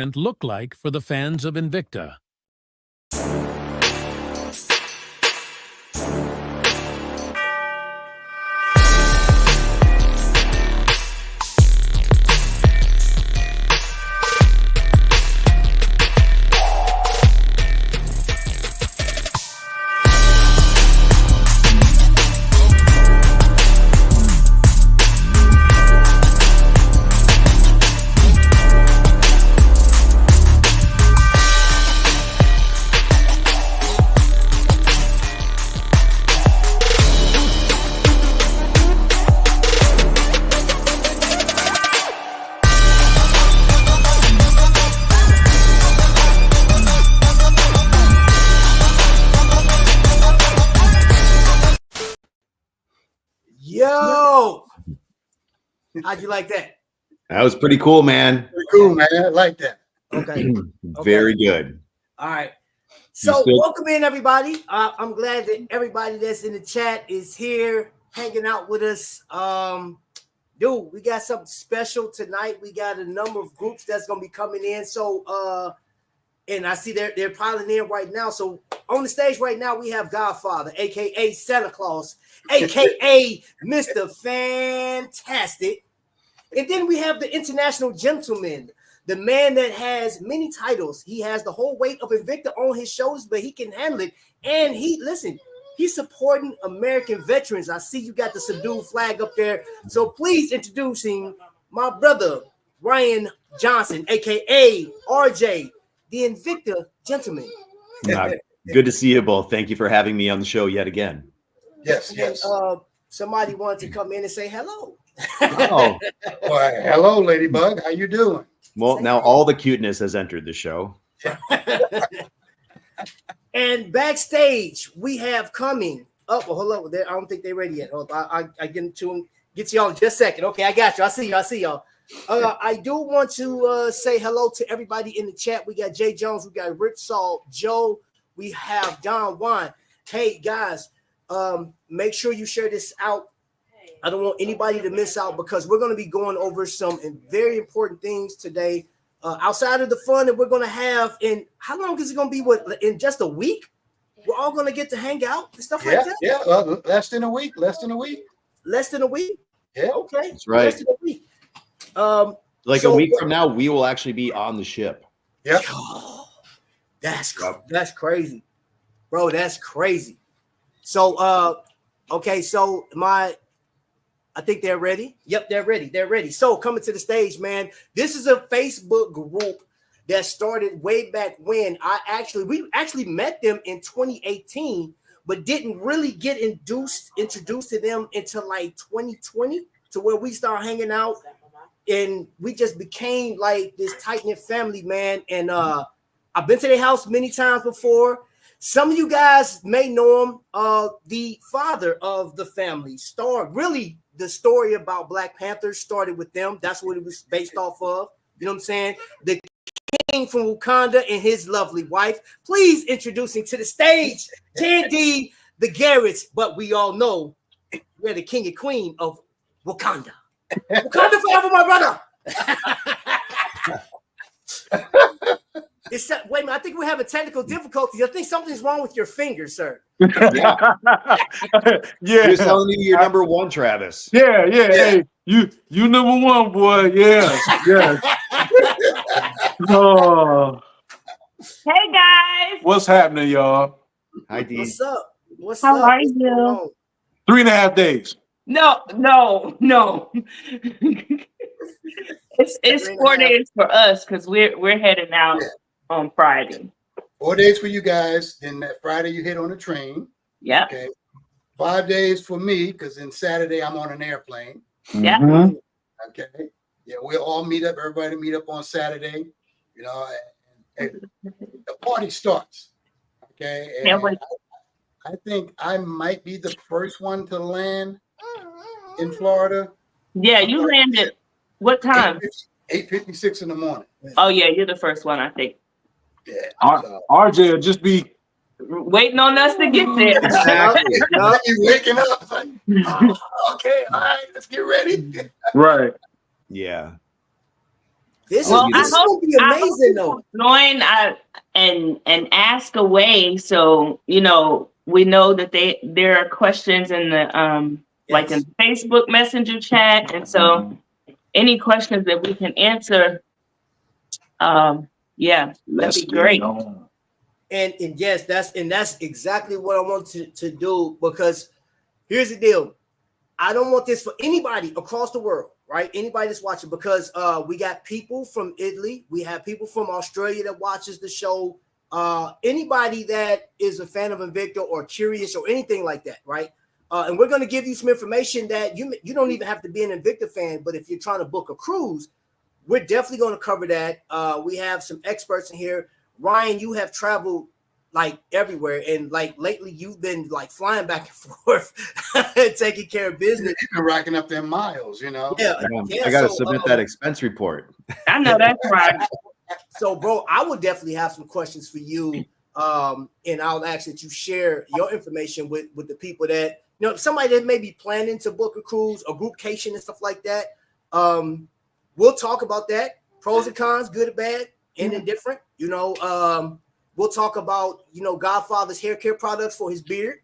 look like for the fans of Invicta? Yo, how'd you like that? That was pretty cool, man. Pretty cool, man. I like that. Okay. Very good. All right. So welcome in, everybody. I'm glad that everybody that's in the chat is here hanging out with us. Dude, we got something special tonight. We got a number of groups that's gonna be coming in. So and I see they're piling in right now. So on the stage right now, we have Godfather, aka Santa Claus, aka Mr. Fantastic. And then we have the international gentleman, the man that has many titles. He has the whole weight of Invicta on his shoulders, but he can handle it. And he's supporting American veterans. I see you got the subdued flag up there. So please introducing my brother, Ryan Johnson, aka RJ, the Invicta gentleman. Good to see you both. Thank you for having me on the show yet again. Yes, yes. Somebody wanted to come in and say hello. Oh, Well, hello, Ladybug. How you doing? well, now all the cuteness has entered the show. And backstage, we have coming up. Well, hold on. I don't think they're ready yet. Hold on. I get to them. Get y'all in just a second. Okay, I got you. I see y'all. I do want to say hello to everybody in the chat. We got Jay Jones, we got Rick Salt, Joe, we have Don Juan. Hey guys, make sure you share this out. I don't want anybody to miss out because we're going to be going over some very important things today. Outside of the fun that we're going to have in how long is it going to be? What, in just a week? We're all going to get to hang out and stuff like that. Yeah, less than a week. Less than a week. Yeah, okay, That's right. Less than a week. Like a week from now, we will actually be on the ship. Yep. Oh, that's crazy, bro. That's crazy. So, okay. So I think they're ready. Yep, they're ready. They're ready. So coming to the stage, man. This is a Facebook group that started way back when. We actually met them in 2018, but didn't really get introduced to them until like 2020, to where we started hanging out. And we just became like this tight-knit family, man. And I've been to their house many times before. Some of you guys may know him. The father of the family really the story about Black Panthers started with them. That's what it was based off of. You know what I'm saying? The king from Wakanda and his lovely wife. Please introducing to the stage, Tandy the Garretts. But we all know we're the king and queen of Wakanda. Wakanda forever, my brother. Wait a minute, I think we're having technical difficulties. I think something's wrong with your finger, sir. Yeah. Just telling you you're number one, Travis. Yeah. Hey, you number one, boy. Yeah. Oh. Hey guys. What's happening, y'all? Hi, Dee. What's up? How are you? 3.5 days. No. it's 4 days for us because we're heading out on Friday. 4 days for you guys. Then that Friday you hit on a train. Yeah. Okay. 5 days for me because then Saturday I'm on an airplane. Yeah. Mm-hmm. Okay. Yeah, we'll all meet up. Everybody meet up on Saturday. You know, and the party starts. Okay. And I think I might be the first one to land in Florida. Yeah, you landed. What time? 8:56 in the morning. Oh yeah, you're the first one, I think. Yeah. RJ will just be waiting on us to get there. Exactly. You waking up. It's like, oh, okay, all right, let's get ready. right. Yeah. This Well, is gonna be amazing though. Join and ask away, so we know that there are questions in the like in Facebook Messenger chat, and so any questions that we can answer, yeah, that'd be great. And yes, that's exactly what I want to do, because here's the deal. I don't want this for anybody across the world, right? Anybody that's watching, because we got people from Italy, we have people from Australia that watches the show. Anybody that is a fan of Invicta or curious or anything like that, right? And we're going to give you some information that you don't even have to be an Invicta fan, but if you're trying to book a cruise, we're definitely going to cover that. We have some experts in here. Ryan, you have traveled like everywhere, and like lately you've been like flying back and forth taking care of business. You've been racking up them miles, I gotta submit that expense report. I know that's right. So bro, I would definitely have some questions for you, and I'll ask that you share your information with the people that somebody that may be planning to book a cruise or groupcation and stuff like that. We'll talk about that, pros and cons, good or bad and indifferent. We'll talk about, Godfather's hair care products for his beard.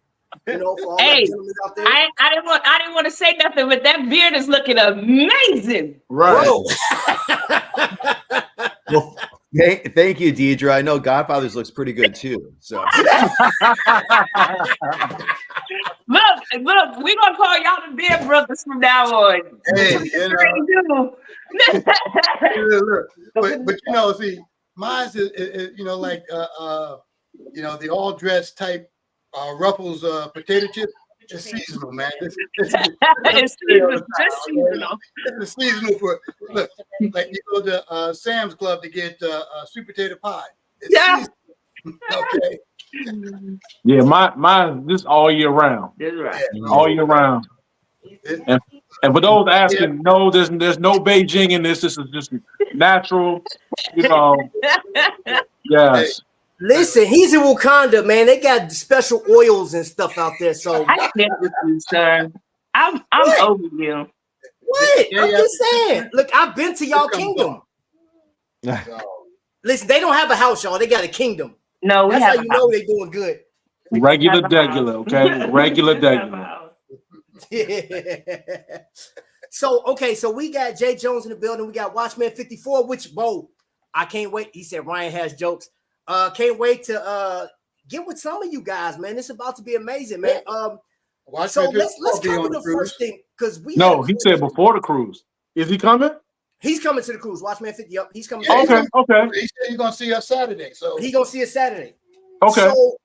For all the gentlemen out there. I didn't want to say nothing, but that beard is looking amazing. Right. Well, thank you, Deidre. I know Godfather's looks pretty good too. So look, we're gonna call y'all the Beard Brothers from now on. Hey, but see, mine's is like the all dress type Ruffles potato chip. It's seasonal, man. It's seasonal. It's seasonal for look. Like you go to Sam's Club to get sweet potato pie. It's seasonal. Okay. Yeah, mine this all year round. That's right. All year round. And for those asking, no, there's no Beijing in this. This is just natural. Yes. Listen, he's in Wakanda, man. They got special oils and stuff out there. So I get with you, sir. I'm over you. What? I'm just saying. Look, I've been to y'all kingdom. Listen, they don't have a house, y'all. They got a kingdom. No, that's how you know they're doing good. Regular degular, okay? Regular degular. So we got Jay Jones in the building. We got Watchman 54, which, bro, I can't wait. He said Ryan has jokes. Can't wait to get with some of you guys, man. It's about to be amazing, man. So let's cover the first thing, because he said before the cruise. Is he coming? He's coming to the cruise. Watchman 50. Yep, he's coming. Okay. He said he's gonna see us Saturday. So he's gonna see us Saturday. Okay. So,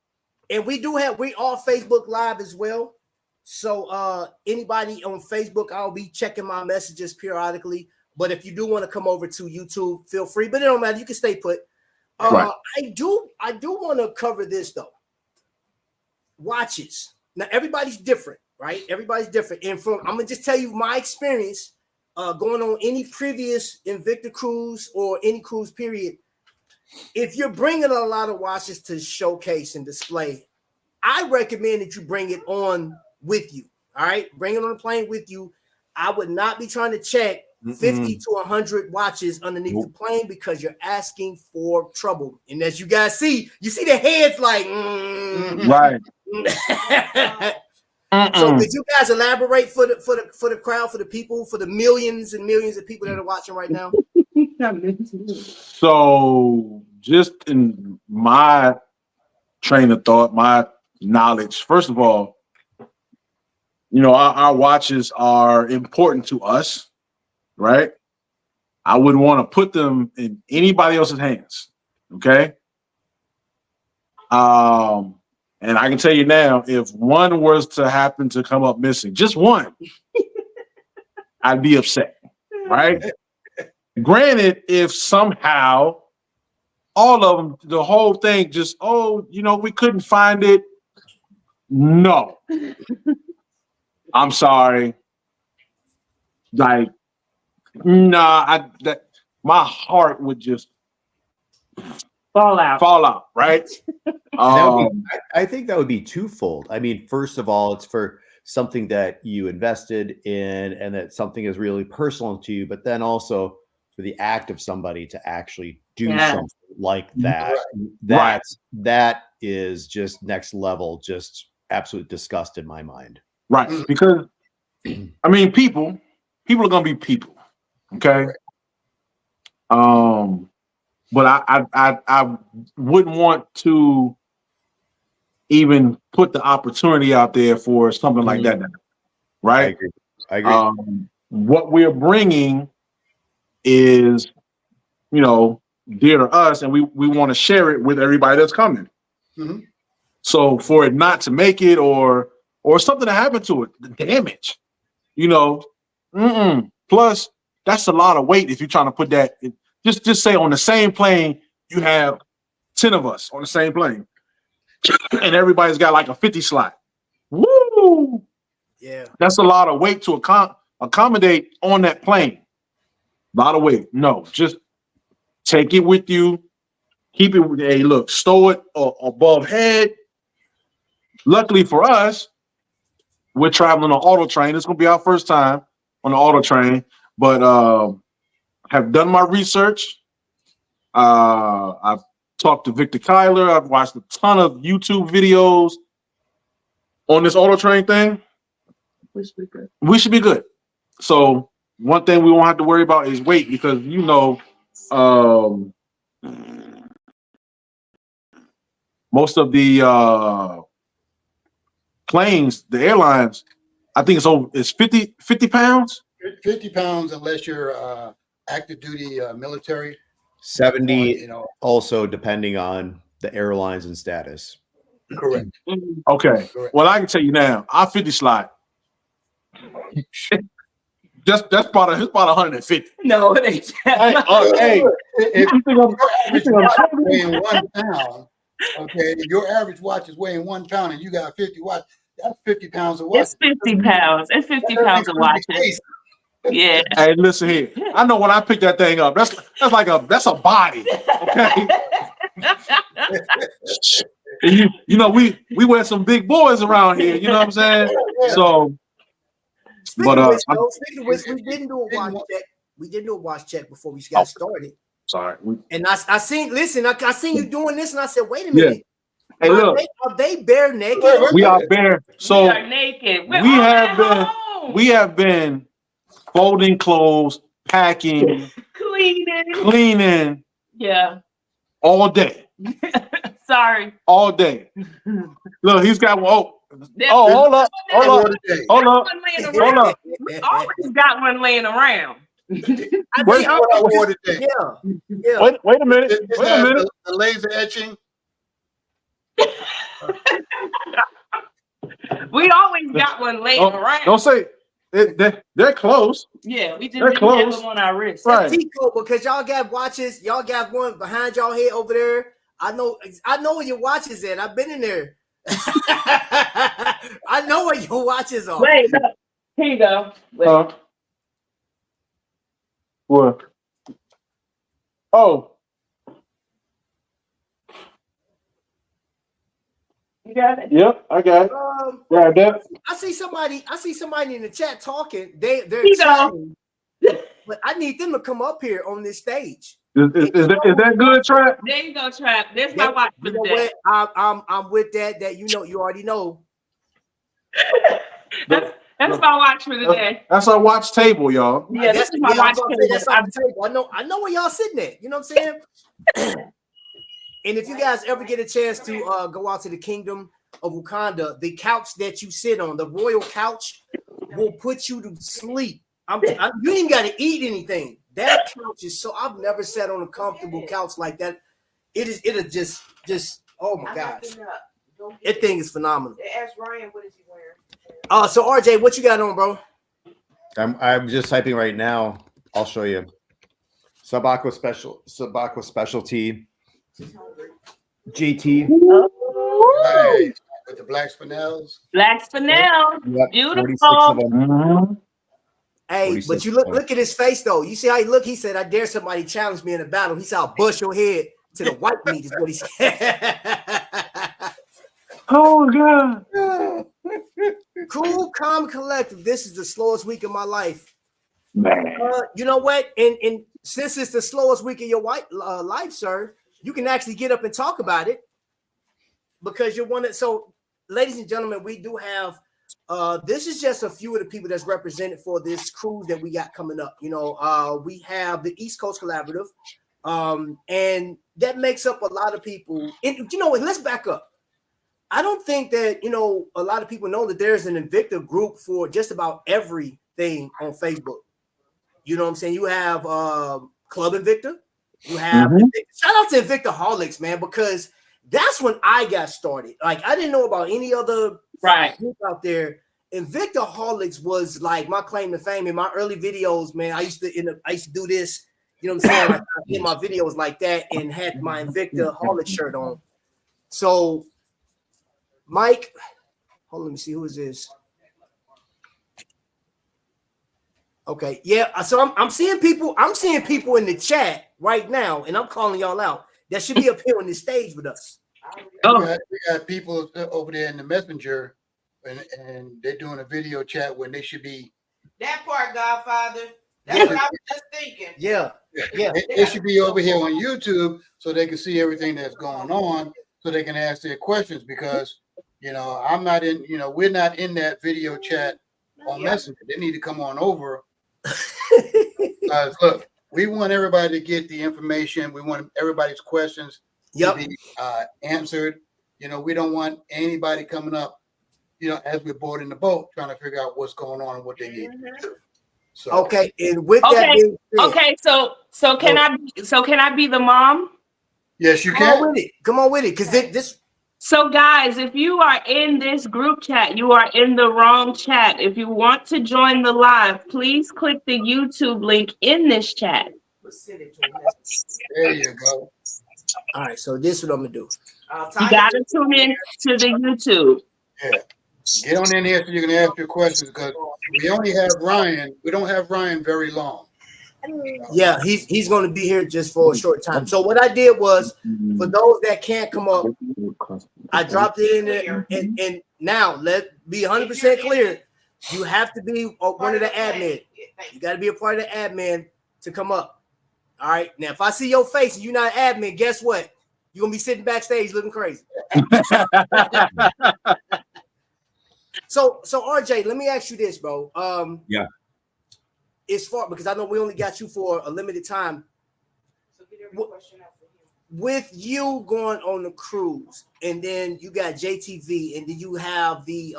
and we are Facebook Live as well. So anybody on Facebook, I'll be checking my messages periodically. But if you do want to come over to YouTube, feel free. But it don't matter. You can stay put. Right. I do want to cover this though. Watches. Now everybody's different, right? Everybody's different. And I'm gonna just tell you my experience going on any previous Invicta cruise or any cruise period. If you're bringing a lot of watches to showcase and display, I recommend that you bring it on with you. All right, bring it on the plane with you. I would not be trying to check 50 to 100 watches underneath the plane, because you're asking for trouble. And as you guys see, the heads like right. So could you guys elaborate for the crowd, for the people, for the millions and millions of people that are watching right now? So just in my train of thought, my knowledge, first of all, our watches are important to us. Right? I wouldn't want to put them in anybody else's hands. Okay. And I can tell you now, if one was to happen to come up missing, just one, I'd be upset. Right? Granted, if somehow all of them, the whole thing just, we couldn't find it. No. I'm sorry. Like, nah, my heart would just fall out, right? I think that would be twofold. I mean, first of all, it's for something that you invested in and that something is really personal to you, but then also for the act of somebody to actually do Yeah. something like that. Right. That is just next level, just absolute disgust in my mind. Right. Because I mean, people are gonna be people. Okay. But I wouldn't want to even put the opportunity out there for something like that. Right. I agree. What we're bringing is, you know, dear to us, and we want to share it with everybody that's coming. Mhm. So for it not to make it, or something to happen to it, the damage, you know, plus that's a lot of weight if you're trying to put that. Just say on the same plane you have 10 of us on the same plane, and everybody's got like a 50 slot. Woo! Yeah. That's a lot of weight to accommodate on that plane. A lot of weight. No, just take it with you. Keep it. Hey, look, stow it above head. Luckily for us, we're traveling on auto train. It's gonna be our first time on the auto train, but have done my research. I've talked to Victor Kyler. I've watched a ton of YouTube videos on this auto train thing. We should be good. So one thing we won't have to worry about is weight, because you know, most of the planes, the airlines, I think it's 50 pounds. 50 pounds unless you're active duty military. 70, You know, also depending on the airlines and status. correct. Okay. Correct. Well, I can tell you now, our 50 slot. That's about 150. No, it ain't. Hey, If you think your average I'm watch is crazy? weighing 1 pound, okay, if your average watch is weighing 1 pound and you got 50 watts, that's 50 pounds of watch. It's 50 pounds. It's 50 pounds of watches. Yeah. Hey, listen here. I know when I pick that thing up, that's a body. Okay. And you know, we wear some big boys around here, you know what I'm saying? So Speaking of which, we didn't do a watch check. We didn't do a watch check before we got started. Sorry. And I seen you doing this, and I said, wait a minute. Hey, look. Are they bare naked? We are bare. So we are naked. We have been folding clothes, packing, cleaning. Yeah. All day. Sorry. All day. Look, he's got one. Hold up. We always got one laying around. Wait a minute. The laser etching. We always got one laying around. Don't say they're close. Yeah, we just didn't have them on our wrist. Right. Because y'all got watches. Y'all got one behind y'all head over there. I know where your watch is at. I've been in there. I know where your watches are. Wait, here you go. What? Oh. You got it? Yep, I got it. Right there. I see somebody in the chat talking. They're excited, but I need them to come up here on this stage. Is that good, Trap? There you go, Trap. There's my watch for the day. I'm with that. That you already know. That's my watch for the day. That's our watch table, y'all. Yeah, this is my watch table. That's on the table. I know where y'all sitting at. You know what I'm saying? And if you guys ever get a chance to go out to the Kingdom of Wakanda, the couch that you sit on, the royal couch, will put you to sleep. You ain't even got to eat anything. That couch is so. I've never sat on a comfortable couch like that. It'll just. Oh my gosh, that thing is phenomenal. Ask Ryan, what is he wearing? So RJ, what you got on, bro? I'm just typing right now. I'll show you. Sabako specialty. GT. Right. With the black spinels. Black spinel. Yep, Beautiful. Hey, but you look at his face though. You see how he look? He said, "I dare somebody challenge me in a battle." He said, "I'll bust your head to the white meat." Is what he said. Oh God. Cool, calm, collective. This is the slowest week of my life. Man. You know what? And since it's the slowest week of your life, sir, you can actually get up and talk about it because you're one of. So, ladies and gentlemen, we do have. This is just a few of the people that's represented for this cruise that we got coming up. You know, we have the East Coast Collaborative, and that makes up a lot of people. And you know, and let's back up. I don't think that a lot of people know that there's an Invicta group for just about everything on Facebook. You know what I'm saying? You have Club Invicta. You have shout out to Invictaholics, man, because that's when I got started. Like I didn't know about any other group out there. Invictaholics was like my claim to fame in my early videos, man. I used to do this, you know what I'm saying? Like I did my videos like that and had my Invictaholics shirt on. So Mike, hold on, let me see who is this. Okay, yeah. So I'm seeing people. I'm seeing people in the chat right now, and I'm calling y'all out. That should be up here on the stage with us. We got people over there in the messenger, and they're doing a video chat when they should be. That part, Godfather. That's what I was just thinking. Yeah. They should be over here on YouTube so they can see everything that's going on, so they can ask their questions. Because I'm not in. We're not in that video chat on Messenger. They need to come on over. Look, we want everybody to get the information. We want everybody's questions to be answered. We don't want anybody coming up, as we're boarding the boat, trying to figure out what's going on and what they need to do. So okay, and with that being said, so can I be the mom? Yes, you come can. Come on with it, because this. So guys, if you are in this group chat, you are in the wrong chat. If you want to join the live, please click the YouTube link in this chat. There you go. All right, so this is what I'm gonna do. You gotta tune in to the YouTube. Yeah. Get on in here so you can ask your questions, because we only have Ryan. We don't have Ryan very long. Yeah, he's going to be here just for a short time. So what I did was, for those that can't come up, I dropped it in there. And now let's be 100% clear. You have to be one of the admin. You got to be a part of the admin to come up. All right. Now, if I see your face and you're not an admin, guess what? You're going to be sitting backstage looking crazy. So RJ, let me ask you this, bro. Yeah. It's far because I know we only got you for a limited time. With you going on the cruise, and then you got JTV, and then you have the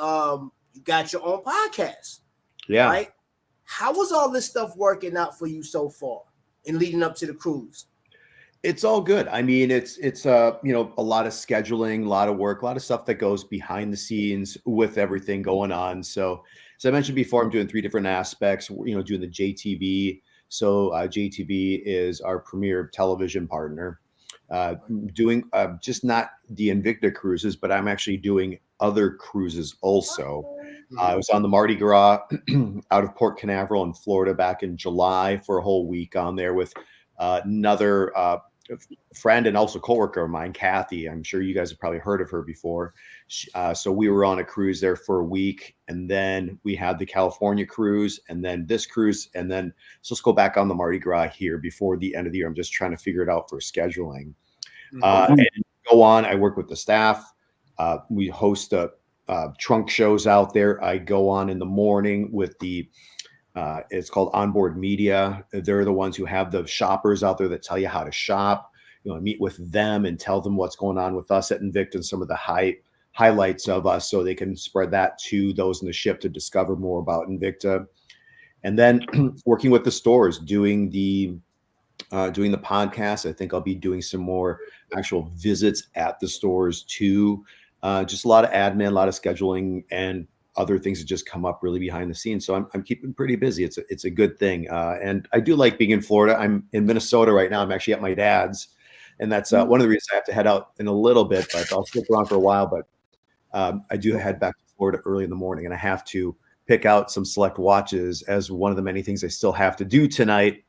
you got your own podcast. Yeah. Right? How was all this stuff working out for you so far in leading up to the cruise? It's all good. I mean, it's a lot of scheduling, a lot of work, a lot of stuff that goes behind the scenes with everything going on. So as I mentioned before, I'm doing 3 different aspects, doing the JTV. So JTV is our premier television partner, doing just not the Invicta cruises, but I'm actually doing other cruises also. I was on the Mardi Gras out of Port Canaveral in Florida back in July for a whole week on there with another friend and also coworker of mine, Kathy. I'm sure you guys have probably heard of her before. So we were on a cruise there for a week, and then we had the California cruise, and then this cruise, and then so let's go back on the Mardi Gras here before the end of the year. I'm just trying to figure it out for scheduling. And go on. I work with the staff. We host trunk shows out there. I go on in the morning with the it's called Onboard Media. They're the ones who have the shoppers out there that tell you how to shop. I meet with them and tell them what's going on with us at Invicta and some of the highlights of us, so they can spread that to those in the ship to discover more about Invicta. And then working with the stores, doing the podcast. I think I'll be doing some more actual visits at the stores too. Just a lot of admin, a lot of scheduling, and other things that just come up really behind the scenes. So I'm keeping pretty busy. It's a good thing. And I do like being in Florida. I'm in Minnesota right now. I'm actually at my dad's. And that's one of the reasons I have to head out in a little bit, but I'll stick around for a while. But I do head back to Florida early in the morning, and I have to pick out some select watches as one of the many things I still have to do tonight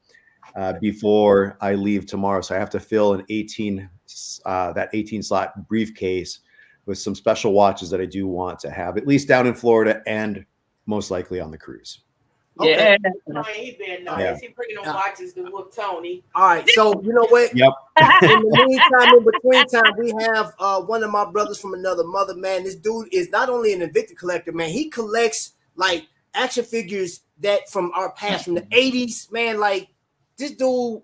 before I leave tomorrow. So I have to fill an 18 slot briefcase with some special watches that I do want to have, at least down in Florida and most likely on the cruise. Okay. Yeah. He been nice. Yeah. He bringing them watches to whoop Tony. All right. So you know what? Yep. In the meantime, in between time, we have one of my brothers from another mother, man. This dude is not only an Invicta collector, man. He collects like action figures that from our past, from the 80s, man. Like this dude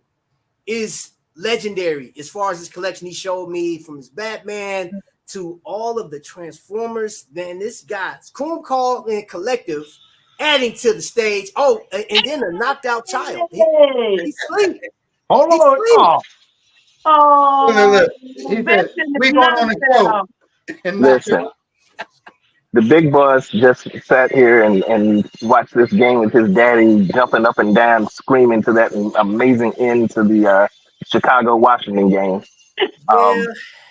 is legendary as far as his collection. He showed me from his Batman to all of the Transformers. Man, this guy's Cool Call and Collective adding to the stage. Oh, and then a knocked out child. He's sleep. Hold He's on. sleep. Oh, Oh, He said, we going on the show. And Listen, the big boss just sat here and watched this game with his daddy jumping up and down, screaming to that amazing end to the Chicago Washington game. Yeah,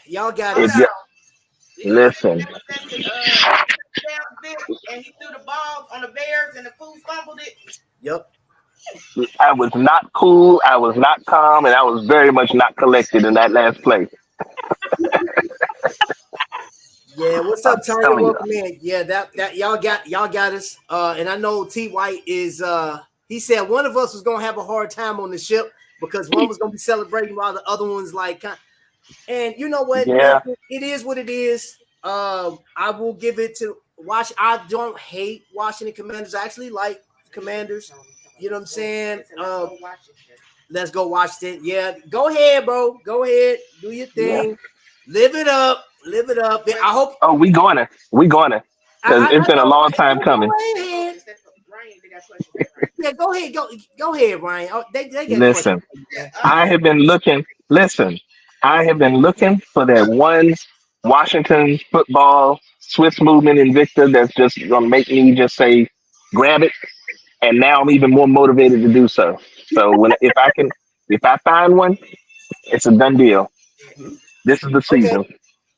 y'all got It it. just, listen, And he threw the ball on the Bears and the Fools fumbled it. Yep. I was not cool, I was not calm, and I was very much not collected in that last play. Yeah, what's I'm up, Tanya? telling you. Welcome in. Yeah, that y'all got us. And I know T White is he said one of us was gonna have a hard time on the ship because one was gonna be celebrating while the other one's like, and you know what? Yeah. Man, it is what it is. I will give it to watch. I don't hate Washington Commanders. I actually like Commanders. You know what I'm saying? Let's go Washington. Yeah, go ahead, bro. Go ahead. Do your thing. Yeah. Live it up. Live it up. I hope. Oh, we going to. Because it's been a long time coming. Go ahead. Yeah, go ahead. Go ahead, Ryan. Oh, they get Listen, questions. I have been looking. Listen, I have been looking for that one Washington football Swiss movement Invicta that's just gonna make me just say, grab it. And now I'm even more motivated to do so. So if I find one, it's a done deal. This is the season.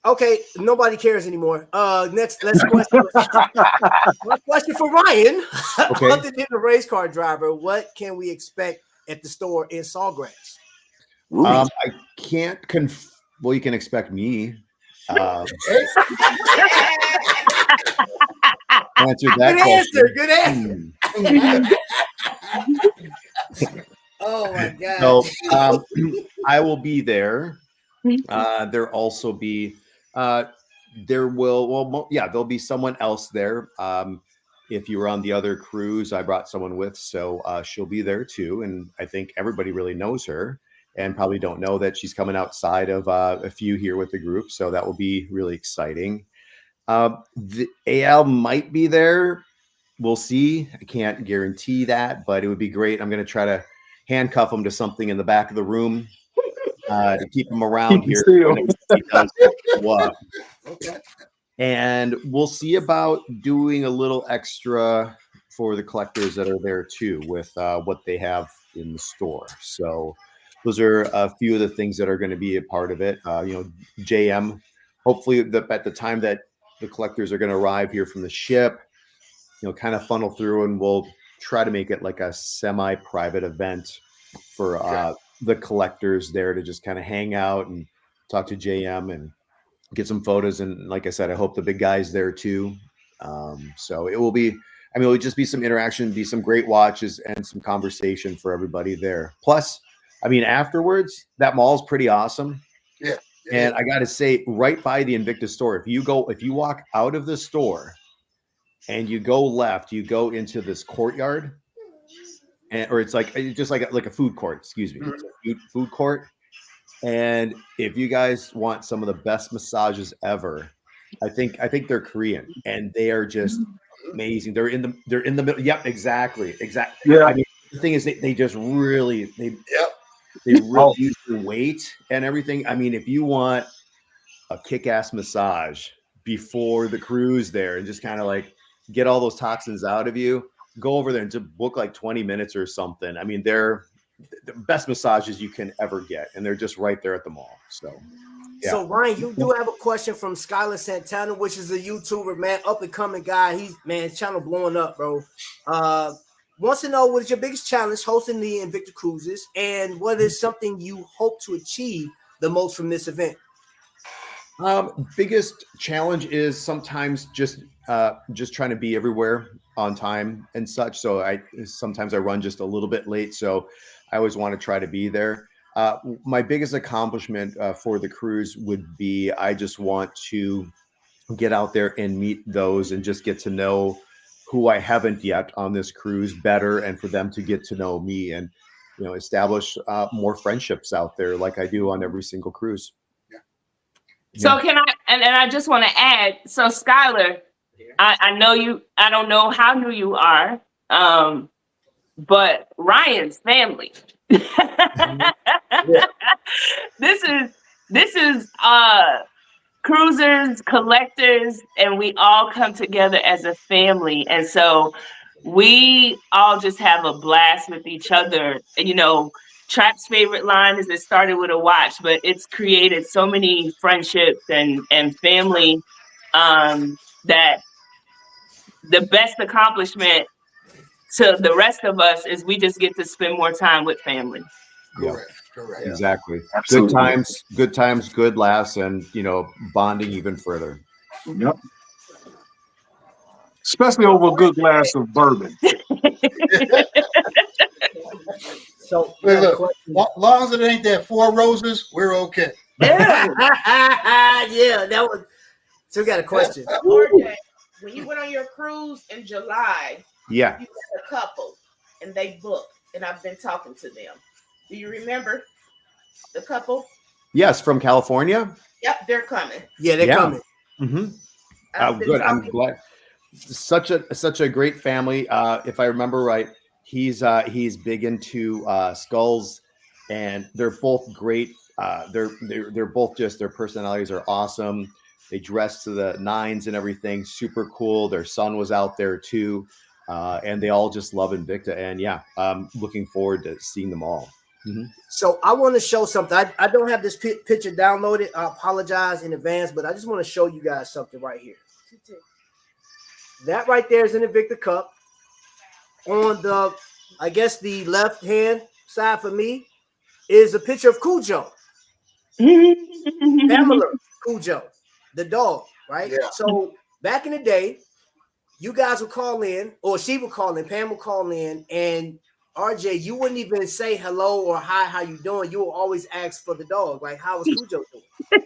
Okay, nobody cares anymore. Next question. One question for Ryan. Okay. Other than the race car driver, what can we expect at the store in Sawgrass? I can't well, you can expect me. Answer that Good question. answer. Good answer. Oh my god. So I will be there. There also be there'll be someone else there. If you were on the other cruise, I brought someone with, so she'll be there too. And I think everybody really knows her and probably don't know that she's coming outside of a few here with the group. So that will be really exciting. The AL might be there. We'll see. I can't guarantee that, but it would be great. I'm going to try to handcuff him to something in the back of the room to keep him around here. He does what. okay. And we'll see about doing a little extra for the collectors that are there too with what they have in the store. So those are a few of the things that are going to be a part of it. JM, hopefully at the time that the collectors are going to arrive here from the ship, kind of funnel through, and we'll try to make it like a semi-private event for the collectors there to just kind of hang out and talk to JM and get some photos. And like I said, I hope the big guy's there too. So it will be, it'll just be some interaction, be some great watches and some conversation for everybody there. Plus, afterwards, that mall is pretty awesome. Yeah. And I got to say, right by the Invicta store, if you walk out of the store and you go left, you go into this courtyard, or it's just like a food court, excuse me. It's a food court. And if you guys want some of the best massages ever, I think they're Korean and they are just amazing. They're in the middle. Yep, exactly. Yeah. The thing is they just really really use the weight and everything. If you want a kick-ass massage before the cruise there and just kind of like get all those toxins out of you, go over there and just book like 20 minutes or something. They're the best massages you can ever get, and they're just right there at the mall. So yeah. So Ryan, you do have a question from Skylar Santana, which is a YouTuber, man, up and coming guy. His channel blowing up, bro. Wants to know, what is your biggest challenge hosting the Invicta Cruises, and what is something you hope to achieve the most from this event? Biggest challenge is sometimes just trying to be everywhere on time and such. So sometimes I run just a little bit late. So I always want to try to be there. My biggest accomplishment for the cruise would be I just want to get out there and meet those and just get to know who I haven't yet on this cruise better, and for them to get to know me and establish more friendships out there like I do on every single cruise. So can I, and I just want to add, so Skylar, I know you, I don't know how new you are, but Ryan's family. This is cruisers, collectors, and we all come together as a family. And so we all just have a blast with each other. Trap's favorite line is it started with a watch, but it's created so many friendships and family that the best accomplishment to the rest of us is we just get to spend more time with family. Correct. Exactly. Absolutely. Good times, good laughs, and bonding even further. Yep. Especially over a good glass of bourbon. So Look, long as it ain't that Four Roses, we're okay. yeah, that was. So we got a question. RJ, when you went on your cruise in July, Yeah. you had a couple and they booked, and I've been talking to them. Do you remember the couple? Yes, from California. Yep, they're coming. Yeah, they're coming. Mm-hmm. Good. I'm glad. Such a great family. If I remember right, he's big into skulls, and they're both great. They're both just, their personalities are awesome. They dress to the nines and everything. Super cool. Their son was out there too, and they all just love Invicta. And yeah, I'm looking forward to seeing them all. Mm-hmm. So I want to show something. I don't have this picture downloaded. I apologize in advance, but I just want to show you guys something right here. That right there is an Invicta Cup. On the, I guess the left hand side for me is a picture of Cujo. Pamela Cujo, the dog, right? Yeah. So back in the day, you guys would call in, or she would call in, Pam would call in, and RJ, you wouldn't even say hello or hi, how you doing? You will always ask for the dog, like, how is Cujo doing?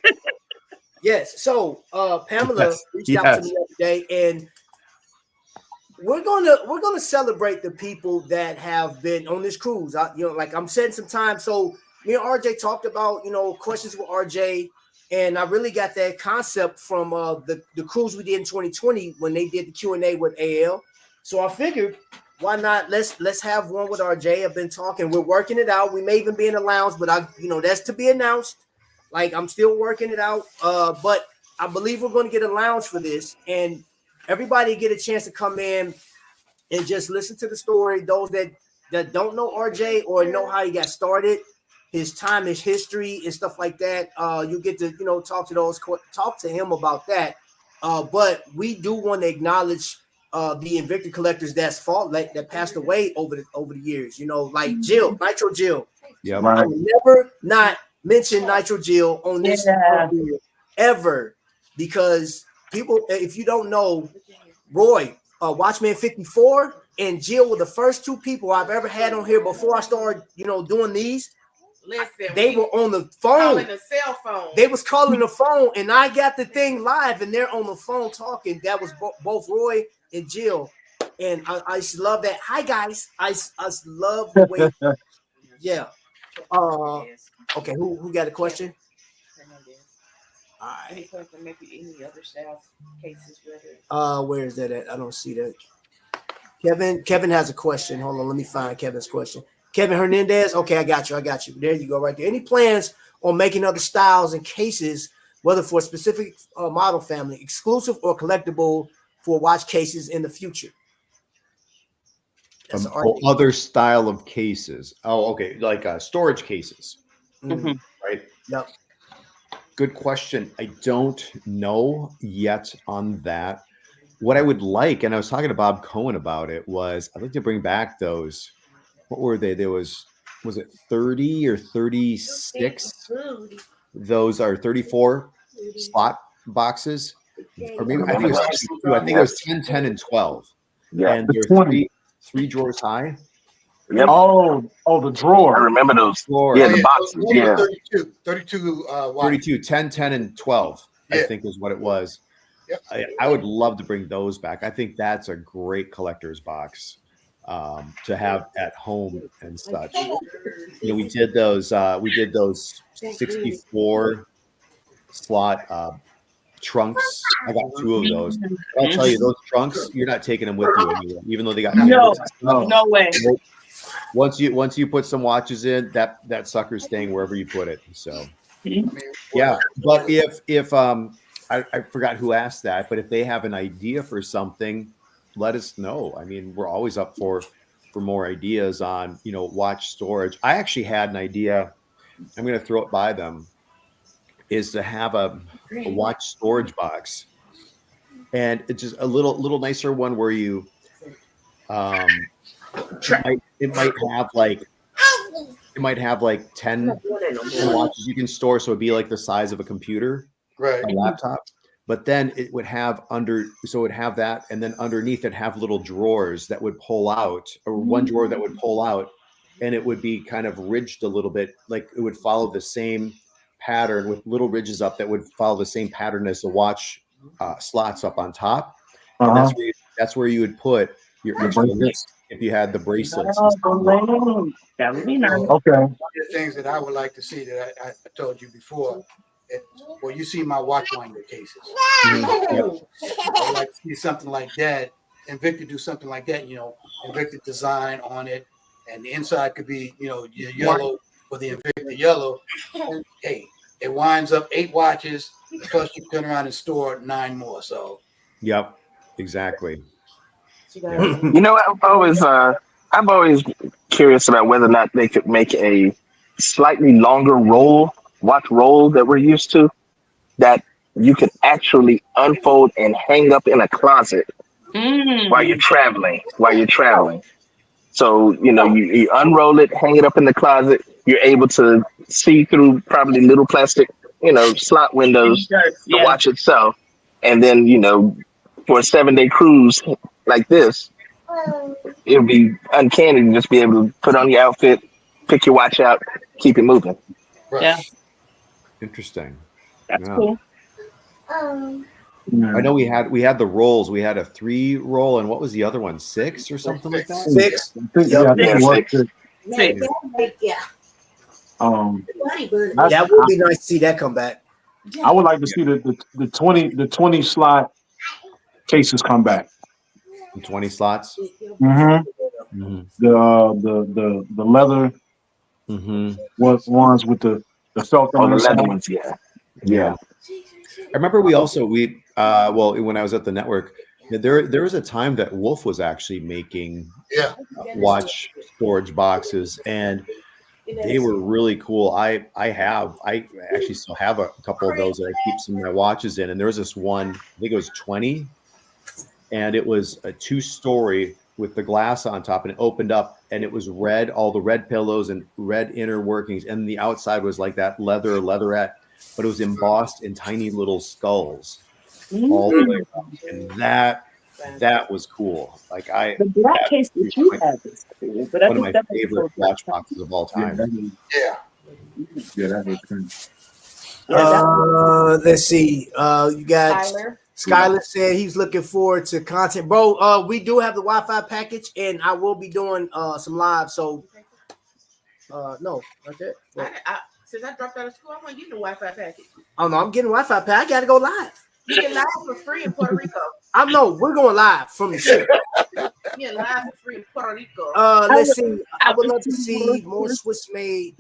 Yes. So Pamela reached out to me the other day, and we're gonna celebrate the people that have been on this cruise. Like I'm setting some time. So me and RJ talked about questions with RJ, and I really got that concept from the cruise we did in 2020 when they did the Q&A with AL. So I figured, why not? Let's have one with RJ. I've been talking. We're working it out. We may even be in the lounge, but that's to be announced. Like I'm still working it out. But I believe we're going to get a lounge for this, and everybody get a chance to come in and just listen to the story. Those that don't know RJ or know how he got started, his time, his history, and stuff like that. You get to talk to him about that. But we do want to acknowledge the Invicta Collectors that passed away over the years. Like Jill, Nitro Jill. Yeah, I will never not mention Nitro Jill on this ever, because people, if you don't know, Roy, Watchman 54 and Jill were the first two people I've ever had on here before I started, doing these. Listen, they were on the phone. Calling the cell phone. They was calling the phone, and I got the thing live, and they're on the phone talking. That was both Roy and Jill, and I just love that. Hi guys, I love the way. Yeah. Okay. Who got a question? All right. Any other styles, cases, where is that at? I don't see that. Kevin has a question. Hold on, let me find Kevin's question. Kevin Hernandez. Okay, I got you. There you go, right there. Any plans on making other styles and cases, whether for a specific model family, exclusive or collectible, for watch cases in the future? Other style of cases. Oh, okay, like storage cases. Mm-hmm. Right. Yep. Good question. I don't know yet on that. What I would like, and I was talking to Bob Cohen about it, was I'd like to bring back those. What were they? There was it 30 or 36? Those are 34 slot boxes, or maybe I think it was actually two. I think it was 10, 10, and 12. Yeah. And they're 20. three drawers high. Yep. Oh, the I drawer. remember those. Drawer. Yeah, Oh, the boxes. those were Yeah. 32 watches. 32, 10, 10, and 12, I Yeah. think is what it was. Yep. I would love to bring those back. I think that's a great collector's box to have at home and such. You know, we did those 64 slot trunks. I got 2 of those. I'll tell you, those trunks, you're not taking them with you anywhere, even though they got No, handles. no way. Once you put some watches in, that sucker's staying wherever you put it. So yeah, but if I forgot who asked that, but if they have an idea for something, let us know. I mean, we're always up for more ideas on, you know, watch storage. I actually had an idea. I'm going to throw it by them, is to have a watch storage box, and it's just a little nicer one where you it might have like 10 watches you can store, so it'd be like the size of a computer, Right. a laptop. But then it would have that, and then underneath it'd have little drawers that would pull out, or one drawer that would pull out, and it would be kind of ridged a little bit, like it would follow the same pattern with little ridges up that would follow the same pattern as the watch slots up on top. And that's where you would put your bracelets if you had the bracelets. That would be nice. Okay. One of the things that I would like to see that I told you before, well, you see my watch winder cases. Yep. I'd like to see something like that. Invicta do something like that, you know, Invicta design on it, and the inside could be, you know, your yellow for the Invicta yellow. And, hey, it winds up 8 watches, plus you turn around and store 9 more. So, Yep, exactly. You know, I'm always curious about whether or not they could make a slightly longer watch roll that we're used to, that you can actually unfold and hang up in a closet while you're traveling. So, you know, you unroll it, hang it up in the closet. You're able to see through probably little plastic, you know, slot windows, the watch itself. And then, you know, for a 7-day cruise like this, it would be uncanny to just be able to put on your outfit, pick your watch out, keep it moving. right. Yeah. Interesting. That's Yeah. cool. I know we had the rolls. We had a 3 roll, and what was the other one? 6 or something like that? 6. Yeah, Yeah, six. Six. That would be nice to see that come back. I would like to see the 20 slot cases come back. 20 slots. Mm-hmm. Mm-hmm. The leather ones with the felt on the the leather side. ones, Yeah. I remember when I was at the network, there was a time that Wolf was actually making watch storage boxes, and they were really cool. I actually still have a couple of those that I keep some of my watches in, and there was this one, I think it was 20, and it was a 2-story with the glass on top, and it opened up, and it was red, all the red pillows and red inner workings, and the outside was like that leatherette, but it was embossed in tiny little skulls all the way around. And that was cool. Like The black case that you have is cool, but one of my favorite watch boxes of all time. That is Let's see. You got Tyler. Skyler said he's looking forward to content, bro. We do have the Wi-Fi package, and I will be doing some live. So, no, okay. Since I dropped out of school, I want to get the Wi-Fi package. Oh no, I'm getting Wi-Fi pack. I gotta go live. You get live for free in Puerto Rico. I know we're going live from the ship. You get live for free in Puerto Rico. Let's see. I would love to see more Swiss-made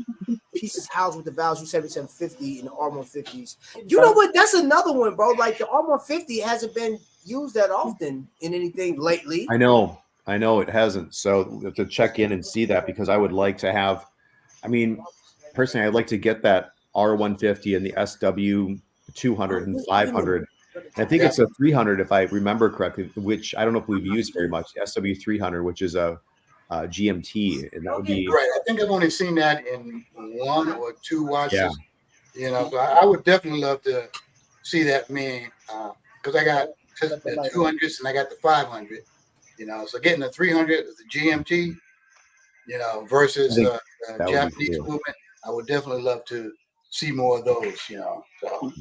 pieces housed with the Value 7750 and the R150s. You know what? That's another one, bro. Like the R150 hasn't been used that often in anything lately. I know it hasn't. So to check in and see that, because I would like to have, I mean, personally, I'd like to get that R150 and the SW 200 and 500. I think it's a 300 if I remember correctly, which I don't know if we've used very much. SW 300, which is a GMT, and that would be Right. I think I've only seen that in 1 or 2 watches. Yeah. You know, so I would definitely love to see that me because I got the 200s and I got the 500. You know, so getting the 300, the GMT, you know, versus the Japanese movement, I would definitely love to see more of those. You know, so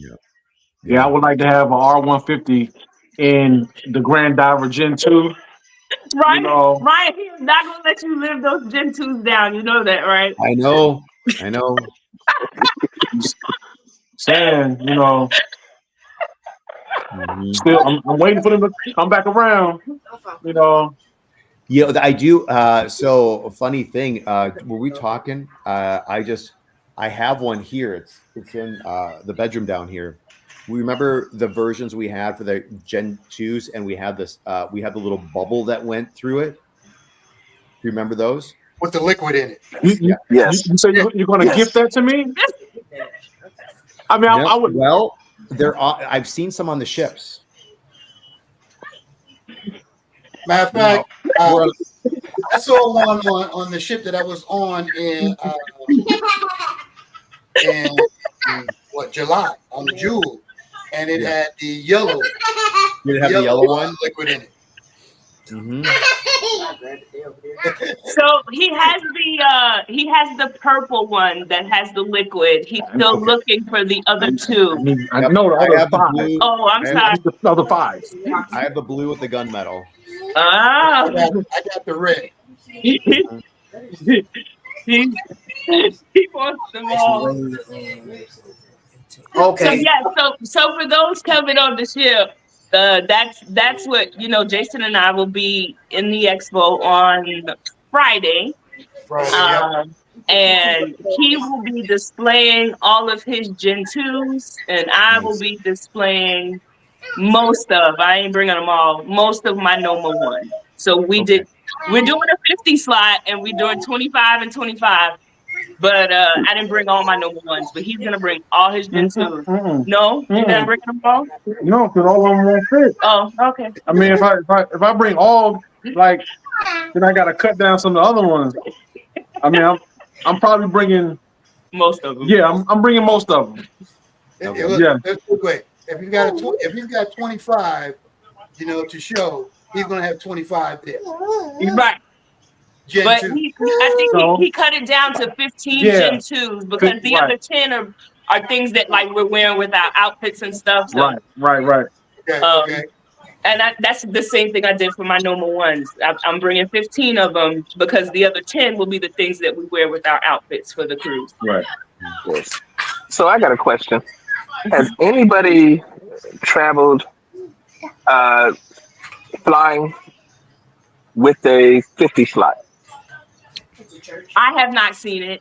Yeah, I would like to have an R150 in the Grand Diver Gen 2. Ryan, You know, Ryan, he's not gonna let you live those Gen 2s down. You know that, right? I know. saying, you know, still, I'm waiting for them to come back around. You know. Yeah, I do. So a funny thing, were we talking? I have one here. It's in the bedroom down here. We remember the versions we had for the Gen 2s, and we had this. We had the little bubble that went through it. Remember those? with the liquid in it. Yes. You say you're going to gift that to me? I mean, I would. Well, I've seen some on the ships. Matter of fact, I saw one on the ship that I was on in July on the Jewel, and it had the yellow. Did it have the yellow one? Liquid in it. So he has the purple one that has the liquid. He's still looking for the other two. I know the other five. Oh, I'm sorry. The other five. I have the blue with the gunmetal. Ah. I got the red. He wants them all. Okay. So for those coming on the ship, that's what Jason and I will be in the expo on Friday. And he will be displaying all of his Gen 2s, and I will be displaying I ain't bringing them all, most of my Noma 1. So we're doing a 50 slot, and we're doing 25 and 25. But I didn't bring all my Noma 1s, but he's going to bring all his Gen 2s. No? You're not bringing them all? No, because all of them won't fit. Oh, okay. I mean, if I bring all, like, then I got to cut down some of the other ones. I mean, I'm probably bringing most of them. Yeah, I'm bringing most of them. That's great. If he's got 25, to show, he's gonna have 25 there. Right. But I think he cut it down to 15 Gen 2s because the other 10 are things that like we're wearing with our outfits and stuff. So. Right. Okay. And that's the same thing I did for my Noma 1s. I'm bringing 15 of them because the other 10 will be the things that we wear with our outfits for the cruise. Right. Yes. So I got a question. Has anybody traveled flying with a 50 slot? I have not seen it.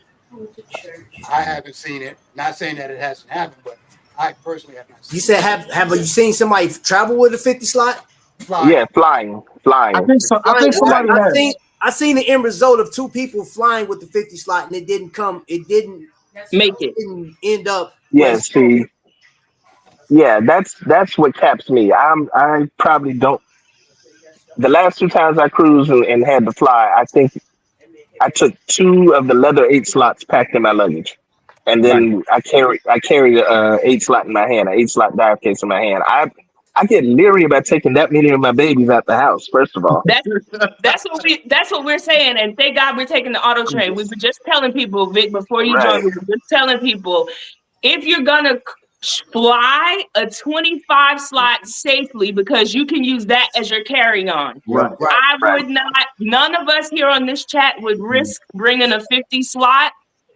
I haven't seen it. Not saying that it hasn't happened, but I personally have not seen it. You said have you seen somebody travel with a 50 slot? Yeah, flying. I think somebody has. I seen the end result of 2 people flying with the 50 slot, and it didn't make it. It didn't end up. Yeah, see. Yeah, that's what caps me. I probably don't. The last 2 times I cruised and had to fly, I think I took 2 of the leather 8 slots packed in my luggage, and then I carry a 8 slot in my hand, an 8 slot dive case in my hand. I get leery about taking that many of my babies out the house. First of all, that's what we're saying, and thank God we're taking the auto train. We were just telling people, Vic, before you joined, we were just telling people if you're gonna fly a 25 slot safely, because you can use that as your carry-on. Right. I would not. None of us here on this chat would risk bringing a 50 slot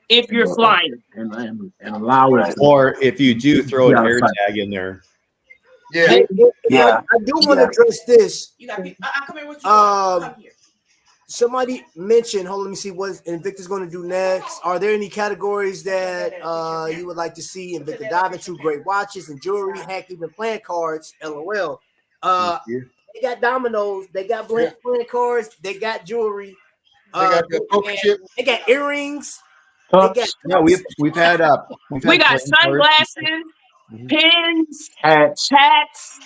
if you're flying and allow it. Or if you do, throw an air tag in there. Yeah. I do want to address this. You got me. I come here with you. Come here. Somebody mentioned, hold on, let me see what Invicta's going to do next. Are there any categories that you would like to see Invicta dive into? Great watches and jewelry, heck, even playing cards, LOL. They got dominoes, they got playing cards, they got jewelry. They got the poker chip. They got earrings. We've had we got sunglasses, pins, hats,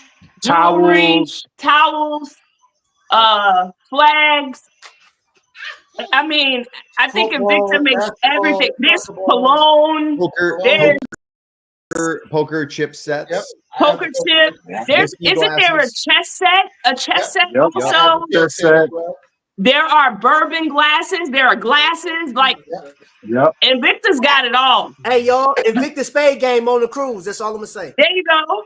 jewelry, towels, flags. I mean, I think Invicta makes everything. There's cologne. Poker chip sets. Yep. poker chip. There's Whiskey isn't there a glasses. chess set? A chess set Yep. also? Chess set. There are bourbon glasses. There are glasses. Like Yep. Invicta's got it all. Hey, y'all, Invicta Spade game on the cruise. That's all I'm gonna say. There you go.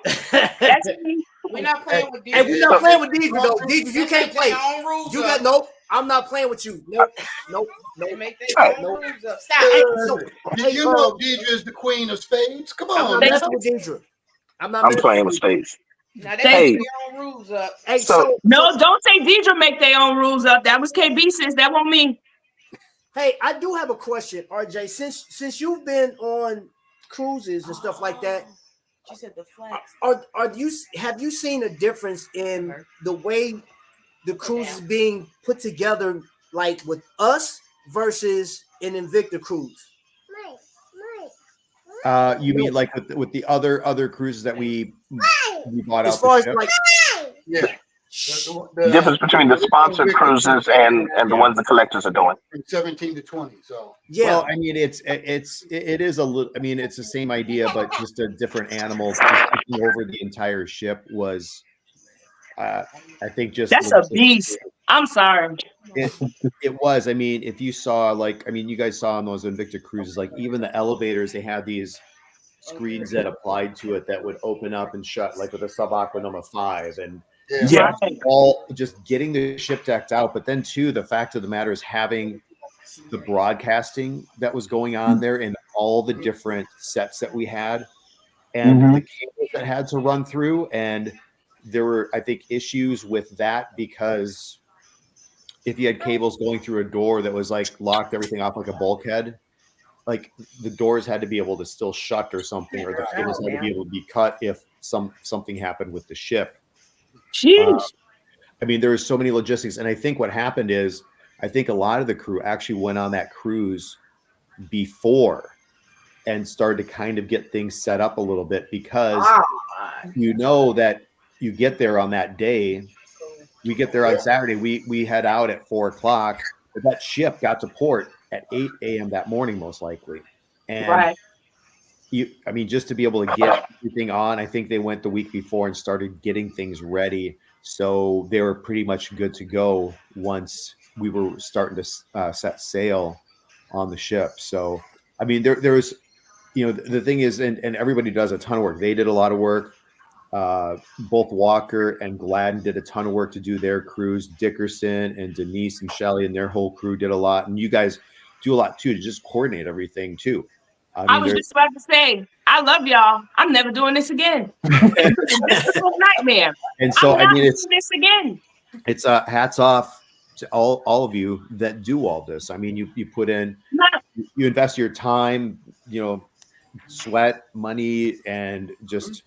That's me. We're not playing with Hey, Deidre. we're not playing with Deidre though. Deidre, you They can't make play. their own rules You up. got nope. I'm not playing with you. Nope. They make their Hey. own rules up. Stop. Hey, so, Did you know Deidre is the queen of spades? Come I'm on, not man. messing with Deidre. I'm not I'm messing playing with Deidre. spades. Now they Hey. make their own rules up. Hey, So- No, don't say Deidre make their own rules up. That was KB, sis. That won't me. hey, I do have a question, RJ. Since you've been on cruises and stuff like that, She said the flags. have you seen a difference in the way the cruise is being put together, like with us versus an Invicta cruise? You mean like with the other cruises that we bought As out far the as ship? like, Yeah. Difference between the sponsored cruises and the ones the collectors are doing. From 17 to 20. So yeah, Well, I mean, it is a little. I mean, it's the same idea, but just a different animal. Just taking over the entire ship was, I think, just That's a beast. I'm sorry. It was. I mean, if you saw, like, I mean, you guys saw on those Invicta cruises, like even the elevators, they had these screens that applied to it that would open up and shut, like with a Sub Aqua number 5, and Yeah. all just getting the ship decked out. But then too, the fact of the matter is having the broadcasting that was going on there and all the different sets that we had and the cables that had to run through. And there were, I think, issues with that because if you had cables going through a door that was like locked everything off like a bulkhead, like the doors had to be able to still shut or something, or the cables had to be able to be cut if something happened with the ship. Jeez. I mean, there were so many logistics, and I think what happened is, I think a lot of the crew actually went on that cruise before and started to kind of get things set up a little bit because you know that you get there on that day. We get there on Saturday. We head out at 4:00, but that ship got to port at 8 a.m. that morning, most likely. And Right. I mean, just to be able to get everything on, I think they went the week before and started getting things ready. So they were pretty much good to go once we were starting to set sail on the ship. So, I mean, there was, you know, the thing is, and everybody does a ton of work. They did a lot of work. Both Walker and Gladden did a ton of work to do their cruise. Dickerson and Denise and Shelley and their whole crew did a lot. And you guys do a lot too, to just coordinate everything too. I was just about to say, I love y'all. I'm never doing this again. This is a nightmare. And so, I'm I mean, not doing this again. it's hats off to all of you that do all this. I mean, you put in, you invest your time, you know, sweat, money, and just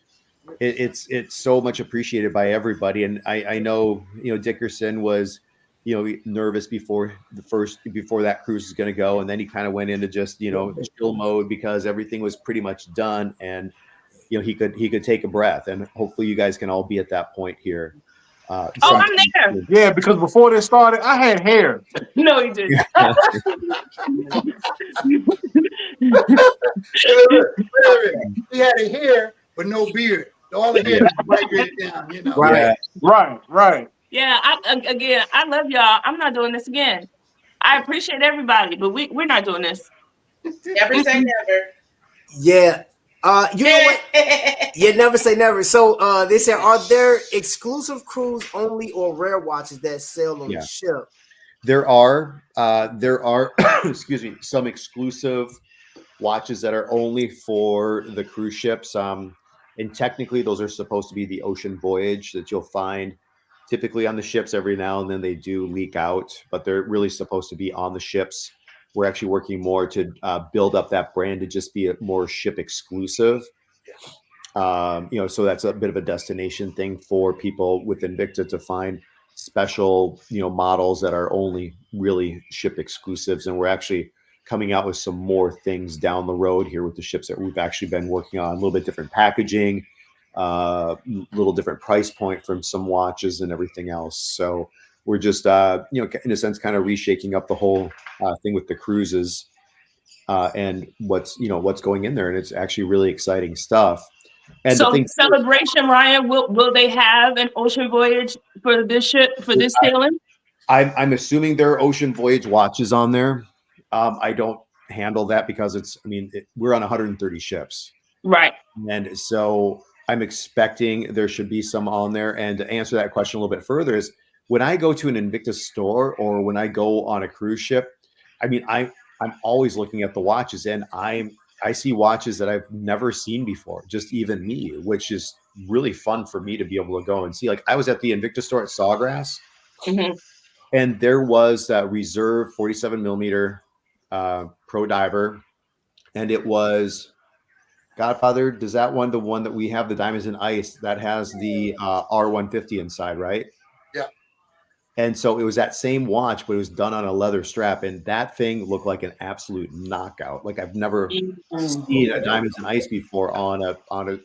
it's so much appreciated by everybody. And I know, you know, Dickerson was, you know, nervous before that cruise is going to go, and then he kind of went into just, you know, chill mode because everything was pretty much done, and you know, he could take a breath. And hopefully you guys can all be at that point here. I'm there. Yeah, because before they started, I had hair. No, you didn't. he had a hair but no beard. All the hair migrated down, you know. Right. Right. Yeah, I love y'all. I'm not doing this again. I appreciate everybody, but we're not doing this. Never say never. Yeah. You know what? Yeah, never say never. So they said, are there exclusive cruise only or rare watches that sail on the ship? There are excuse me, some exclusive watches that are only for the cruise ships. And technically those are supposed to be the ocean voyage that you'll find typically on the ships. Every now and then they do leak out, but they're really supposed to be on the ships. We're actually working more to build up that brand to just be a more ship exclusive. You know, so that's a bit of a destination thing for people with Invicta to find special, you know, models that are only really ship exclusives. And we're actually coming out with some more things down the road here with the ships that we've actually been working on. A little bit different packaging, little different price point from some watches and everything else. So we're just, you know, in a sense, kind of reshaking up the whole thing with the cruises and what's going in there. And it's actually really exciting stuff. And the So thing, celebration, Ryan, will they have an ocean voyage for this ship for this sailing? I'm assuming there are ocean voyage watches on there. I don't handle that because we're on 130 ships. Right. And so I'm expecting there should be some on there. And to answer that question a little bit further is when I go to an Invicta store or when I go on a cruise ship, I'm always looking at the watches, and I see watches that I've never seen before, just even me, which is really fun for me to be able to go and see. Like I was at the Invicta store at Sawgrass, and there was that reserve 47 millimeter pro diver, and it was Godfather. Does that one, the one that we have, the Diamonds in Ice, that has the R150 inside, right? Yeah. And so it was that same watch, but it was done on a leather strap, and that thing looked like an absolute knockout. Like I've never seen a Diamonds in Ice before on a on a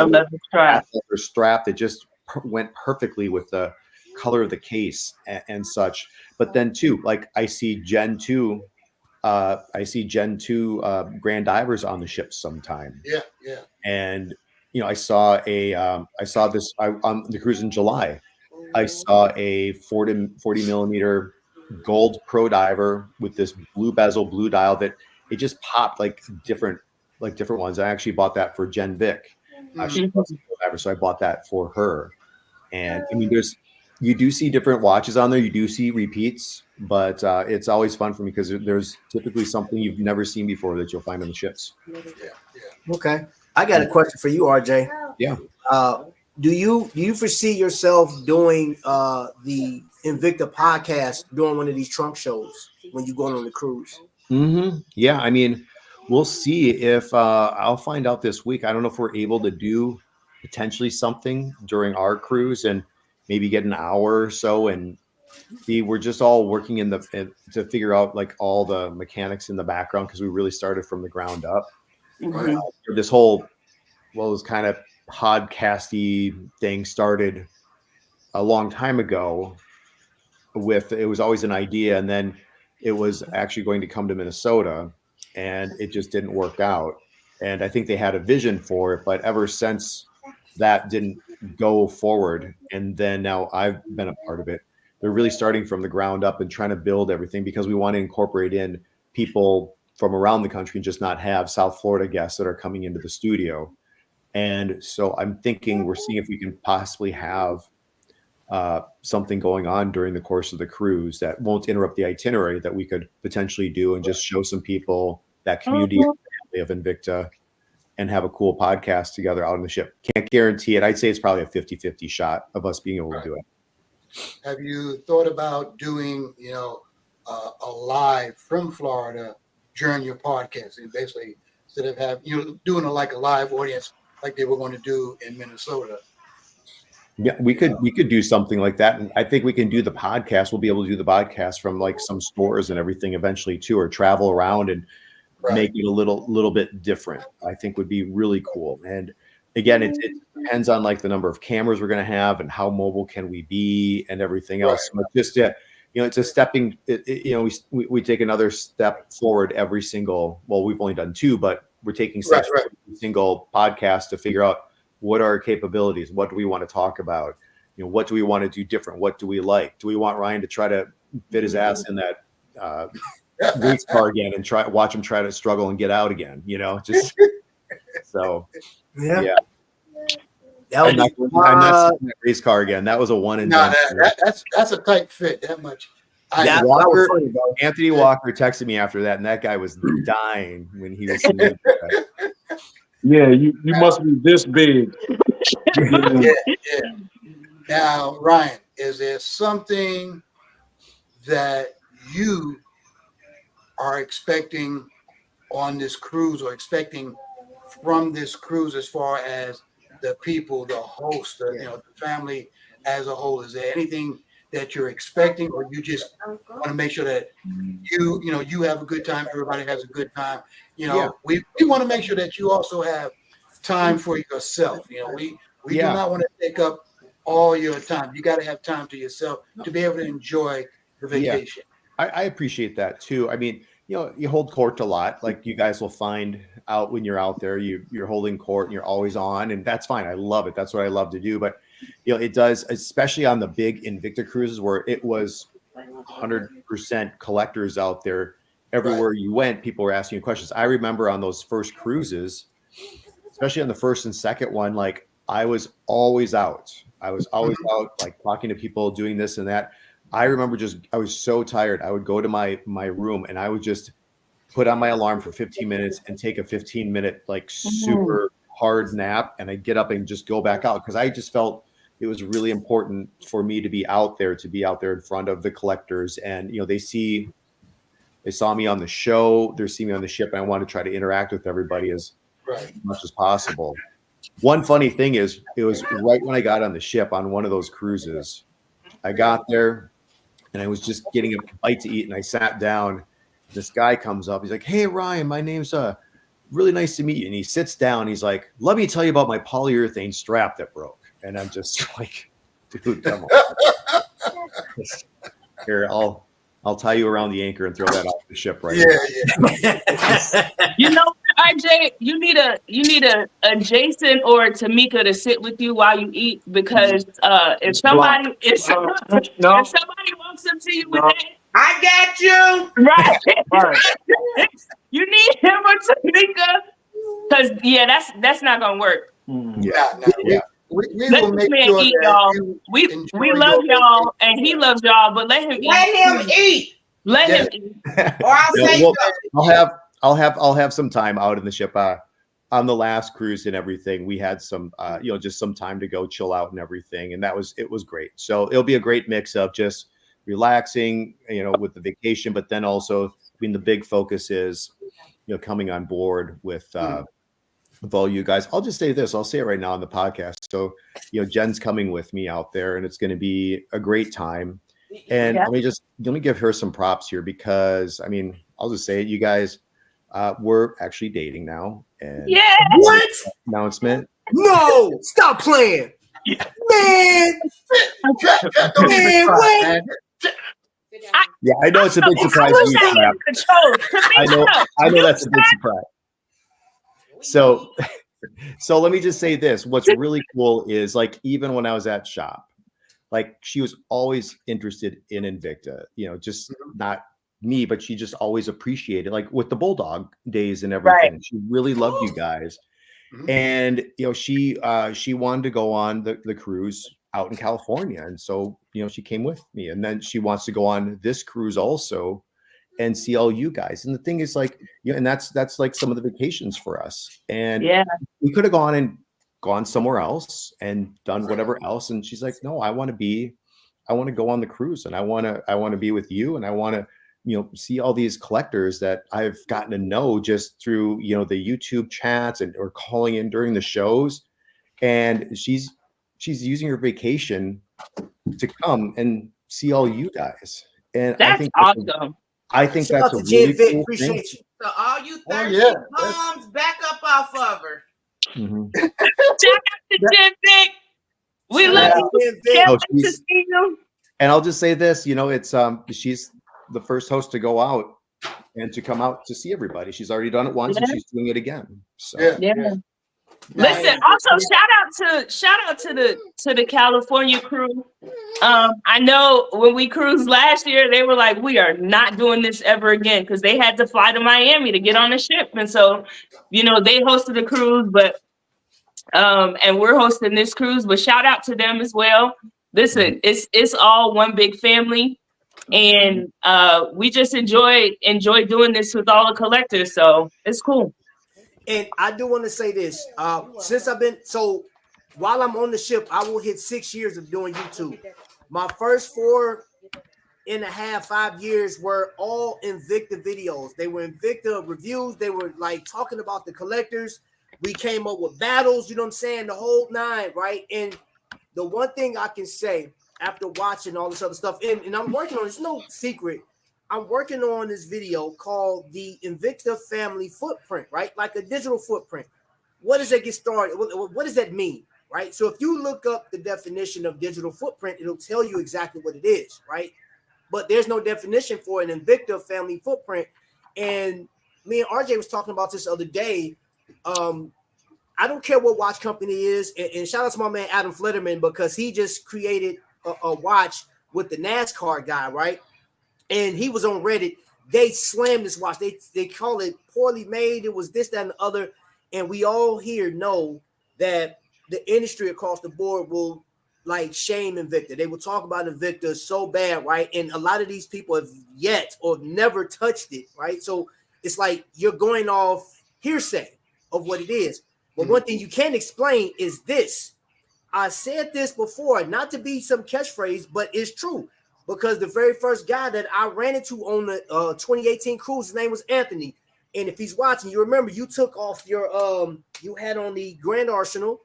leather strap. Leather strap that just went perfectly with the color of the case and such. But then too, like I see Gen 2 Grand Divers on the ship sometime. Yeah. And I saw this on the cruise in July. I saw a 40 millimeter gold pro diver with this blue bezel, blue dial that it just popped like different ones. I actually bought that for Jen Vick. She loves a pro diver, so I bought that for her. And you do see different watches on there. You do see repeats, but it's always fun for me because there's typically something you've never seen before that you'll find on the ships. Yeah. Okay. I got a question for you, RJ. Yeah. Do you foresee yourself doing the Invicta podcast during one of these trunk shows when you're going on the cruise? Yeah, we'll see if I'll find out this week. I don't know if we're able to do potentially something during our cruise and maybe get an hour or so. And we're just all working to figure out like all the mechanics in the background because we really started from the ground up. This whole this kind of podcasty thing started a long time ago. It was always an idea, and then it was actually going to come to Minnesota, and it just didn't work out. And I think they had a vision for it, but ever since that didn't go forward, and then now I've been a part of it. They're really starting from the ground up and trying to build everything because we want to incorporate in people from around the country and just not have South Florida guests that are coming into the studio. And so I'm thinking we're seeing if we can possibly have something going on during the course of the cruise that won't interrupt the itinerary that we could potentially do and just show some people that community of Invicta and have a cool podcast together out on the ship. Can't guarantee it. I'd say it's probably a 50-50 shot of us being able to do it. Have you thought about doing, a live from Florida during your podcast? And basically, instead of doing a live audience like they were going to do in Minnesota. Yeah, we could do something like that. And I think we can do the podcast. We'll be able to do the podcast from like some stores and everything eventually too, or travel around and make it a little bit different. I think would be really cool. And again, it depends on like the number of cameras we're going to have and how mobile can we be and everything else. But just it's a stepping. We take another step forward every single. Well, we've only done 2, but we're taking steps for every single podcast to figure out what are our capabilities, what do we want to talk about, what do we want to do different, what do we like? Do we want Ryan to try to fit his ass in that race car again and watch him try to struggle and get out again? Just so yeah. I'm not in that race car again. That was a one and done. That's a tight fit. That much. Anthony Walker texted me after that, and that guy was dying when he was saying that. Yeah, you must be this big. Yeah. Now, Ryan, is there something that you are expecting on this cruise or expecting from this cruise as far as the people, the host, the family as a whole? Is there anything that you're expecting, or you just want to make sure that you have a good time, everybody has a good time? We want to make sure that you also have time for yourself. We do not want to take up all your time. You got to have time to yourself to be able to enjoy the vacation. I appreciate that too. you hold court a lot. Like you guys will find out when you're out there, you're holding court and you're always on, and that's fine. I love it. That's what I love to do. But it does, especially on the big Invicta cruises where it was 100% collectors out there. Everywhere you went, people were asking you questions. I remember on those first cruises, especially on the first and second one, like I was always out. I was always out, like talking to people, doing this and that. I remember I was so tired. I would go to my room and I would just put on my alarm for 15 minutes and take a 15-minute, like super hard nap. And I'd get up and just go back out because I just felt it was really important for me to be out there in front of the collectors. And, they saw me on the show, they're seeing me on the ship, and I want to try to interact with everybody as much as possible. One funny thing is, it was right when I got on the ship on one of those cruises. I got there and I was just getting a bite to eat, and I sat down. This guy comes up. He's like, "Hey, Ryan, my name's really nice to meet you." And he sits down. He's like, "Let me tell you about my polyurethane strap that broke." And I'm just like, "Dude, come on." Here, I'll tie you around the anchor and throw that off the ship right now. RJ, you need a Jason or a Tamika to sit with you while you eat, because if somebody wants them to you with that, I got you. Right. You need him or Tamika, because that's not gonna work. We will make sure eat, that y'all. We love y'all and he loves y'all, but let him eat. Let him eat. Or I'll say so. I'll have some time out in the ship. On the last cruise and everything, we had some just some time to go chill out and everything, and it was great. So it'll be a great mix of just relaxing, with the vacation, but then also, the big focus is, coming on board with all you guys. I'll just say this. I'll say it right now on the podcast. So, Jen's coming with me out there, and it's going to be a great time. And let me give her some props here, because I'll just say it. You guys, we're actually dating now. And what announcement? No, stop playing, man. What? Yeah, I know it's a big surprise. I know that's a big surprise. So let me just say this. What's really cool is, like, even when I was at shop, like, she was always interested in Invicta, just not me, but she just always appreciated, like with the Bulldog days and everything. She really loved you guys. And, she wanted to go on the cruise out in California. And so, she came with me, and then she wants to go on this cruise also and see all you guys. And the thing is, like, and that's like some of the vacations for us. And we could have gone somewhere else and done whatever else. And she's like, "No, I want to go on the cruise, and I want to be with you. And I want to, see all these collectors that I've gotten to know just through, the YouTube chats or calling in during the shows." And she's using her vacation to come and see all you guys. And I think awesome. I think that's a really cool appreciate thing. So all you 30 moms, back up off of her. Shout out to Jen Vic. We love you. Can't wait to see you. And I'll just say this, it's she's the first host to go out and to come out to see everybody. She's already done it once, and she's doing it again. So Listen, also shout out to the California crew. I know when we cruised last year, they were like, "We are not doing this ever again," because they had to fly to Miami to get on the ship. And so, they hosted a cruise, but and we're hosting this cruise, but shout out to them as well. Listen, it's all one big family. And we just enjoy doing this with all the collectors. So it's cool. And I do want to say this. Since while I'm on the ship, I will hit 6 years of doing YouTube. My first 4.5, 5 years were all Invicta videos. They were Invicta reviews. They were like talking about the collectors. We came up with battles, the whole nine, right? And the one thing I can say after watching all this other stuff, and I'm working on, it's no secret, I'm working on this video called the Invicta Family Footprint, right? Like a digital footprint. What does that get started? What does that mean, right? So if you look up the definition of digital footprint, it'll tell you exactly what it is, right? But there's no definition for an Invicta Family Footprint. And me and RJ was talking about this the other day. I don't care what watch company it is, and shout out to my man Adam Flitterman, because he just created a watch with the NASCAR guy, right? And he was on Reddit. They slammed this watch. They call it poorly made. It was this, that, and the other. And we all here know that the industry across the board will like shame Invicta. They will talk about Invicta so bad, right? And a lot of these people have yet or never touched it, right? So it's like you're going off hearsay of what it is. But one thing you can't explain is this. I said this before, not to be some catchphrase, but it's true. Because the very first guy that I ran into on the 2018 cruise, his name was Anthony. And if he's watching, you remember you took off your you had on the Grand Arsenal,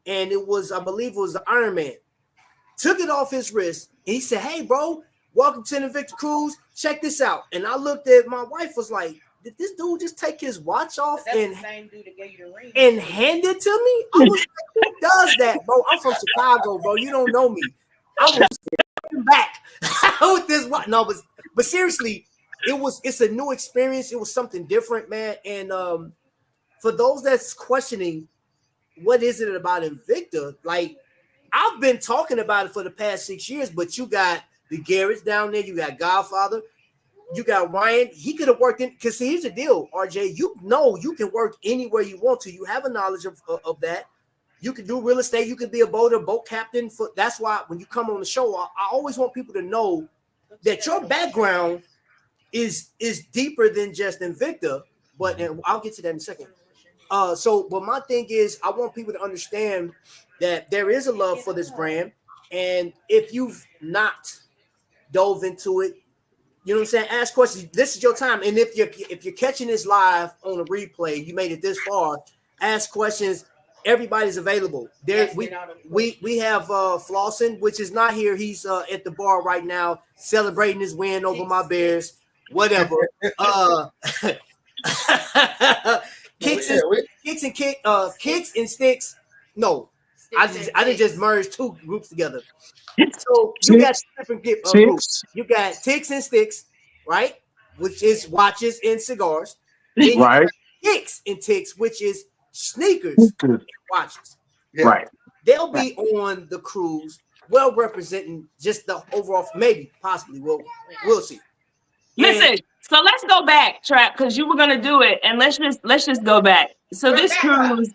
and it was, I believe it was the Iron Man. Took it off his wrist, and he said, "Hey, bro, welcome to the Invicta Cruise. Check this out." And I looked at my wife, was like, "Did this dude just take his watch off and the same dude that gave you the ring and hand it to me?" I was like, "Who does that, bro? I'm from Chicago, bro. You don't know me. I was back with this watch." No, but seriously, it's a new experience. It was something different, man. And for those that's questioning, what is it about Invicta? Like, I've been talking about it for the past 6 years, but you got the Garretts down there, you got Godfather, you got Ryan. He could have worked in, because here's the deal, RJ. You know you can work anywhere you want to. You have a knowledge of that. You can do real estate. You can be a boat captain. That's why when you come on the show, I always want people to know that your background is deeper than just Invicta. But and I'll get to that in a second. But my thing is, I want people to understand that there is a love for this brand, and if you've not dove into it, you know what I'm saying, ask questions. This is your time, and if you're catching this live on a replay, you made it this far. Ask questions. Everybody's available. There we have Flossin, which is not here. He's at the bar right now celebrating his win over my Bears. Whatever. Kicks and sticks. No, I didn't just merge two groups together. So you got different groups. You got Ticks and Sticks, right? Which is watches and cigars. Then right. Kicks and Ticks, which is sneakers and watches. Yeah. Right. They'll be on the cruise, well representing just the overall. Maybe, possibly, we'll see. Listen. So let's go back, Trap, because you were gonna do it, and let's just go back. So this cruise,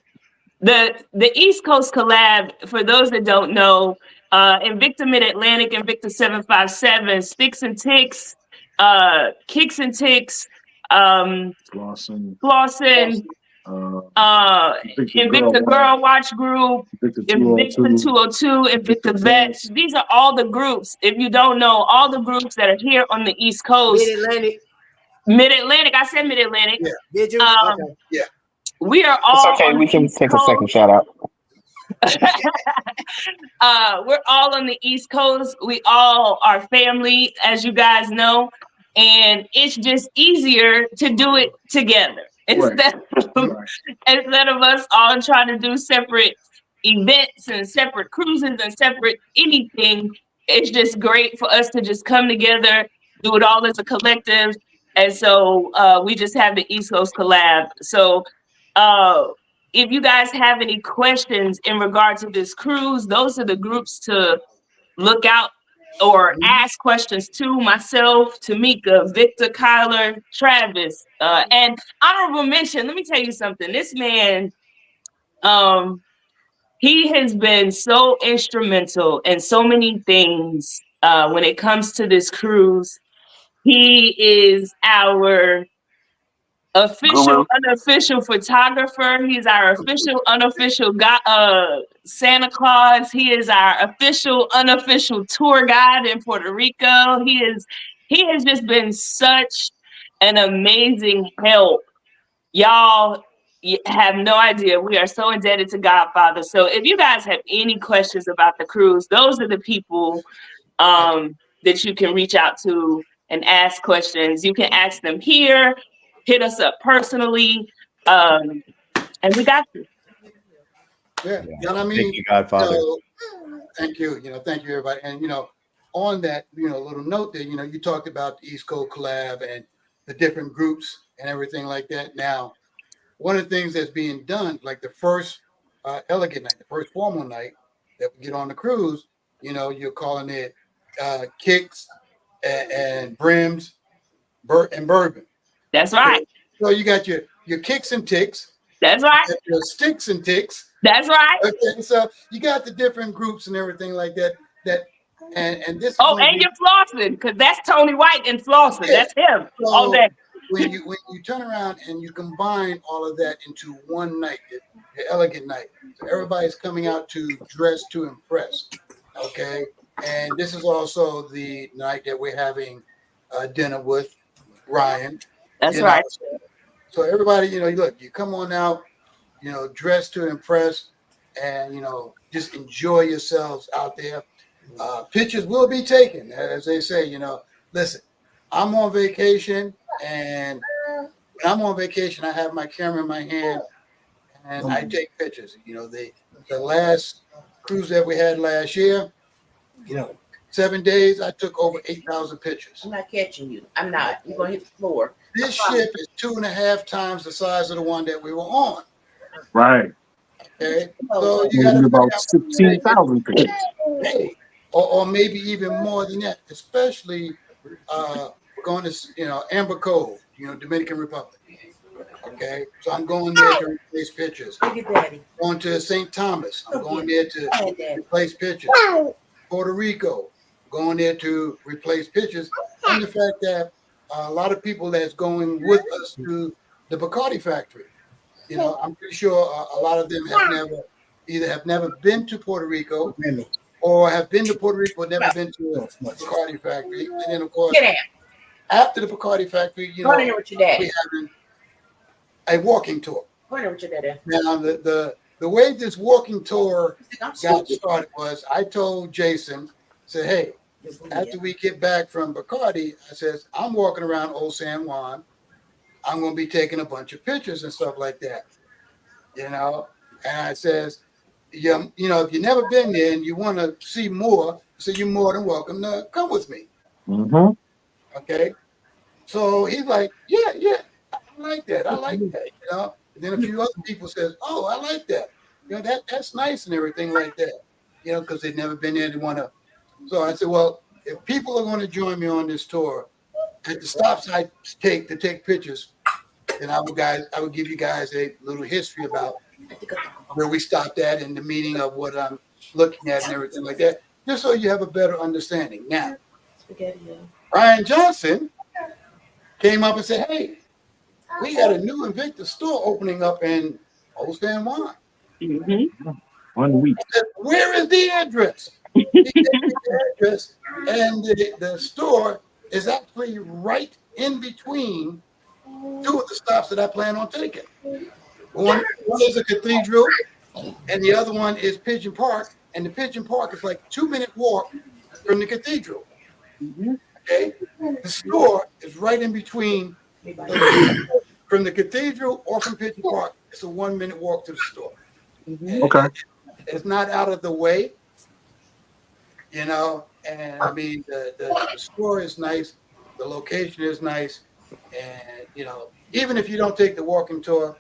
the East Coast collab, for those that don't know, Invicta Mid-Atlantic, Invicta 757, Sticks and Ticks, Kicks and Ticks, Flossin, Invicta Girl Watch Group, Invicta 202, Invicta Vets. These are all the groups. If you don't know, all the groups that are here on the East Coast. Mid-Atlantic. I said Mid-Atlantic. Yeah. Did you? Okay. Yeah. We are all. It's okay. We can take a second shout out. We're all on the East Coast. We all are family, as you guys know, and it's just easier to do it together instead of us all trying to do separate events and separate cruises and separate anything. It's just great for us to just come together, do it all as a collective. And so we just have the East Coast collab. So if you guys have any questions in regard to this cruise, those are the groups to look out or ask questions to. Myself, Tamika, Victor, Kyler, Travis, and honorable mention. Let me tell you something. This man, he has been so instrumental in so many things when it comes to this cruise. He is our official, unofficial photographer. He's our official, unofficial Santa Claus. He is our official, unofficial tour guide in Puerto Rico. He has just been such an amazing help. Y'all have no idea. We are so indebted to Godfather. So if you guys have any questions about the cruise, those are the people that you can reach out to and ask questions. You can ask them here, hit us up personally, and we got you. Yeah, and I mean, thank you, Godfather. Thank you. Thank you, everybody. And on that, little note there, you talked about the East Coast collab, and the different groups and everything like that. Now, one of the things that's being done, like the first elegant night, the first formal night that we get on the cruise, you know, you're calling it kicks and brims, and bourbon. That's right. So you got your kicks and ticks. That's right. Your sticks and ticks. That's right. Okay, so you got the different groups and everything like that. And this. Oh, and you're flossing, because that's Tony White and flossing. Yeah. That's him all day. When you turn around and you combine all of that into one night, the elegant night, so everybody's coming out to dress to impress. Okay, and this is also the night that we're having dinner with Ryan. That's right. So everybody, you know, look, you come on out, you know, dress to impress, and you know, just enjoy yourselves out there. Pictures will be taken, as they say. You know, listen, I'm on vacation, and when I'm on vacation, I have my camera in my hand, and I take pictures. You know, the last cruise that we had last year, you know, 7 days, I took over 8,000 pictures. I'm not catching you. I'm not. You're gonna hit the floor. This ship is 2.5 times the size of the one that we were on. Right. Okay, so you got about 16,000 pictures. Hey, or maybe even more than that, especially going to, you know, Amber Cove, you know, Dominican Republic. Okay, so I'm going there to replace pictures. Going to St. Thomas, I'm going there to replace pictures. Puerto Rico, going there to replace pictures. And the fact that a lot of people that's going with us to the Bacardi factory, you know, I'm pretty sure a lot of them have never been to Puerto Rico, or have been to Puerto Rico but never been to the Bacardi factory. And then, of course, after the Bacardi factory, you know, we're having a walking tour. Now, the way this walking tour got started was I told Jason, said, hey, after we get back from Bacardi, I says, I'm walking around Old San Juan. I'm going to be taking a bunch of pictures and stuff like that, you know. And I says, you know, if you've never been there and you want to see more, so you're more than welcome to come with me. Mm-hmm. Okay. So he's like, yeah, I like that. I like that, you know. And then a few other people says, oh, I like that. You know, that's nice and everything like that, you know, because they've never been there. They want to. So I said, well, if people are going to join me on this tour, at the stops I take to take pictures, then I would give you guys a little history about where we stopped at and the meaning of what I'm looking at and everything like that, just so you have a better understanding. Now, Ryan Johnson came up and said, hey, we got a new Invicta store opening up in Old San Juan. Mm-hmm. 1 week. Said, where is the address? He gave me the address, and the store is actually right in between two of the stops that I plan on taking. One is a cathedral, and the other one is Pigeon Park. And the Pigeon Park is like 2-minute walk from the cathedral. Mm-hmm. Okay, the store is right in between from the cathedral or from Pigeon Park. It's a 1-minute walk to the store. Mm-hmm. Okay. It's not out of the way, you know. And I mean, the store is nice, the location is nice, and you know, even if you don't take the walking tour,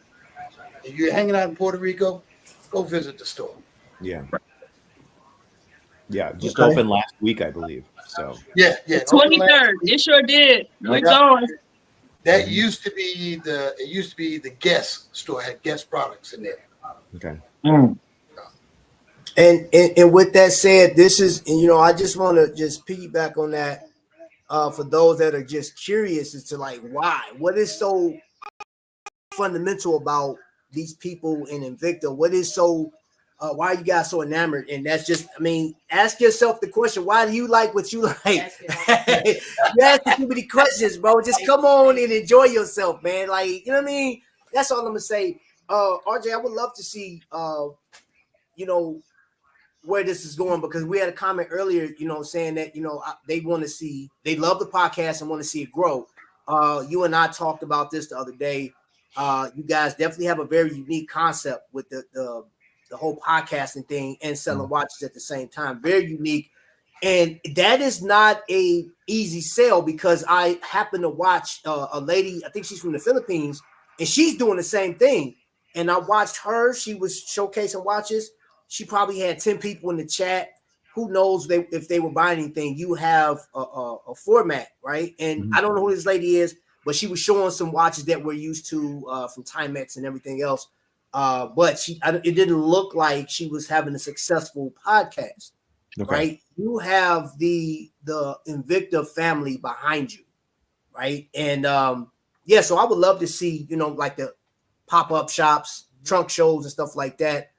if you're hanging out in Puerto Rico, go visit the store. Yeah. Yeah, just opened last week, I believe. So yeah. 23rd. It sure did. We're going. That used to be the Guess store, had Guess products in there. okay. Mm. And with that said, this is, you know, I just want to just piggyback on that for those that are just curious as to like what is so fundamental about these people in Invicta? What is so why are you guys so enamored? And that's just, I mean, ask yourself the question, why do you like what you like? You ask too many questions, bro. Just come on and enjoy yourself, man. Like, you know what I mean? That's all I'm gonna say. RJ, I would love to see you know, where this is going, because we had a comment earlier, you know, saying that, you know, they love the podcast and want to see it grow. You and I talked about this the other day. You guys definitely have a very unique concept with the whole podcasting thing and selling watches at the same time. Very unique. And that is not a easy sell, because I happen to watch a lady, I think she's from the Philippines, and she's doing the same thing. And I watched her. She was showcasing watches. She probably had 10 people in the chat. Who knows if they were buying anything? You have a format, right? And I don't know who this lady is, but she was showing some watches that we're used to from Timex and everything else. But it didn't look like she was having a successful podcast. Okay. Right, you have the Invicta family behind you, right? And yeah, so I would love to see, like the pop-up shops, trunk shows and stuff like that.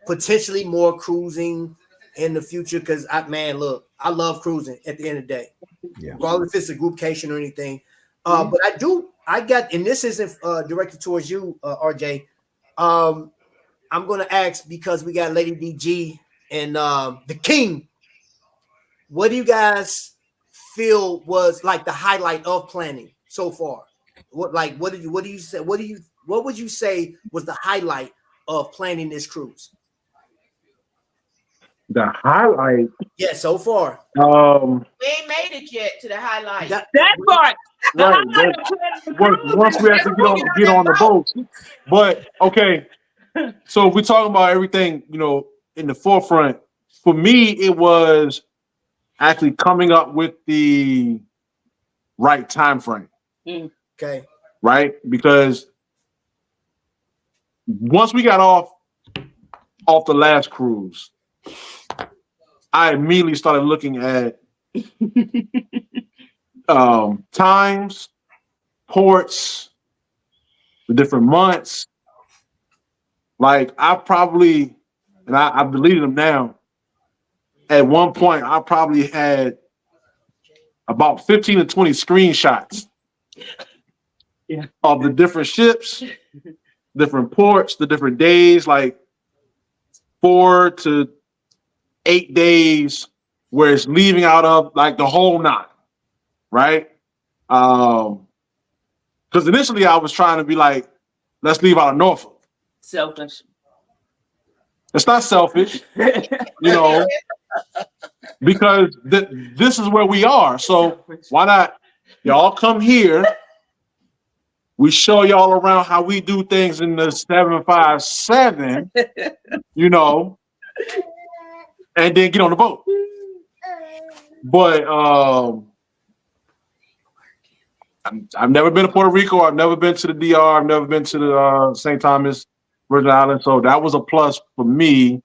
Potentially more cruising in the future, because look, I love cruising at the end of the day, regardless if it's a groupcation or anything. But and this isn't directed towards you, RJ. I'm gonna ask, because we got Lady DG and the King. What do you guys feel was like the highlight of planning so far? What would you say was the highlight of planning this cruise? The highlight? Yeah, so far. We ain't made it yet to the highlight. That part. Right. Once we actually get on the boat. But okay. So if we're talking about everything, in the forefront, for me, it was actually coming up with the right time frame. Okay. Right? Because once we got off the last cruise, I immediately started looking at times, ports, the different months. Like I probably, and I deleted them now. At one point, I probably had about 15 to 20 screenshots of the different ships, different ports, the different days, like 4 to 8 days where it's leaving out of like the whole knot, right? Because initially I was trying to be like, let's leave out of Norfolk. Selfish. It's not selfish, because this is where we are. So why not y'all come here? We show y'all around how we do things in the 757, and then get on the boat. But I've never been to Puerto Rico. I've never been to the DR. I've never been to the St. Thomas, Virgin Islands. So that was a plus for me.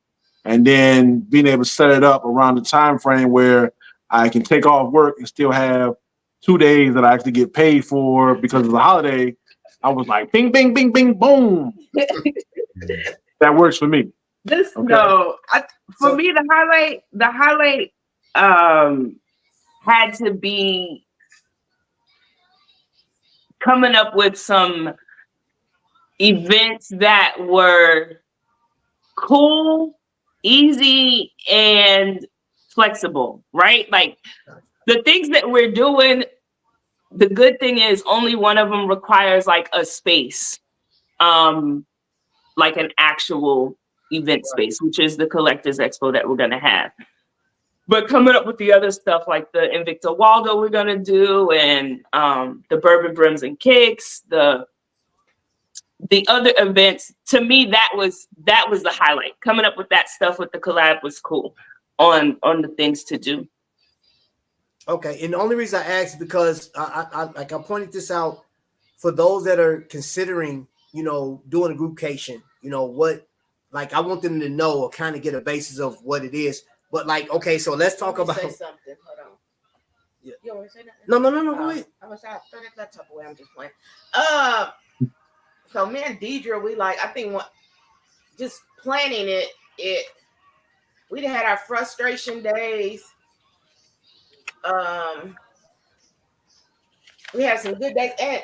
And then being able to set it up around the time frame where I can take off work and still have 2 days that I actually get paid for because of the holiday. I was like, bing, bing, bing, bing, boom. That works for me. Me, the highlight had to be coming up with some events that were cool, easy, and flexible, right? Like the things that we're doing, the good thing is only one of them requires like a space, like an actual event space, which is the Collectors Expo that we're going to have. But coming up with the other stuff like the Invicta Waldo we're going to do, and the Bourbon Brims and Kicks, the other events, to me, that was the highlight. Coming up with that stuff with the collab was cool on the things to do. Okay, and the only reason I asked is because I pointed this out for those that are considering, doing a groupcation. What, like I want them to know or kind of get a basis of what it is. But like, okay, so let's talk about say something. Hold on. Yeah. You want to say that? No. Go ahead. I was out. Throw that laptop away. I'm just playing. So me and Deidre, we I think just planning it. We had our frustration days. We had some good days, and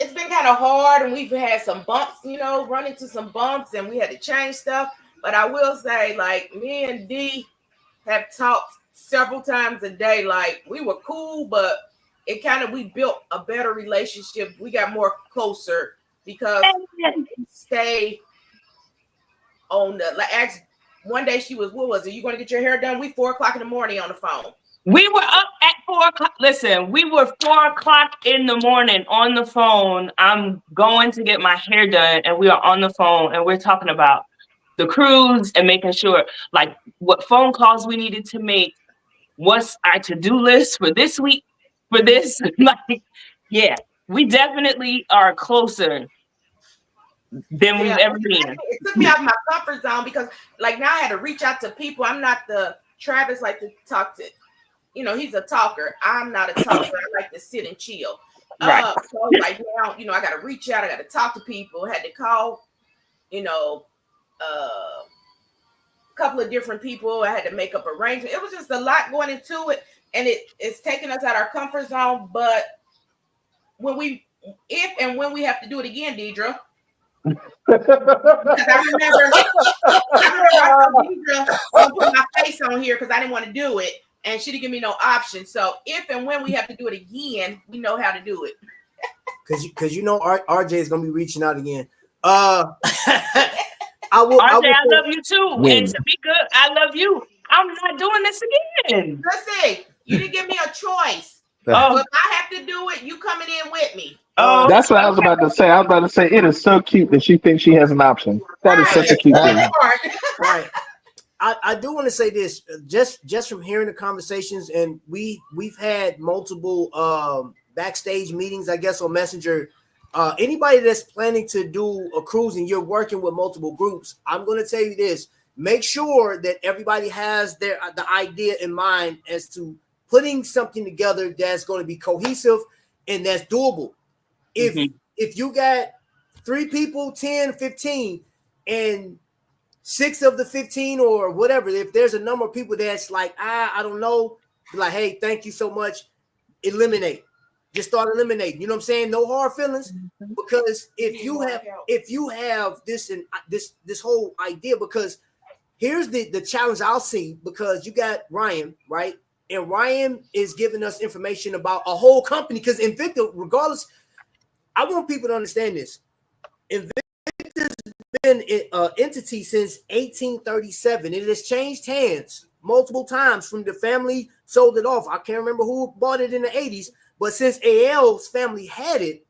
it's been kind of hard, and we've had some bumps, run into some bumps, and we had to change stuff. But I will say, me and D have talked several times a day. We were cool, but it we built a better relationship. We got more closer because we stay on the one day she was, what was it? You going to get your hair done? We 4 o'clock in the morning on the phone. We were up at 4 o'clock. Listen, we were 4 o'clock in the morning on the phone. I'm going to get my hair done, and we are on the phone, and we're talking about the cruise and making sure, like, what phone calls we needed to make, what's our to-do list for this week, for this. Like, yeah, we definitely are closer than we've ever been. It took me out of my comfort zone because, like, now I had to reach out to people. I'm not the Travis like to talk to, you know, he's a talker. I'm not a talker. I like to sit and chill. Right. So like now, you know, I got to reach out. I got to talk to people. I had to call, you know, a couple of different people. I had to make up arrangements. It was just a lot going into it, and it's taking us out our comfort zone. But when we have to do it again, Deidre. Because I remember I told Deidre to put my face on here because I didn't want to do it, and she didn't give me no option. So if and when we have to do it again, we know how to do it. Because you know RJ is gonna be reaching out again. I love you too. And to be good, I love you. I'm not doing this again. Listen, you didn't give me a choice. So if I have to do it, you coming in with me. That's what I was about to say. I was about to say it is so cute that she thinks she has an option. That is such a cute thing. Right. I do want to say this, just from hearing the conversations, and we've had multiple backstage meetings, I guess, on Messenger. Anybody that's planning to do a cruise and you're working with multiple groups, I'm going to tell you this: make sure that everybody has the idea in mind as to putting something together that's going to be cohesive and that's doable. If you got 3 people, 10, 15, and 6 of the 15 or whatever, if there's a number of people that's like, I don't know, be like, hey, thank you so much, eliminate. Just start eliminating. You know what I'm saying? No hard feelings, because if you have this and this whole idea, because here's the challenge I'll see, because you got Ryan, right? And Ryan is giving us information about a whole company, because Invicta, regardless, I want people to understand this. Invicta's been an entity since 1837. It has changed hands multiple times from the family sold it off. I can't remember who bought it in the 80s, but since AL's family had it,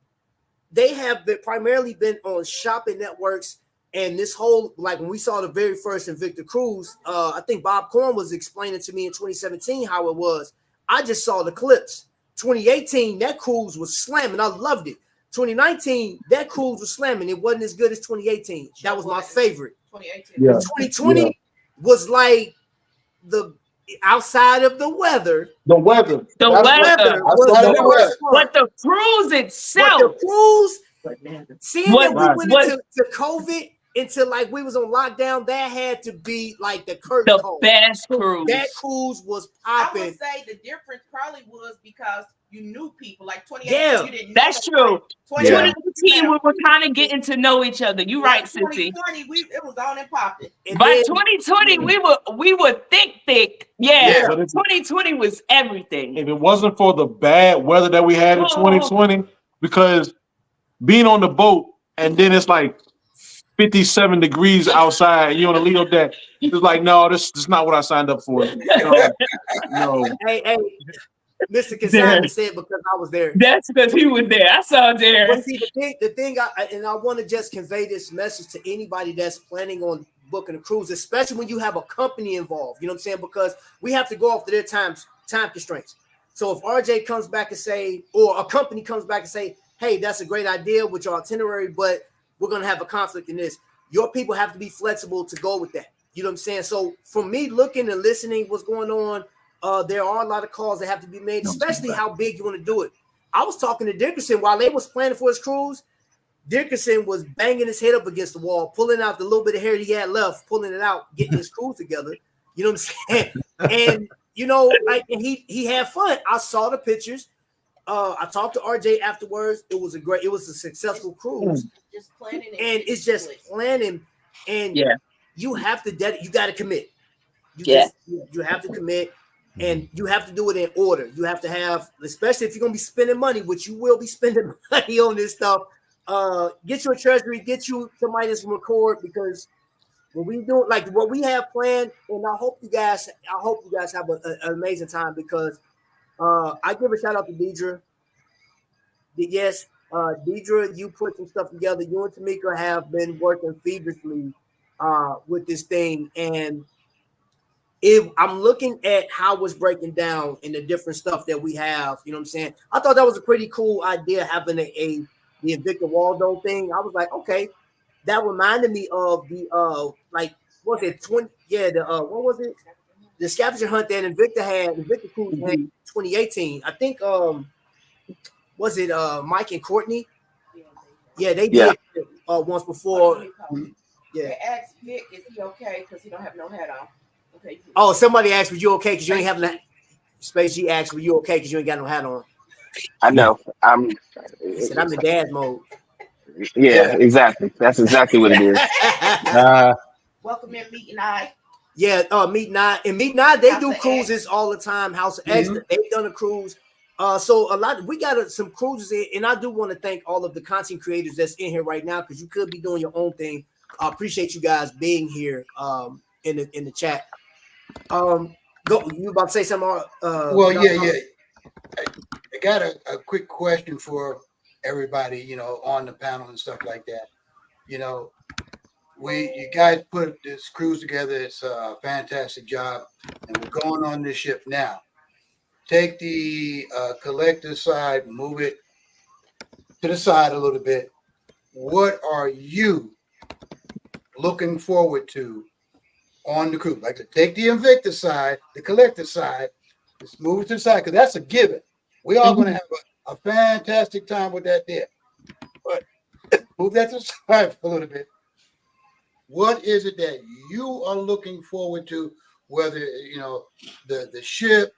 they have primarily been on shopping networks. And this whole, like when we saw the very first Invicta cruise, I think Bob Korn was explaining to me in 2017 how it was. I just saw the clips. 2018, that cruise was slamming. I loved it. 2019, that cruise was slamming. It wasn't as good as 2018. That was my favorite. 2018. Yeah. 2020 was like the outside of the weather. The weather. The weather. But the cruise itself. But the cruise, seeing that we went into COVID, until like we was on lockdown, that had to be like the curtain call. The best cruise. That cruise was popping. I would say the difference probably was because you knew people. Like 2018, you didn't know. That's true. 2018, we were kind of getting to know each other. You're right, Cincy. 2020, it was on and popping. By 2020, we were thick. Yeah, but 2020 was everything. If it wasn't for the bad weather that we had in 2020, because being on the boat and then it's like 57 degrees outside and you're on a Leo deck, it's like, no, this is not what I signed up for. No. Hey, Mr. Cassandra said because I was there. That's because he was there. I saw there. But see, the thing, I want to just convey this message to anybody that's planning on booking a cruise, especially when you have a company involved. You know what I'm saying? Because we have to go off to their time constraints. So if RJ comes back and say, or a company comes back and say, hey, that's a great idea with your itinerary, but we're going to have a conflict in this. Your people have to be flexible to go with that. You know what I'm saying? So for me, looking and listening what's going on, there are a lot of calls that have to be made, especially how big you want to do it. I was talking to Dickerson while they was planning for his cruise. Dickerson was banging his head up against the wall, pulling out the little bit of hair he had left, pulling it out, getting his cruise together. You know what I'm saying? And, you know, like, and he had fun. I saw the pictures. I talked to RJ afterwards. It was a successful cruise. Just planning and it's just planning. And you have to you got to commit. You have to commit, and you have to do it in order. You have to have, especially if you're gonna be spending money, which you will be spending money on this stuff. Get you a treasury, get you somebody that's record, because what we do, like what we have planned, and I hope you guys have an amazing time because I give a shout out to Deidre. Yes, Deidre, you put some stuff together. You and Tamika have been working feverishly with this thing, and if I'm looking at how it's breaking down in the different stuff that we have, you know what I'm saying? I thought that was a pretty cool idea having the Invicta Waldo thing. I was like, okay, that reminded me of the like what was it 20? Yeah, the what was it? The scavenger hunt that Invicta Cruise had in 2018. I think was it Mike and Courtney? Yeah, they did once before. Yeah. They asked Vic, is he okay? Because he don't have no hat on. Okay. Oh, somebody asked, "Were you okay?" Because you ain't having that. Space G asked, "Were you okay?" Because you ain't got no hat on. I know. He said, "I'm in dad mode." Yeah, exactly. That's exactly what it is. Welcome in, Meet and I. Yeah, Meet and I. And Meet and I, they House do of cruises all the time. House of X, they've done a cruise. So a lot, we got some cruises in, and I do want to thank all of the content creators that's in here right now because you could be doing your own thing. I appreciate you guys being here in the chat. Go. You about to say something? Well, yeah. I got a quick question for everybody, you know, on the panel and stuff like that. You know, you guys put this cruise together. It's a fantastic job, and we're going on this ship now. Take the collector side, move it to the side a little bit. What are you looking forward to on the cruise? Like to take the Invicta side, the collector side, just move it to the side because that's a given. We are going to have a fantastic time with that there. But move that to the side for a little bit. What is it that you are looking forward to? Whether you know the ship,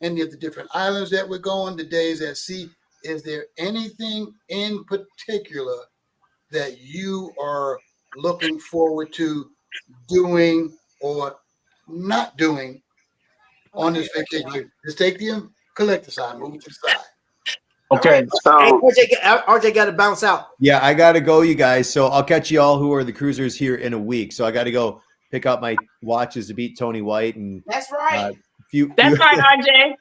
any of the different islands that we're going, the days at sea. Is there anything in particular that you are looking forward to doing or not doing on this vacation? Just take the collector side, move it to the side. Okay. So RJ got to bounce out. Yeah, I got to go, you guys. So I'll catch you all who are the cruisers here in a week. So I got to go pick up my watches to beat Tony White and That's right. That's right, RJ.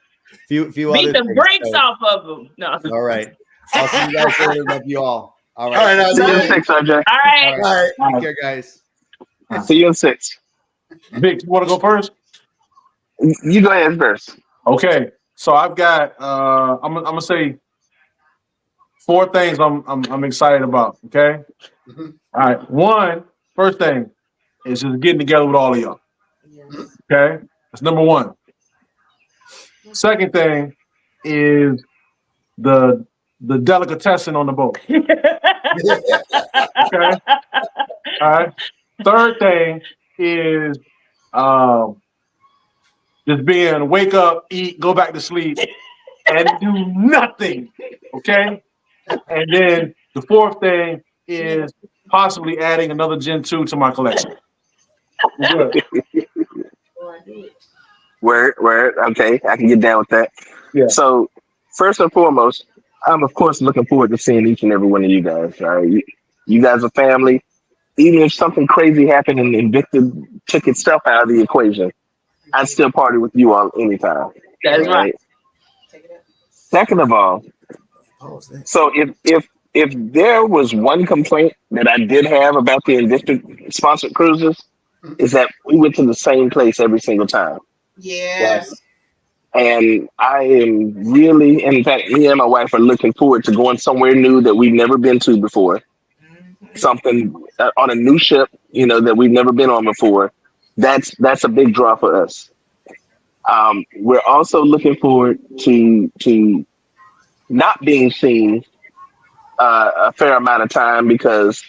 Few Beat other the things. brakes So, off of them. No. all right. I'll see you guys later. Love you all. All All right, right. see you in 6, RJ. All right. All right. Take care, guys. See you in 6. Vic, you want to go first? You go ahead first. Okay. So I've got I'm gonna say 4 things I'm excited about. Okay. All right. First thing is just getting together with all of y'all. Okay. That's number 1. Second thing is the delicatessen on the boat. Okay. All right. Third thing is just being wake up, eat, go back to sleep, and do nothing. Okay. And then the 4th thing is possibly adding another Gen 2 to my collection. Good. Word. Okay, I can get down with that. Yeah. So, first and foremost, I'm of course looking forward to seeing each and every one of you guys. All right, you guys are family. Even if something crazy happened and Invicta took itself out of the equation, I'd still party with you all anytime. That's right. Second of all, so if there was one complaint that I did have about the Invicta sponsored cruises, is that we went to the same place every single time. Yes. And I am really, in fact, me and my wife are looking forward to going somewhere new that we've never been to before. Something on a new ship, you know, that we've never been on before. That's a big draw for us. We're also looking forward to not being seen a fair amount of time because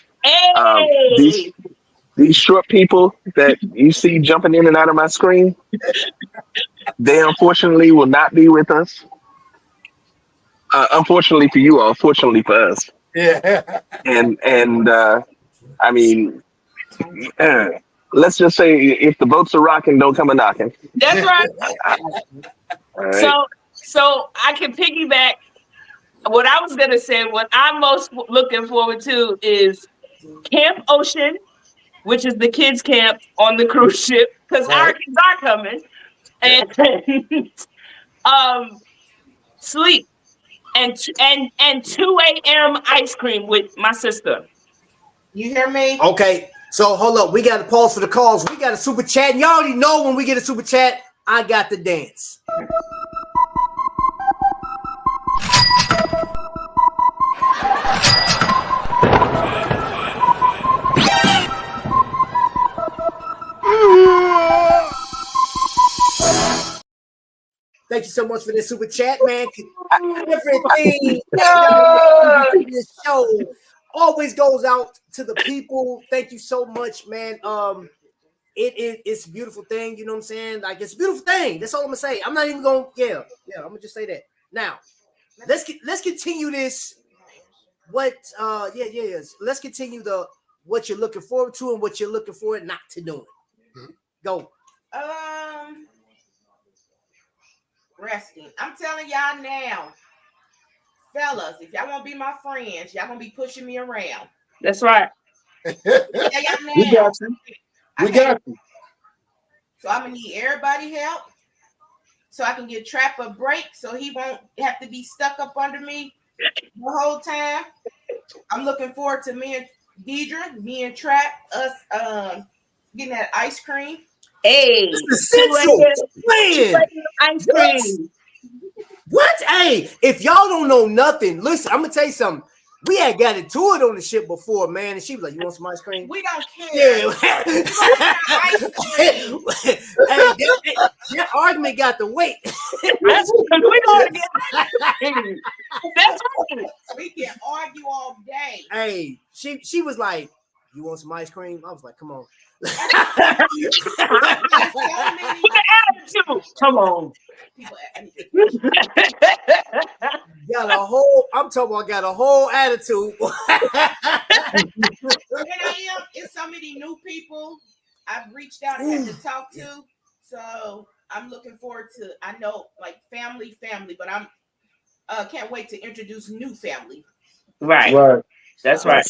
these short people that you see jumping in and out of my screen, they unfortunately will not be with us. Unfortunately for you all, fortunately for us. Yeah. And I mean, let's just say if the boats are rocking, don't come a knocking. That's right. All right. So I can piggyback. What I was gonna say, what I'm most looking forward to is Camp Ocean which is the kids camp on the cruise ship, because our kids are coming, and sleep and 2 a.m. ice cream with my sister. You hear me? Okay, so hold up. We got to pause for the calls. We got a super chat. And y'all already know when we get a super chat, I got the dance. Thank you so much for this super chat, man. Different things. This show always goes out to the people. Thank you so much, man. It's a beautiful thing. You know what I'm saying? Like, it's a beautiful thing. That's all I'm gonna say. I'm not even gonna. Yeah. I'm gonna just say that. Now, let's continue this. Let's continue what you're looking forward to and what you're looking forward not to doing. Go. Resting. I'm telling y'all now, fellas, if y'all want to be my friends, y'all gonna be pushing me around. That's right. Y'all now. We got you. We got you. So I'm gonna need everybody help so I can get Trap a break so he won't have to be stuck up under me the whole time. I'm looking forward to me and Deidre, me and Trap, us getting that ice cream. Hey, ice cream. What? Hey, if y'all don't know nothing, listen, I'm gonna tell you something. We had got into it on the ship before, man, and she was like, "You want some ice cream?" We don't care. Yeah. Ice cream. Hey, that argument got to wait. That's we gonna get that's right. We can argue all day. Hey, she was like, "You want some ice cream?" I was like, "Come on." Attitude. Come on. Got a whole. I'm talking about got a whole attitude. It's so many new people I've reached out and had to talk to. So I'm looking forward to. I know, like family, but I'm can't wait to introduce new family. Right. That's right.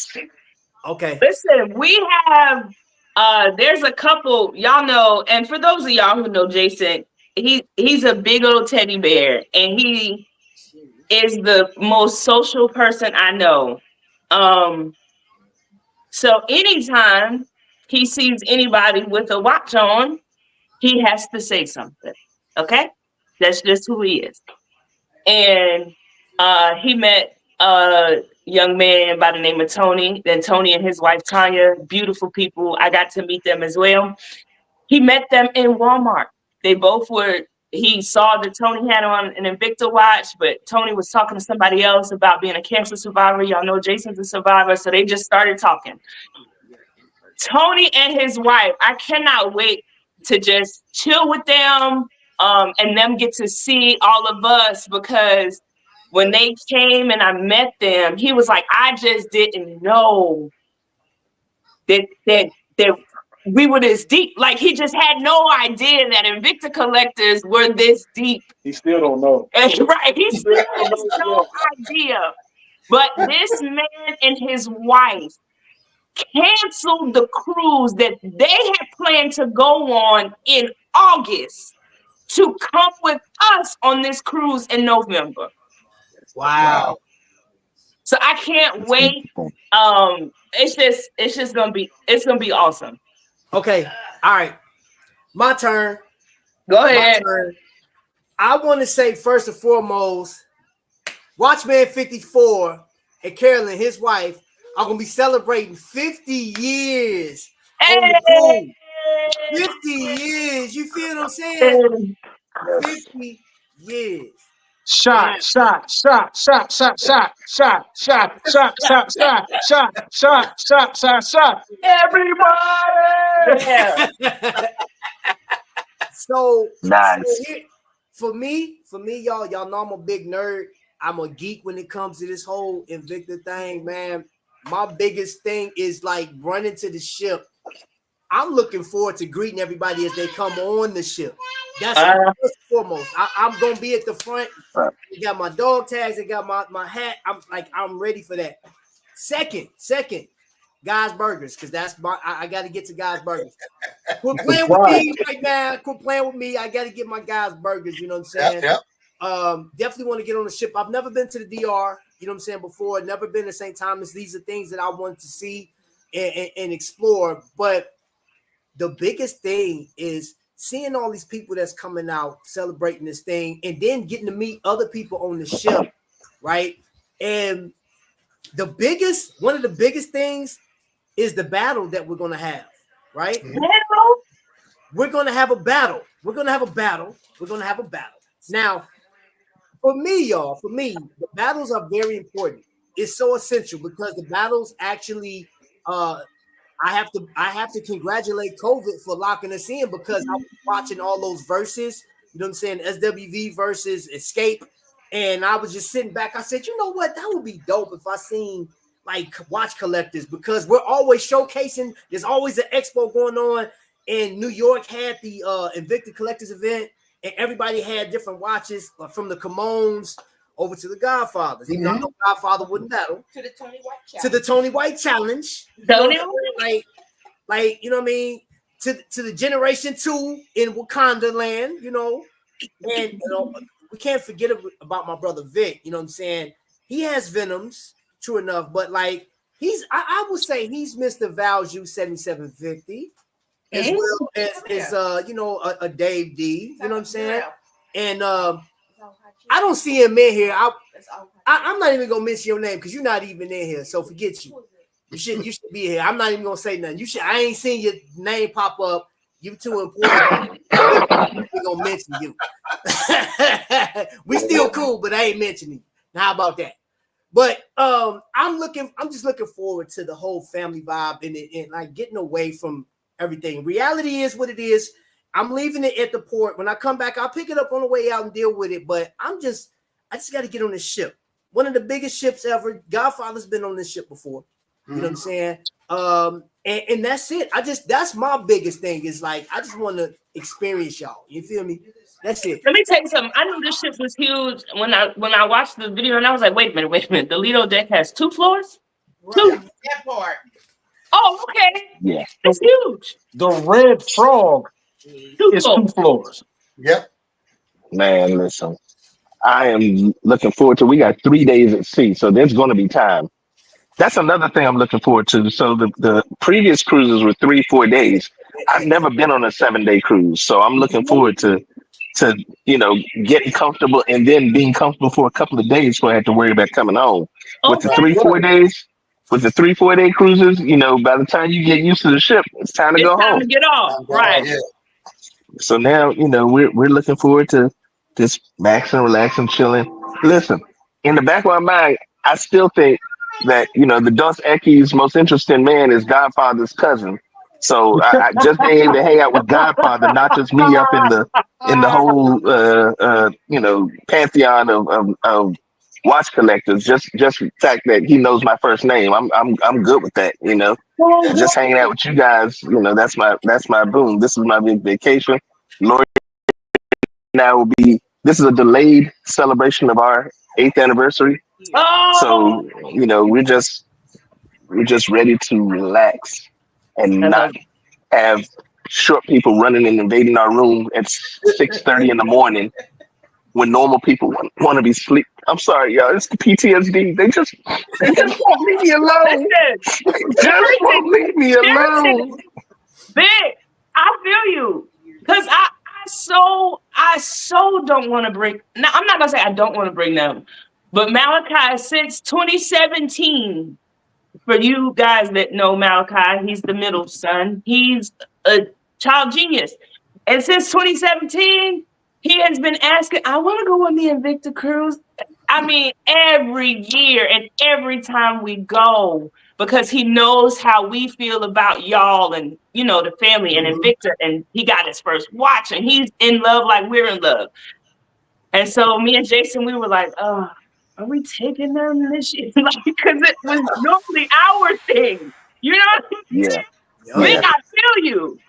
Okay. Listen, we have. There's a couple, y'all know, and for those of y'all who know Jason, he's a big old teddy bear, and he is the most social person I know. So anytime he sees anybody with a watch on, he has to say something. Okay, that's just who he is. And he met a young man by the name of Tony. Then Tony and his wife Tanya, beautiful people. I got to meet them as well. He met them in Walmart. They both were. He saw that Tony had on an Invicta watch, but Tony was talking to somebody else about being a cancer survivor. Y'all know Jason's a survivor, so they just started talking. Tony and his wife, I cannot wait to just chill with them and them get to see all of us, because when they came and I met them, he was like, I just didn't know that we were this deep. Like, he just had no idea that Invicta Collectors were this deep. He still don't know. Right. He still has no idea. But this man and his wife canceled the cruise that they had planned to go on in August to come with us on this cruise in November. Wow. So I can't wait. It's just gonna be awesome. Okay. All right. My turn. Go ahead. I want to say first and foremost, Watchman 54 and Carolyn, his wife, are gonna be celebrating 50 years. Hey! 50 years. You feel what I'm saying? 50 years. Shot. Everybody! So nice. For me, y'all know I'm a big nerd. I'm a geek when it comes to this whole Invicta thing, man. My biggest thing is like running to the ship. I'm looking forward to greeting everybody as they come on the ship. That's first and foremost. I'm gonna be at the front. I got my dog tags. I got my hat. I'm ready for that. Second, Guys Burgers, because that's my I got to get to Guys Burgers. Quit playing with me right now. Quit playing with me. I got to get my Guys Burgers. You know what I'm saying? Yep. Definitely want to get on the ship. I've never been to the DR. You know what I'm saying? Before, never been to St. Thomas. These are things that I want to see and explore. But the biggest thing is seeing all these people that's coming out celebrating this thing, and then getting to meet other people on the ship, right? And one of the biggest things is the battle that we're going to have, right? We're going to have a battle. Now, for me, the battles are very important. It's so essential because the battles actually, I have to congratulate COVID for locking us in, because I was watching all those verses, you know what I'm saying? SWV versus Escape. And I was just sitting back. I said, you know what? That would be dope if I seen like watch collectors, because we're always showcasing. There's always an expo going on. And New York had the Invicta Collectors event, and everybody had different watches, from the Kimones over to the Godfathers. Even though I know Godfather wouldn't battle. To the Tony White Challenge. To the Tony White Challenge. Like, you know what I mean? To the Generation 2 in Wakanda land, you know. And, you know, we can't forget about my brother Vic, you know what I'm saying? He has Venoms, true enough, but like I would say he's Mr. Value 7750, as well as you know, a Dave D, you know what I'm saying? And I don't see him in here. I'm not even gonna mention your name because you're not even in here, so forget you. You should be here. I'm not even gonna say nothing. I ain't seen your name pop up. You too important. We're gonna mention you. We still cool, but I ain't mentioning you. Now, how about that? But I'm just looking forward to the whole family vibe and like getting away from everything. Reality is what it is. I'm leaving it at the port. When I come back, I'll pick it up on the way out and deal with it. But I just got to get on this ship. One of the biggest ships ever. Godfather's been on this ship before. You know what I'm saying? And that's it. That's my biggest thing is like, I just want to experience y'all. You feel me? That's it. Let me tell you something. I knew this ship was huge when I watched the video, and I was like, wait a minute. The Lido deck has 2 floors? Right. That part. Oh, okay. Yeah. It's huge. The Red Frog is 2 floors. Yep. Man, listen. I am looking forward to. We got 3 days at sea, so there's going to be time. That's another thing I'm looking forward to. So the previous cruises were 3-4 days. I've never been on a 7-day cruise, so I'm looking forward to getting comfortable and then being comfortable for a couple of days before I have to worry about coming home. With the 3-4 days, with the 3-4 day cruises, by the time you get used to the ship, it's time to go home. It's time to get off, right? Yeah. So now, we're looking forward to just maxing, relaxing, chilling. Listen, in the back of my mind, I still think that the Dos Equis most interesting man is Godfather's cousin. So I just being able to hang out with Godfather, not just me up in the whole pantheon of watch collectors. Just the fact that he knows my first name, I'm good with that. Just hanging out with you guys. That's my boom. This is my big vacation. Lord, now will be. This is a delayed celebration of our 8th anniversary. So we're just ready to relax and not have short people running and invading our room at 6:30 in the morning when normal people want to be asleep. I'm sorry, y'all. It's the PTSD. They just won't leave me alone. Just won't leave me alone. Vic, I feel you, because I so don't want to break. Now, I'm not gonna say I don't want to bring them, but Malachi, since 2017, for you guys that know Malachi, he's the middle son. He's a child genius, and since 2017, he has been asking, "I want to go on the Invicta cruise." I mean, every year and every time we go, because he knows how we feel about y'all and the family and Invicta, and he got his first watch and he's in love like we're in love. And so me and Jason, we were like, are we taking them this year? Because it was normally our thing. You know what I'm saying? Vic, I feel you.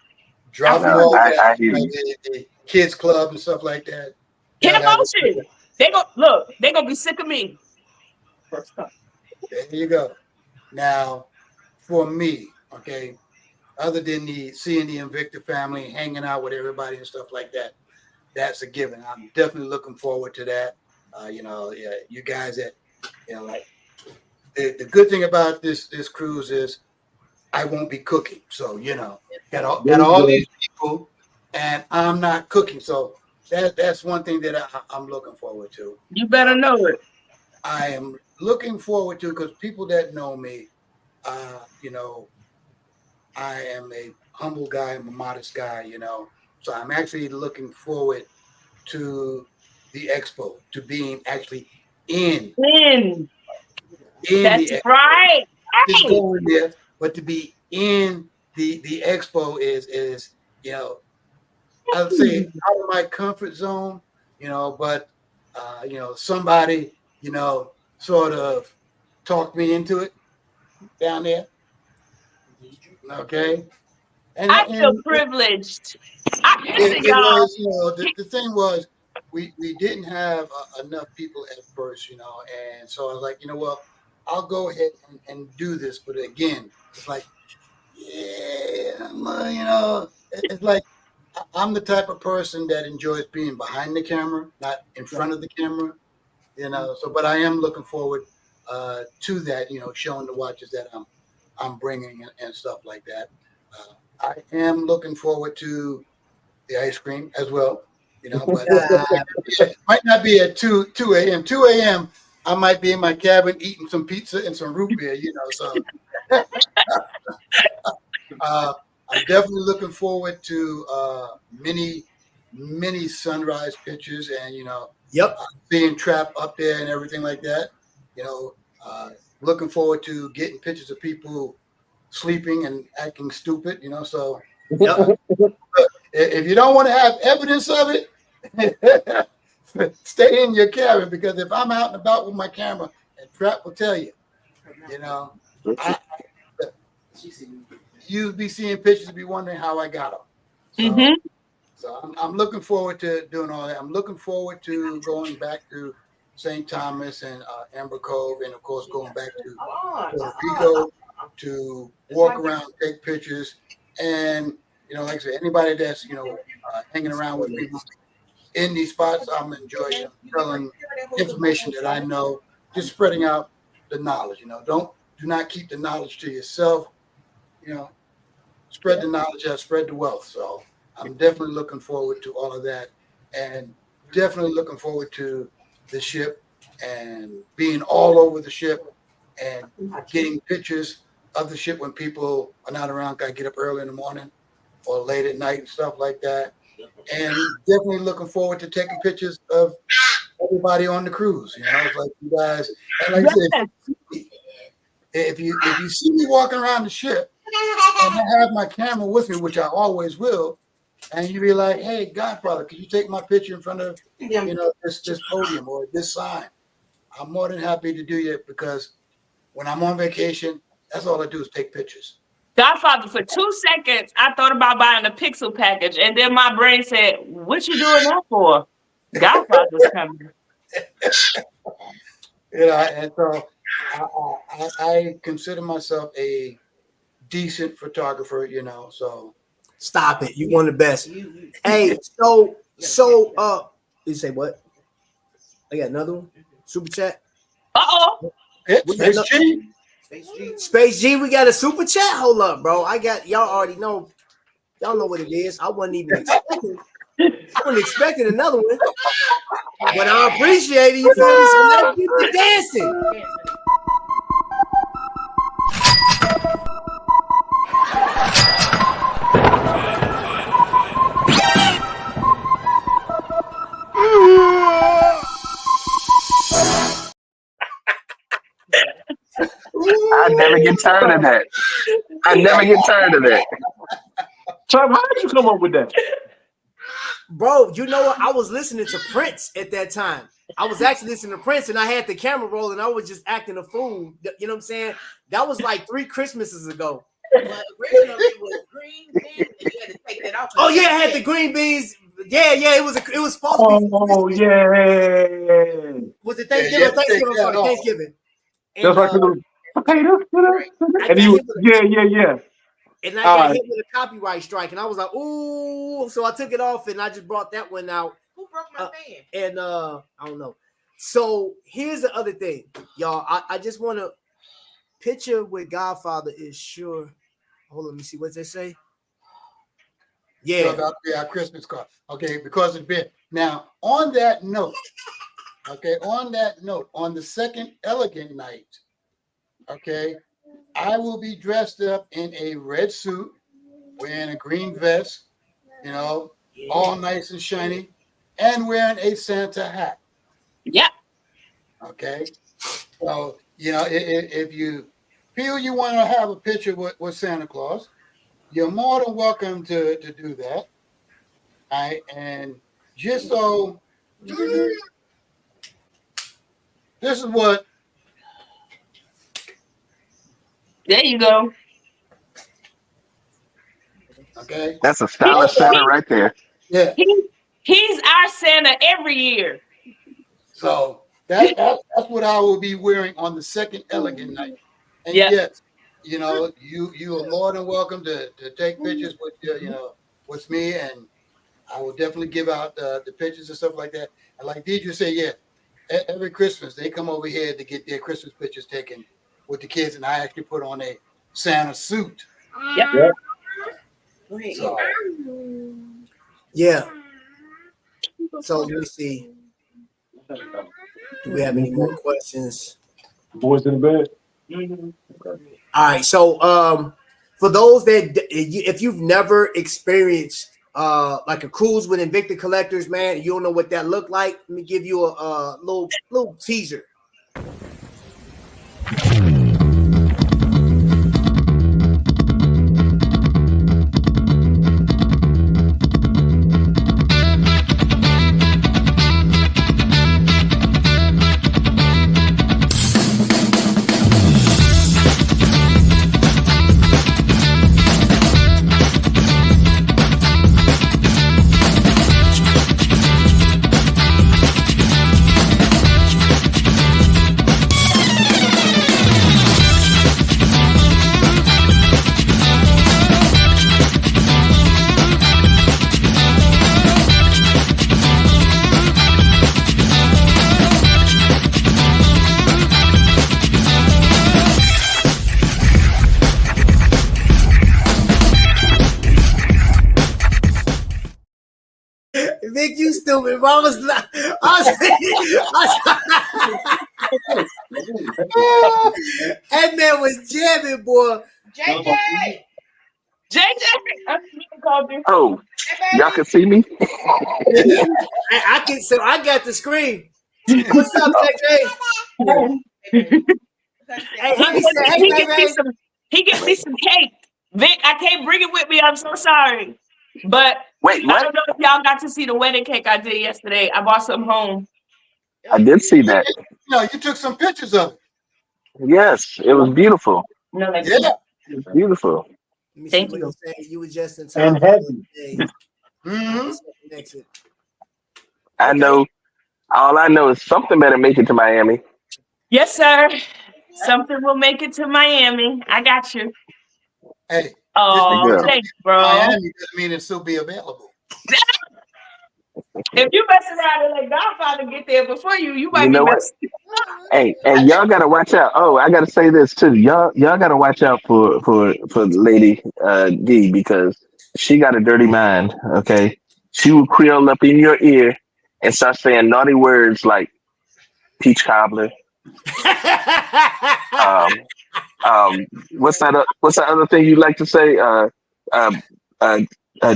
Drop them all at the kids club and stuff like that. Kid Emotion. They're gonna be sick of me. There you go. Now, for me, okay, other than seeing the Invicta family, hanging out with everybody and stuff like that, that's a given. I'm definitely looking forward to that. You guys that, like the good thing about this cruise is I won't be cooking. So, got all these people and I'm not cooking. So that's one thing that I'm looking forward to. You better know it. I am looking forward to, because people that know me, I am a humble guy, I'm a modest guy, so I'm actually looking forward to the expo, to being actually in That's the expo. right. Just going there, but to be in the expo is I would say out of my comfort zone, but somebody, sort of talked me into it down there. Okay. I feel privileged. It was, the thing was, we didn't have enough people at first, and so I was like, well, I'll go ahead and do this. But again, it's like, it's like I'm the type of person that enjoys being behind the camera, not in front of the camera, So, but I am looking forward to that, showing the watches that I'm bringing and stuff like that. I am looking forward to the ice cream as well, but it might not be at 2 a.m. 2 a.m. I might be in my cabin eating some pizza and some root beer, so I'm definitely looking forward to many sunrise pictures and being trapped up there and everything like that. Looking forward to getting pictures of people sleeping and acting stupid, so if you don't want to have evidence of it, stay in your cabin, because if I'm out and about with my camera, and Trap will tell you, you'll be seeing pictures and be wondering how I got them. So I'm looking forward to doing all that. I'm looking forward to going back to St. Thomas and Amber Cove, and of course going back to Puerto Rico to walk around, take pictures, and like I said, anybody that's hanging around with me in these spots, I'm enjoying telling information that I know, just spreading out the knowledge. Do not keep the knowledge to yourself. Spread the knowledge, spread the wealth. So I'm definitely looking forward to all of that, and definitely looking forward to the ship and being all over the ship and getting pictures of the ship when people are not around. I get up early in the morning or late at night and stuff like that. And definitely looking forward to taking pictures of everybody on the cruise. It's like you guys, and like I said, if you see me walking around the ship and I have my camera with me, which I always will, and you be like, "Hey, Godfather, can you take my picture in front of this podium or this sign?" I'm more than happy to do it, because when I'm on vacation, that's all I do is take pictures. Godfather, for 2 seconds, I thought about buying a pixel package, and then my brain said, "What you doing that for?" Godfather's coming. And so I consider myself a decent photographer, so. Stop it. You one of the best. Hey, so you say what? I got another one. Super chat. Space G, we got a super chat. Hold up, bro. Y'all already know. Y'all know what it is. I wasn't even expecting. I wasn't expecting another one. But I appreciate it. You feel me? So let's get to dancing. I never get tired of that. Trap, how did you come up with that? Bro, you know what? I was listening to Prince at that time. I was actually listening to Prince, and I had the camera rolling. I was just acting a fool. You know what I'm saying? That was like 3 Christmases ago. But originally it was green beans, and you had to take that off. Oh yeah, I had the green beans. Yeah, it was supposed to be. Oh yeah. Was it Thanksgiving? Thanksgiving. That's right. Okay, I and got he was, hit with, yeah. and I All got right. hit with a copyright strike, and I was like, ooh. So I took it off, and I just brought that one out. Who broke my fan? And I don't know. So here's the other thing, y'all. I just want to picture with Godfather is sure. Hold on, let me see what they say. Yeah. About our Christmas card. Okay, because it's been now on that note. Okay, on that note, on the second elegant night, okay, I will be dressed up in a red suit, wearing a green vest, you know, all nice and shiny, and wearing a Santa hat. Yep. Okay, so you know, if you feel you want to have a picture with Santa Claus, you're more than welcome to do that. All right, and just so this is what. There you go. Okay. That's a stylish Santa right there. Yeah. He's our Santa every year. So that's what I will be wearing on the second elegant night. And yes, you know, you are more than welcome to take pictures with with me, and I will definitely give out the pictures and stuff like that. And like Deidre said, yeah, every Christmas they come over here to get their Christmas pictures taken with the kids, and I actually put on a Santa suit. Yep. So, yeah. So let me see. Do we have any more questions? Boys in the bed. All right. So for those that if you've never experienced like a cruise with Invicta Collectors, man, you don't know what that looked like. Let me give you a little teaser. Vic, you stupid. Bro. I was that man was jamming, boy. JJ. Oh, y'all can see me? I can. So I got the screen. What's up, JJ? Hey, honey said, hey, he gives me some cake. Vic, I can't bring it with me. I'm so sorry. But Wait, I what? don't know if y'all got to see the wedding cake I did yesterday. I bought some home. I did see that. no, you took some pictures of it. Yes, it was beautiful. No, like Yeah. It was beautiful. Let me Thank see you. what you say. You were just in time. And heavy. Mm-hmm. Next week. I know. All I know is something better make it to Miami. Yes, sir. Something will make it to Miami. I got you. Hey, Oh, Good. thanks, bro. Miami doesn't mean it still be available. If you mess around and let Godfather get there before you, you might You be know what? messed. Hey, and y'all gotta watch out. Oh, I gotta say this too. Y'all gotta watch out for Lady D, because she got a dirty mind. Okay, she will creole up in your ear and start saying naughty words like peach cobbler. What's that? What's that other thing you like to say?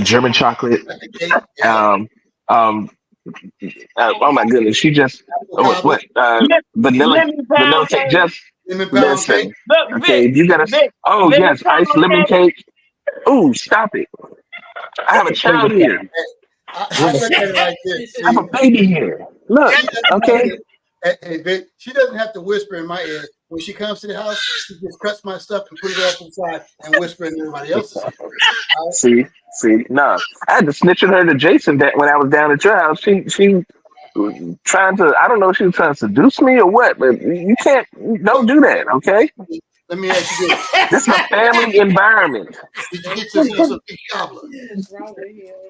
German chocolate. Oh my goodness, she just what? Vanilla Lemon pound cake. cake. Just Lemon pound listen. cake. Look, Okay, Vic, you gotta. Vic, Oh lemon yes, iced pound lemon cake. Ooh, stop it! I have a child here. I look at it like this. I have a baby here. Look, She doesn't have okay. to- hey, Vic, she doesn't have to whisper in my ear. When she comes to the house, she just cuts my stuff and put it off inside and whisper in everybody else's ear. See, no, I had to snitch on her to Jason that when I was down at your house. She trying to. I don't know if she was trying to seduce me or what, but you can't. Don't do that, okay? Let me ask you this. This is a family environment. Did you get yourself some peach cobbler?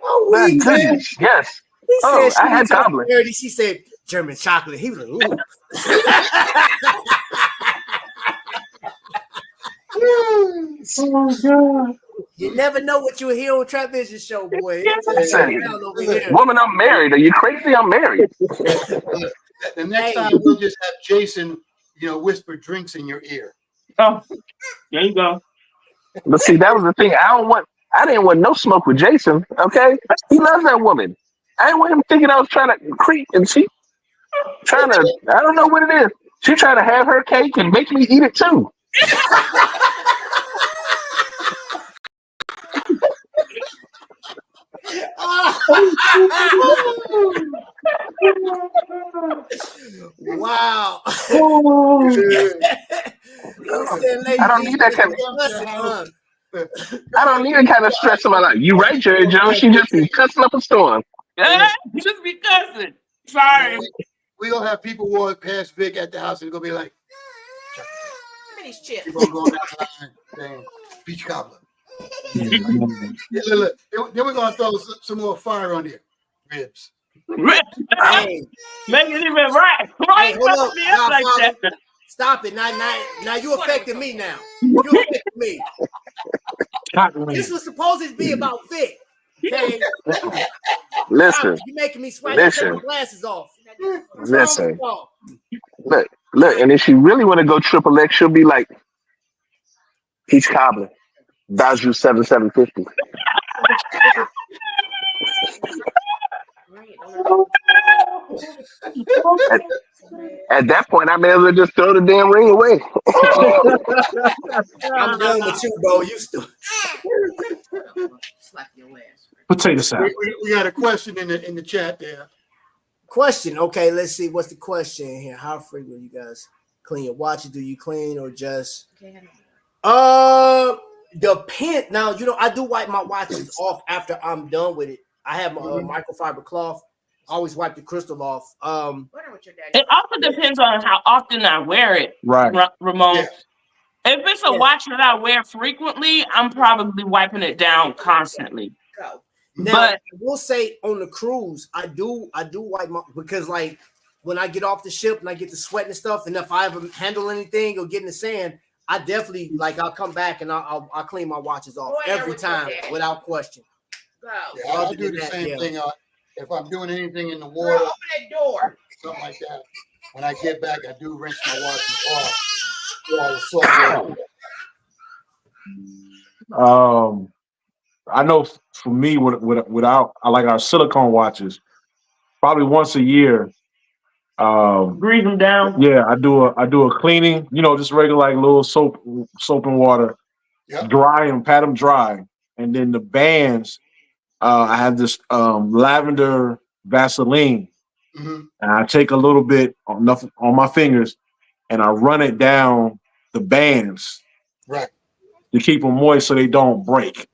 Oh, My we man. goodness, yes. He Oh, said I had she was cobbler. dirty. She said German chocolate. He was like, ooh. Oh God. You never know what you'll hear on Trap Vision Show, boy. It's just Say, around over here. woman, I'm married. Are you crazy? I'm married. The next time we'll just have Jason, whisper drinks in your ear. Oh, there you go. But see, that was the thing. I didn't want no smoke with Jason. Okay, he loves that woman. I didn't want him thinking I was trying to creep, and she trying to. I don't know what it is. She trying to have her cake and make me eat it too. Wow. I don't need that kind of. I don't need that kind of stress in my life. You right, Jerry Jones. She just be cussing up a storm. Yeah, just be cussing. Sorry. We gonna have people walk past Vic at the house and gonna be like, These chips. people going down the line saying, peach cobbler. Yeah, look. Then we're gonna throw some more fire on there. Ribs. Hey, Make it even right. hey, hold up. Up like Godfather. that. Stop it. Now you affecting me now. You affecting me. This was supposed to be about Vic. Okay? Listen, You making me sweat. Listen. Take my glasses off. listen. Look, and if she really want to go triple X, she'll be like, peach cobbler, Dodge 7750. At that point, I may as well just throw the damn ring away. I'm done with you, bro. You still Slap your ass. Potato salad. We got a question in the chat there. question. Okay, let's see. What's the question here? How frequent you guys clean your watches? Do you clean or just depend. Now, I do wipe my watches off after I'm done with it. I have my microfiber cloth. I always wipe the crystal off. It also depends on how often I wear it, Right. Ramon. Yeah. If it's a watch that I wear frequently, I'm probably wiping it down constantly. Go. Now, But I will say on the cruise, I do wipe my, because like when I get off the ship and I get to sweating and stuff, and if I ever handle anything or get in the sand, I definitely I'll come back and I'll clean my watches off every time without question. Go. Yeah, I do the same thing. If I'm doing anything in the water, Open that door. something like that, when I get back, I do rinse my watches off. All the salt water. I know for me, without I like our silicone watches, probably once a year. grease them down. Yeah, I do a cleaning. Just regular like little soap and water. Yep. Dry and pat them dry, and then the bands. I have this lavender Vaseline, and I take a little bit on my fingers, and I run it down the bands, Right. to keep them moist so they don't break.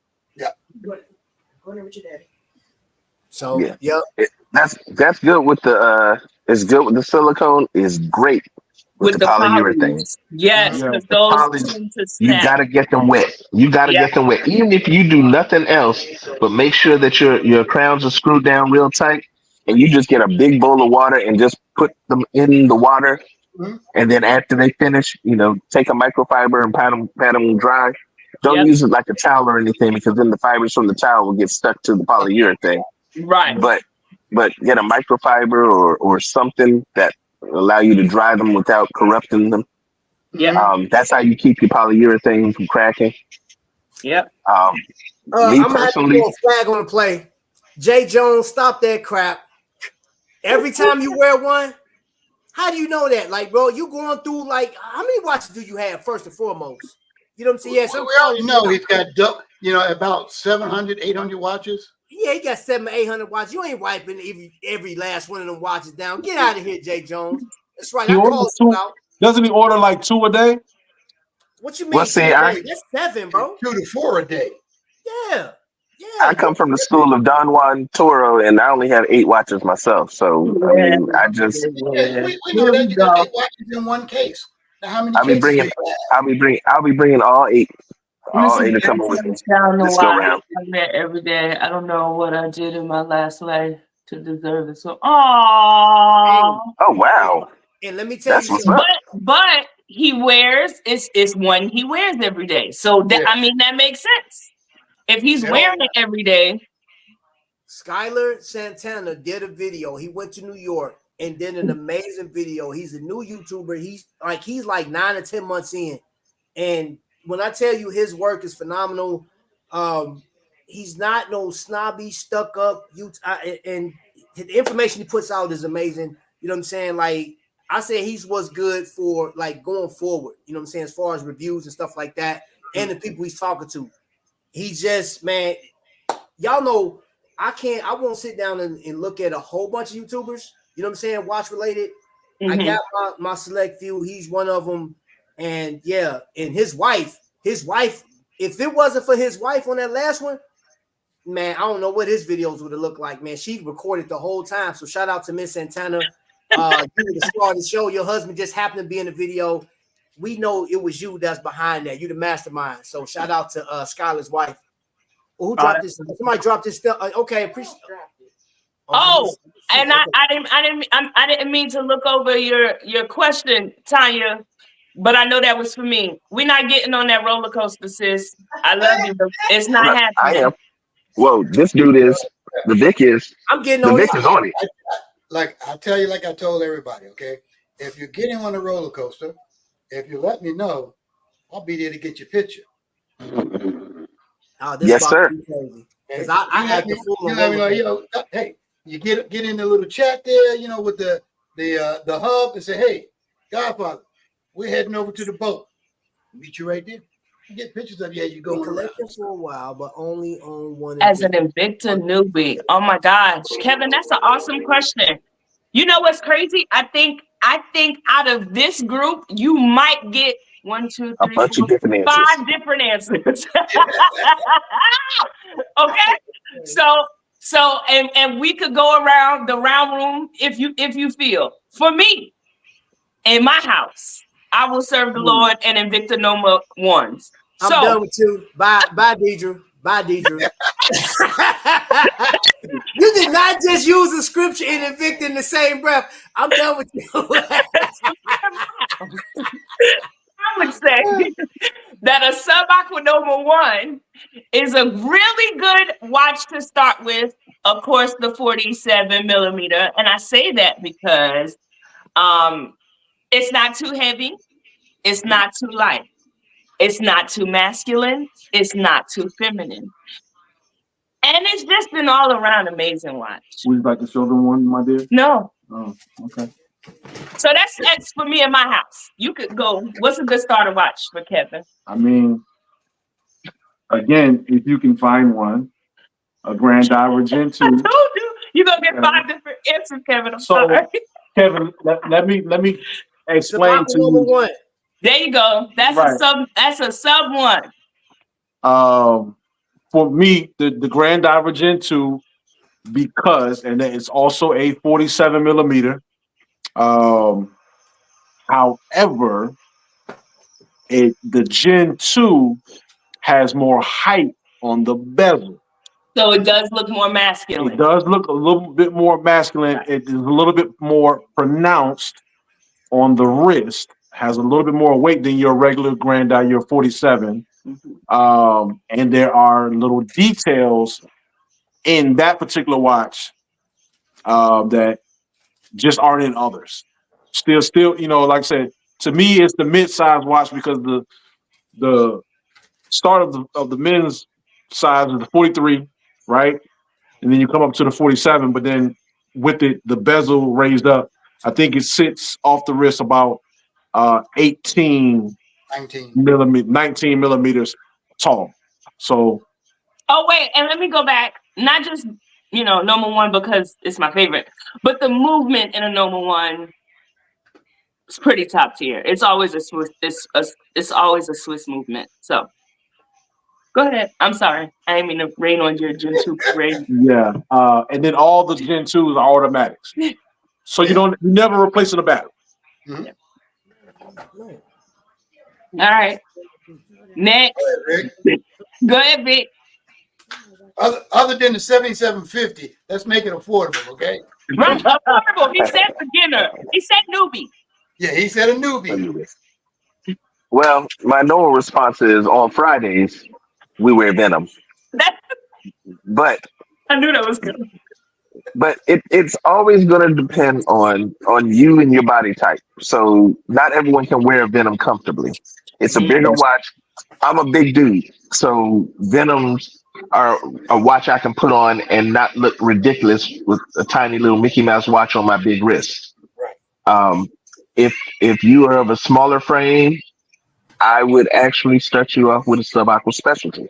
Go there with your daddy. So Yeah. yep. That's good with the it's good with the silicone. Is great with the polyurethane. Yes, Yeah. because those Polys, tend to You snap. gotta get them wet. You gotta get them wet. Even if you do nothing else, but make sure that your crowns are screwed down real tight, and you just get a big bowl of water and just put them in the water. And then after they finish, take a microfiber and pat them dry. Don't use it like a towel or anything, because then the fibers from the towel will get stuck to the polyurethane. Right. But get a microfiber or something that will allow you to dry them without corrupting them. Yeah. That's how you keep your polyurethane from cracking. Yep. Me I'm gonna have to personally, throw a flag on the play. Jay Jones, stop that crap. Every time you wear one, how do you know that? Like, bro, you going through like how many watches do you have first and foremost? You know what I'm saying? Yeah, We already know he's got about 700, 800 watches. Yeah, he got 700, 800 watches. You ain't wiping every last one of them watches down. Get out of here, Jay Jones. That's right. He I orders called you out. Doesn't he order like 2 a day? What you mean? Well, see, That's 7, bro. 2 to 4 a day. Yeah. I come from the school of Don Juan Toro, and I only have 8 watches myself. So I mean, I just Yeah, we know that you got 8 watches in one case. Now, how many I'll be cases do bringing. you have? I'll be bringing all eight. All Listen, eight to I come with me. don't know Let's go why round. I met every day. I don't know what I did in my last life to deserve it. So, oh, Oh wow, And let me tell you that's what's something. up. but he wears it's one he wears every day. So that Yeah. I mean that makes sense. If he's Yeah. wearing it every day, Skylar Santana did a video. He went to New York and did an amazing video. He's a new YouTuber. He's like 9 or 10 months in. And when I tell you his work is phenomenal, he's not no snobby, stuck up. And the information he puts out is amazing. You know what I'm saying? Like I said, he's what's good for like going forward. You know what I'm saying? As far as reviews and stuff like that, and the people he's talking to. He's just, man, y'all know I won't sit down and look at a whole bunch of YouTubers. You know what I'm saying? Watch related. I got my select few. He's one of them. And yeah, and his wife, if it wasn't for his wife on that last one, man, I don't know what his videos would have looked like, man. She recorded the whole time. So shout out to Miss Santana. You were the star of the show. Your husband just happened to be in the video. We know it was you that's behind that. You the mastermind. So shout out to Skylar's wife. Who dropped this? Somebody dropped this stuff. Okay, appreciate it. And I didn't mean to look over your question, Tanya, but I know that was for me. We're not getting on that roller coaster, sis. I love you, but it's not I happening. am. Whoa, this dude is. The Vic is. I'm getting The on Vic it. is on it. Like I tell you, like I told everybody, okay? If you're getting on a roller coaster, if you let me know, I'll be there to get your picture. Oh, this Yes, sir. Because I had the full. You let me know, hey, you get in the little chat there, with the hub and say, hey, Godfather, we're heading over to the boat. Meet you right there. Get pictures of you as you go around. For a while, but only on one. As an Invicta newbie, oh my gosh, Kevin, that's an awesome question. You know what's crazy? I think out of this group, you might get 1, 2, 3, 4, 5 different answers. Okay, so and we could go around the round room if you feel. For me, in my house, I will serve the Lord and Invicta Noma ones. I'm done with you. Bye, Deidre. Bye, Deidre. You did not just use the scripture and Invicta in the same breath. I'm done with you. I would say that a Subaquanoma 1 is a really good watch to start with. Of course, the 47 millimeter. And I say that because it's not too heavy. It's not too light. It's not too masculine. It's not too feminine. And it's just an all around amazing watch. Would you like to show them one, my dear? No. Oh, okay. So that's for me in my house. You could go. What's a good starter watch for Kevin? I mean, again, if you can find one, a Grand Diver Gen 2. I told you, you're gonna get 5 different answers, Kevin. I'm sorry. Kevin, let me explain to you. 1. There you go. That's right. That's a sub 1. For me, the Grand Diver Gen 2, because and it's also a 47 millimeter. However, the Gen 2 has more height on the bezel. So it does look more masculine. It does look a little bit more masculine. It is a little bit more pronounced on the wrist. Has a little bit more weight than your regular Grand Diver, your 47. And there are little details in that particular watch that just aren't in others. Still, like I said, to me, it's the mid-size watch because the start of the men's size is the 43, right? And then you come up to the 47, but then with the bezel raised up, I think it sits off the wrist about 19 millimeters tall. So. Oh wait, and let me go back. Not just Noma 1 because it's my favorite, but the movement in a Noma 1 is pretty top tier. It's always a Swiss. It's always a Swiss movement. So. Go ahead. I'm sorry. I didn't mean to rain on your Gen 2 parade. Yeah. And then all the Gen 2s are automatics. So you never replace in a battle. Mm-hmm. All right. Next. Rick. Go ahead, Vic. Other than the 7750, let's make it affordable, okay? Right. Affordable. He said beginner. He said newbie. Yeah, he said a newbie. Well, my normal response is on Fridays we wear Venom, That, but I knew that was good. it's always going to depend on you and your body type. So not everyone can wear Venom comfortably. It's a bigger watch. I'm a big dude, so Venoms are a watch I can put on and not look ridiculous with a tiny little Mickey Mouse watch on my big wrist. Um, if you are of a smaller frame, I would actually start you off with a sub-aqua specialty.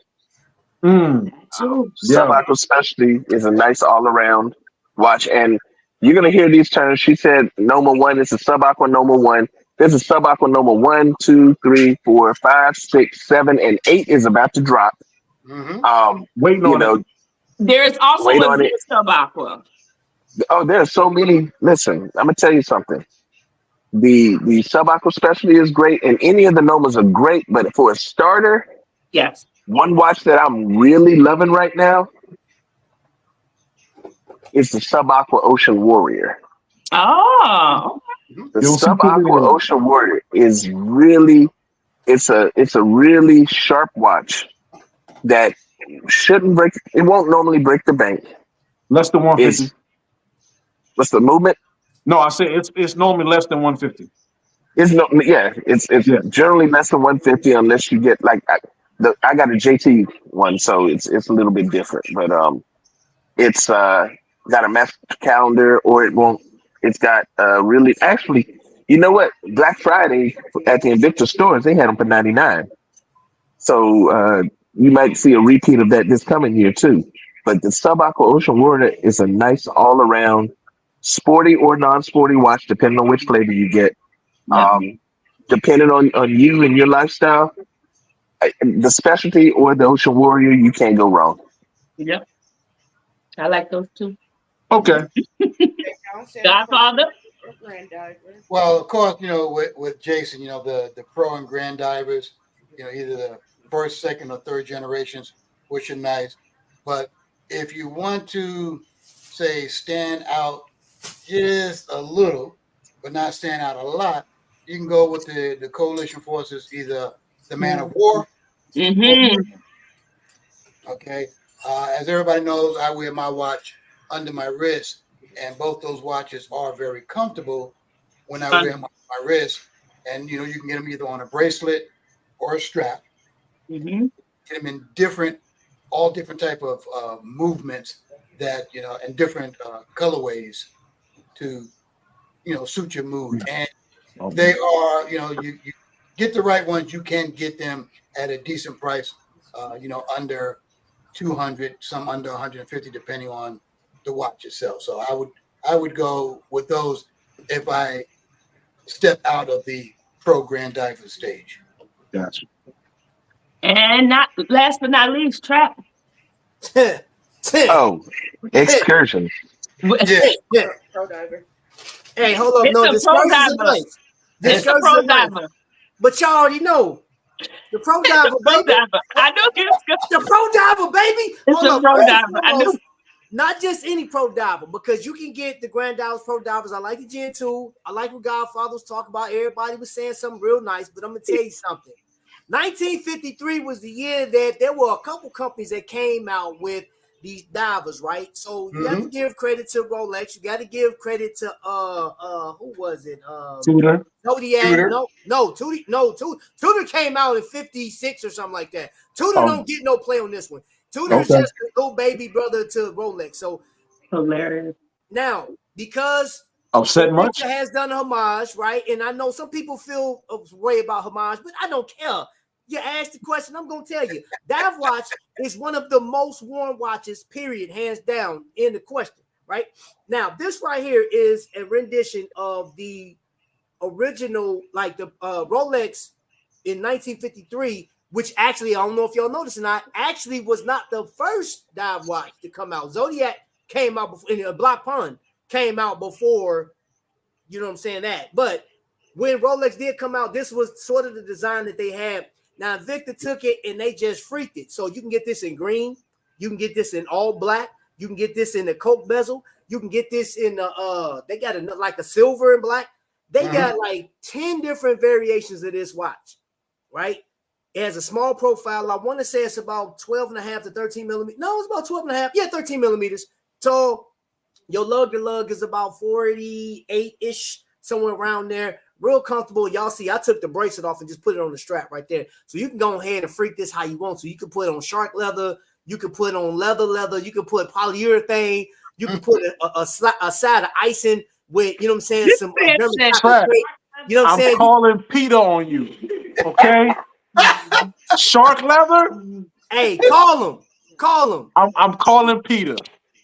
Sub-aqua specialty is a nice all-around watch, and you're gonna hear these terms. She said Noma 1 is a sub-aqua Noma 1. There's a sub-aqua Noma 1, 2, 3, 4, 5, 6, 7, and 8 is about to drop. Waiting on it. There's also Wait a on it. sub-aqua. Oh, there's so many. Listen, I'm gonna tell you something. The sub-aqua specialty is great, and any of the Nomas are great. But for a starter, Yes. one watch that I'm really loving right now is the sub-aqua Ocean Warrior. Oh. The sub-aqua Ocean Warrior is really, it's a really sharp watch that shouldn't break. It won't normally break the bank. Less than 150. What's the movement? No, I said it's normally less than 150. It's generally less than 150 unless you get like I got a JT one, so it's a little bit different. But it's got a master calendar, or it won't. It's got really actually. You know what? Black Friday at the Invicta stores, they had them for $99. So you might see a repeat of that this coming year too. But the Sub-Aqua Ocean Warrior is a nice all-around sporty or non-sporty watch, depending on which flavor you get. Depending on you and your lifestyle, the specialty or the Ocean Warrior, you can't go wrong. Yep. I like those two. Okay. Godfather. Well, of course, with Jason, the pro and grand divers, either the first, second, or third generations, which are nice. But if you want to, say, stand out just a little, but not stand out a lot, you can go with the coalition forces, either the Man of War. Okay. As everybody knows, I wear my watch under my wrist, and both those watches are very comfortable when I wear my wrist. And you can get them either on a bracelet or a strap. Get them in all different type of movements that and different colorways to suit your mood. And they are you get the right ones, you can get them at a decent price. Under 200, some under 150, depending on the watch itself. So I would go with those if I step out of the pro grand diver stage. Gotcha. And not last but not least, trap. Oh, excursion. Yeah. Pro diver. Hey, hold up. It's No, a this pro is diver. nice. It's a pro diver. But y'all already know. The pro diver, baby. I knew he was good. The pro diver, baby. It's a pro diver. I knew. Not just any pro diver, because you can get the Grand Divers, pro divers. I like the Gen 2. I like what Godfather was talking about. Everybody was saying something real nice, but I'm going to tell you something. 1953 was the year that there were a couple companies that came out with these divers, right? So you have to give credit to Rolex. You got to give credit to who was it? Tudor. Zodiac. Tudor came out in 56 or something like that. Tudor don't get no play on this one. Tudor is just a go baby brother to Rolex. So hilarious. Now, because upset much has done homage, right? And I know some people feel a way about homage, but I don't care. You asked the question, I'm gonna tell you. Dive watch is one of the most worn watches, period, hands down, in the question, right? Now, this right here is a rendition of the original, like the Rolex in 1953, which actually, I don't know if y'all noticed or not, actually was not the first dive watch to come out. Zodiac came out before, and Black Pond came out before, you know what I'm saying, that. But when Rolex did come out, this was sort of the design that they had. Now Invicta took it and they just freaked it. So you can get this in green, you can get this in all black, you can get this in the Coke bezel, you can get this in the they got like a silver and black. They got like 10 different variations of this watch, right? It has a small profile. I want to say it's about 12.5 to 13 millimeters. No, it's about 12.5. Yeah, 13 millimeters tall. Your lug to lug is about 48-ish, somewhere around there. Real comfortable. Y'all see, I took the bracelet off and just put it on the strap right there. So you can go ahead and freak this how you want. So you can put it on shark leather. You can put it on leather. You can put polyurethane. You can put a side of icing with, you know what I'm saying, some you know what I'm saying? I'm calling Peter on you, okay? Shark leather? Hey, call him. I'm calling Peter.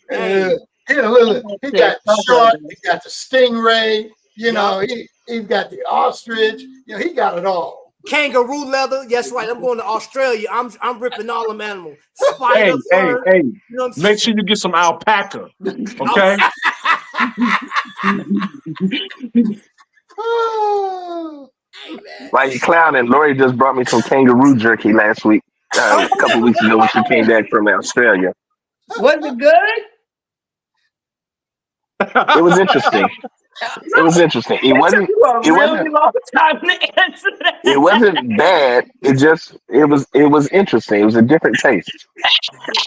Hey. Look, he got the shark, he got the stingray, you know, he's got the ostrich, you know, he got it all. Kangaroo leather. Yes, right. I'm going to Australia. I'm ripping all them animals. Spider fur. Hey. You know what I'm saying? Make sure you get some alpaca, okay? Why you clowning? Lori just brought me some kangaroo jerky last week, a couple weeks ago when she came back from Australia. Was it good? It was interesting. It was interesting. It wasn't. It wasn't bad. It was interesting. It was a different taste.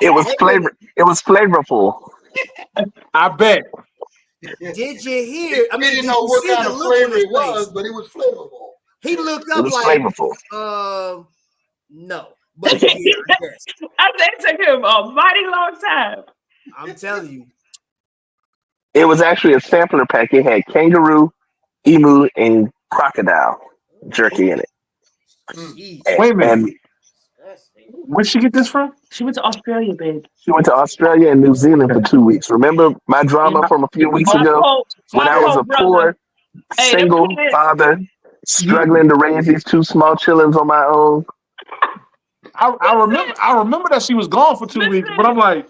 It was flavor. It was flavorful. I bet. Did you hear? I mean, didn't know what kind of flavor it was, but it was flavorful. He looked up like flavorful. No, but yeah, I guess. I think it took him a mighty long time. I'm telling you. It was actually a sampler pack. It had kangaroo, emu, and crocodile jerky in it. Wait a minute. Where'd she get this from? She went to Australia, babe. She went to Australia and New Zealand for 2 weeks. Remember my drama from a few weeks ago when I was a poor single father struggling to raise these two small children on my own? I remember that she was gone for 2 weeks, but I'm like,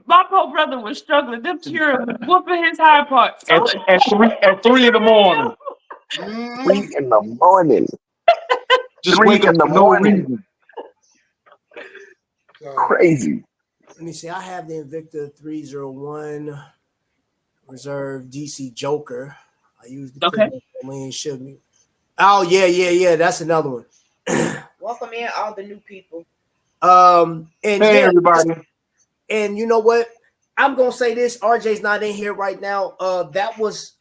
my poor brother was struggling. Them children whooping his high parts at 3 in the morning. 3 in the morning. Just 3 wake up in the for no morning. reason. Crazy. Let me see. I have the Invicta 301 Reserve DC Joker. I used the me. Oh yeah. That's another one. Welcome in all the new people. And hey everybody. And you know what? I'm gonna say this. RJ's not in here right now. That was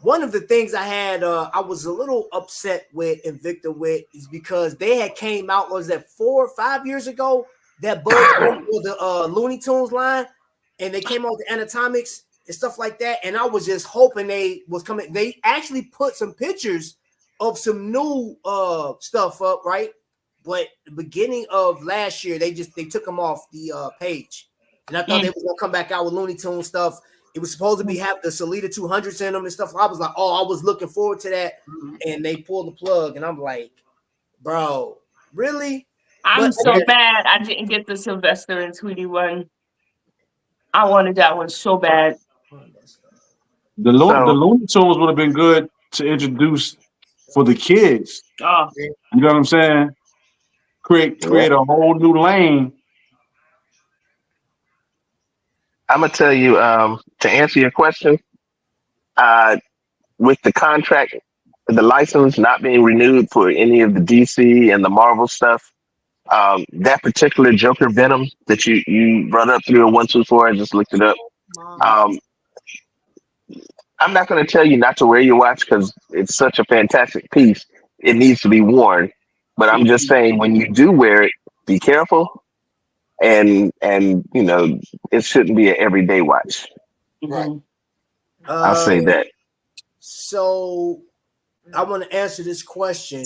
one of the things I had. I was a little upset with Invicta with is because they had came out. Was that 4 or 5 years ago? That Buzz for the Looney Tunes line, and they came out with the anatomics and stuff like that. And I was just hoping they was coming. They actually put some pictures of some new stuff up, right? But the beginning of last year, they took them off the page, and I thought they was gonna come back out with Looney Tunes stuff. It was supposed to be have the Salida 200s in them and stuff. I was like, oh, I was looking forward to that, and they pulled the plug, and I'm like, bro, really? I'm so bad I didn't get the Sylvester and Tweety one. I wanted that one so bad. The Looney Tunes would have been good to introduce for the kids. Oh. You know what I'm saying? Create a whole new lane. I'm gonna tell you to answer your question. With the contract, the license not being renewed for any of the DC and the Marvel stuff, that particular Joker Venom that you brought up 30124, I just looked it up. I'm not going to tell you not to wear your watch because it's such a fantastic piece. It needs to be worn, but I'm just saying when you do wear it, be careful, and you know it shouldn't be an everyday watch. Right. I'll say that. So I want to answer this question.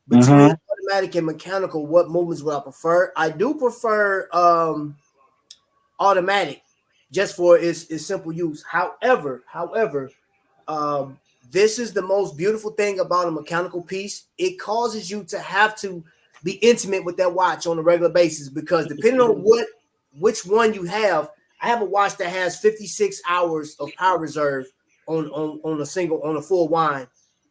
Between automatic and mechanical, what movements would I prefer? I do prefer automatic just for its simple use. However, this is the most beautiful thing about a mechanical piece. It causes you to have to be intimate with that watch on a regular basis because depending on which one you have, I have a watch that has 56 hours of power reserve on a full wind.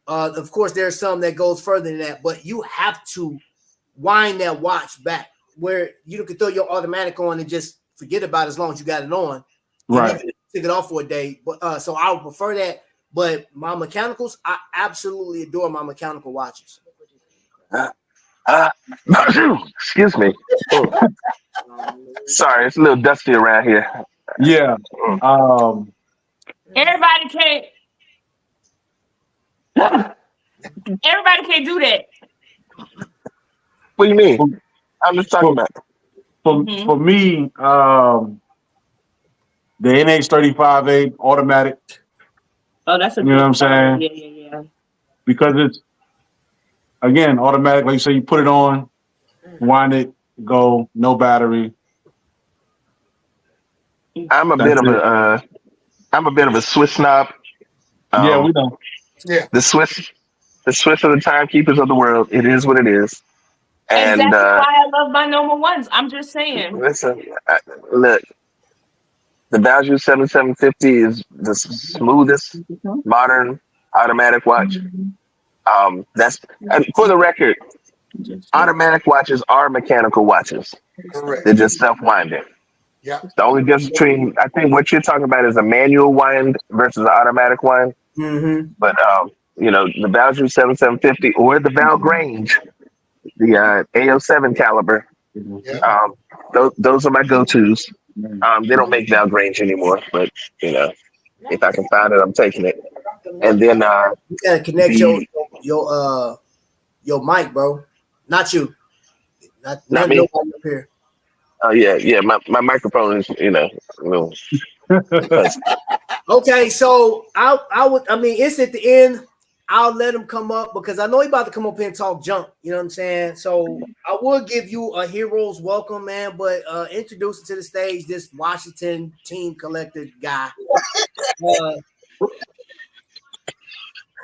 Of course, there's some that goes further than that, but you have to wind that watch back where you can throw your automatic on and just forget about it as long as you got it on. Right. Even if you take it off for a day. But so I would prefer that. But my mechanicals, I absolutely adore my mechanical watches. Excuse me. Sorry, it's a little dusty around here. Yeah. Everybody can't. Everybody can't do that. What do you mean? I'm just talking about. For me, the NH35A automatic. Oh, that's a You know what I'm saying? Yeah. Because it's again automatic. Like you say, you put it on, wind it, go, no battery. I'm a bit of a Swiss snob. Yeah, we know. Yeah. The Swiss are the timekeepers of the world. It is what it is. And exactly why I love my normal ones. I'm just saying. Listen, look, the Value 7750 is the smoothest modern automatic watch. That's and for the record, automatic watches are mechanical watches. Correct. They're just self-winding. Yeah. The only difference between, I think what you're talking about is a manual wind versus an automatic wind. Mm-hmm. But the Value 7750 or the Val Grange, the A07 caliber, Yeah. those are my go-tos. They don't make Val Grange anymore, but if I can find it, I'm taking it. And then You gotta connect your mic, bro. Not you. Not me. nobody up here. Oh yeah. My microphone is a little. Okay, so I mean it's at the end. I'll let him come up because I know he's about to come up here and talk junk. You know what I'm saying? So I would give you a hero's welcome, man, but introduce to the stage this Washington team collector guy.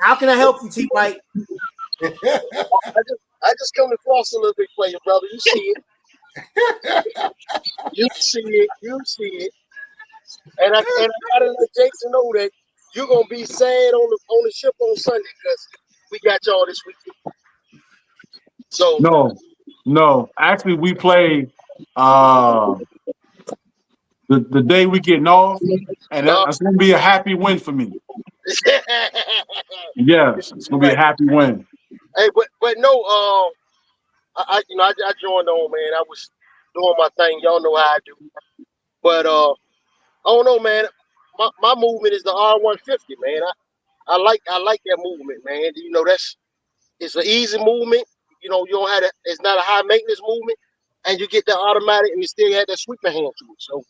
How can I help you, T. White? I just come to cross a little bit for you, brother. You see it. You see it. And I gotta let Jason know that you're gonna be sad on the ship on Sunday because we got y'all this weekend. So No. Actually, we play the day we getting off, and that's gonna be a happy win for me. Yes, it's gonna be a happy win. Hey, but no, I joined on, man. I was doing my thing. Y'all know how I do. But I don't know, man. My movement is the R150, man. I like that movement, man. It's an easy movement. You don't have that. It's not a high maintenance movement, and you get that automatic, and you still have that sweeping hand to it. So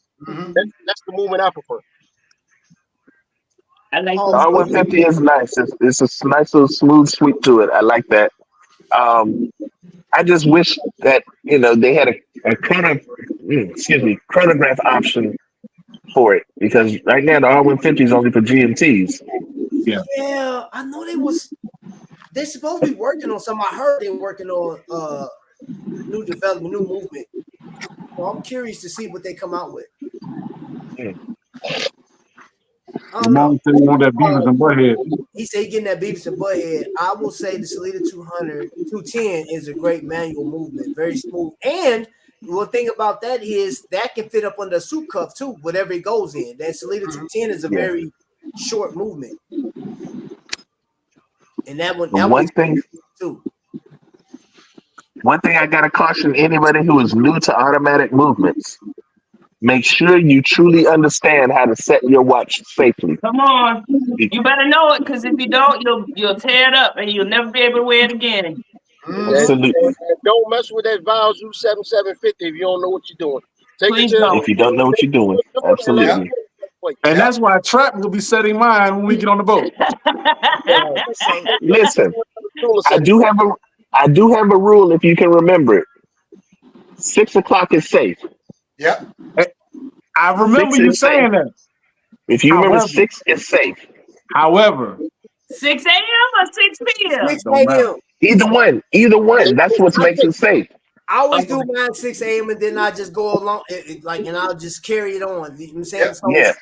that's the movement I prefer. I like R150 is nice. It's a nice little smooth sweep to it. I like that. I just wish that they had a chronograph option for it, because right now the R150 is only for GMTs. Yeah, I know they're supposed to be working on something. I heard they were working on new development, new movement. So I'm curious to see what they come out with. Ramon said he want that Beavis and Butthead. He said he getting that Beavis and Butthead. I will say the Salida 210 is a great manual movement, very smooth. And one thing about that is that can fit up under a suit cuff too, whatever it goes in. That Salida 210 is a very short movement. And one thing I gotta caution anybody who is new to automatic movements: make sure you truly understand how to set your watch safely. Come on, you better know it, because if you don't, you'll tear it up and you'll never be able to wear it again. Absolutely. And don't mess with that Value 7750 if you don't know what you're doing. If you don't know what you're doing, absolutely. And that's why Trap will be setting mine when we get on the boat. Listen, I do have a rule, if you can remember it. 6 o'clock is safe. Yep. I remember you saying that. If you remember, 6 is safe. However, 6 a.m. or 6 p.m. 6 a.m. Either one. That's what makes it safe. I always do mine 6 a.m. and then I just go along, and I'll just carry it on. You know what I'm saying? Yeah.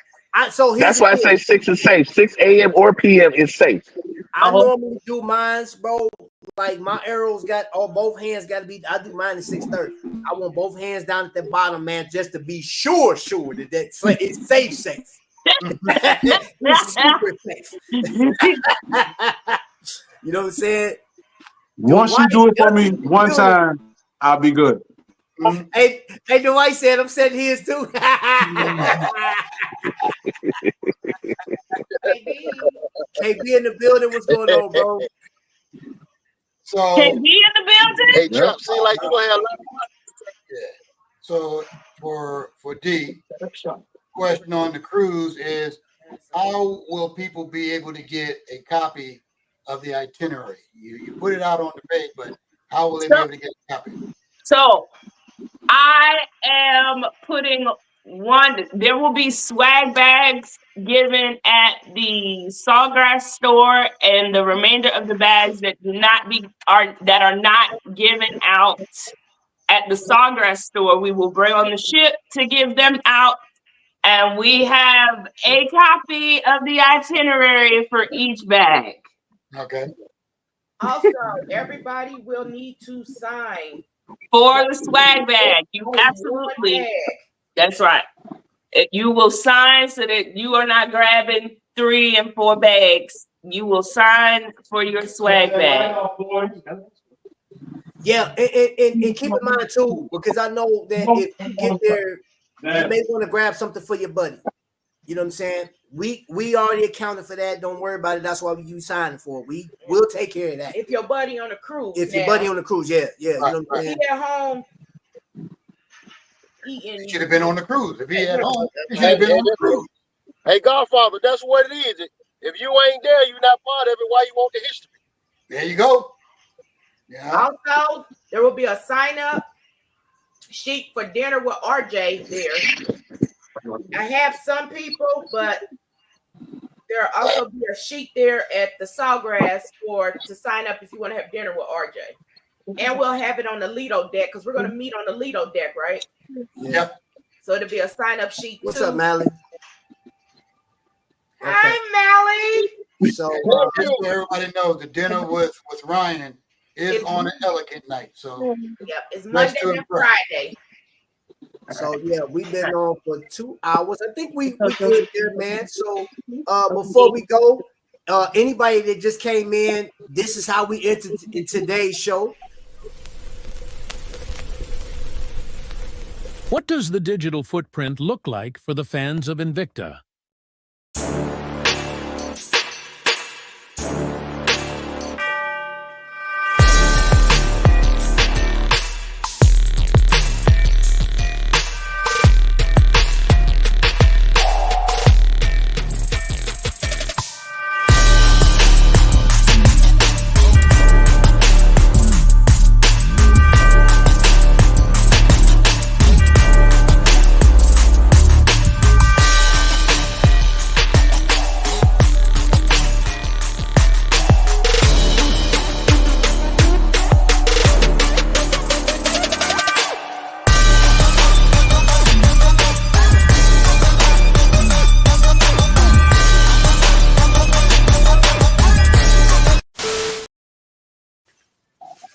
So That's why I say 6 is safe. 6 a.m. or p.m. is safe. I normally do mines, bro. Like my arrows got both hands got to be. I do mine at 6:30. I want both hands down at the bottom, man, just to be sure that it's safe. It's super safe. You know what I'm saying? Once you do it for me one time, I'll be good. Hey, Dwight said I'm setting his too. KB in the building. What's going on, bro? So KB in the building. Hey, Chuck, seem like you gonna have a lot of So for D, question on the cruise is, how will people be able to get a copy of the itinerary? You put it out on the page, but how will they be able to get a copy? So I am putting there will be swag bags given at the Sawgrass store, and the remainder of the bags that are not given out at the Sawgrass store, we will bring on the ship to give them out. And we have a copy of the itinerary for each bag. Okay. Also, everybody will need to sign for the swag bag. You absolutely. That's right. You will sign so that you are not grabbing 3 and 4 bags. You will sign for your swag bag. Yeah, and keep in mind too, because I know that if you get there, you may want to grab something for your buddy. You know what I'm saying? We already accounted for that. Don't worry about it. That's why you signing for it. We'll take care of that. If your buddy on a cruise. Your buddy on the cruise, yeah. You know what I'm saying? He at home eating. He should have been on the cruise. If he at home, he should have been on the cruise. Hey, Godfather, that's what it is. If you ain't there, you're not part of it. Why you want the history? There you go. Yeah. Also, there will be a sign-up sheet for dinner with RJ there. I have some people, but there'll also be a sheet there at the Sawgrass to sign up if you want to have dinner with RJ. And we'll have it on the Lido deck because we're going to meet on the Lido deck, right? Yep. So it'll be a sign-up sheet. What's up, Mally? Hi, Mally. So just so everybody knows, the dinner with Ryan is on an elegant night. So yep, it's Monday and Friday. So yeah, we've been on for 2 hours. I think we good there, man. So before we go, anybody that just came in, this is how we entered in today's show. What does the digital footprint look like for the fans of Invicta?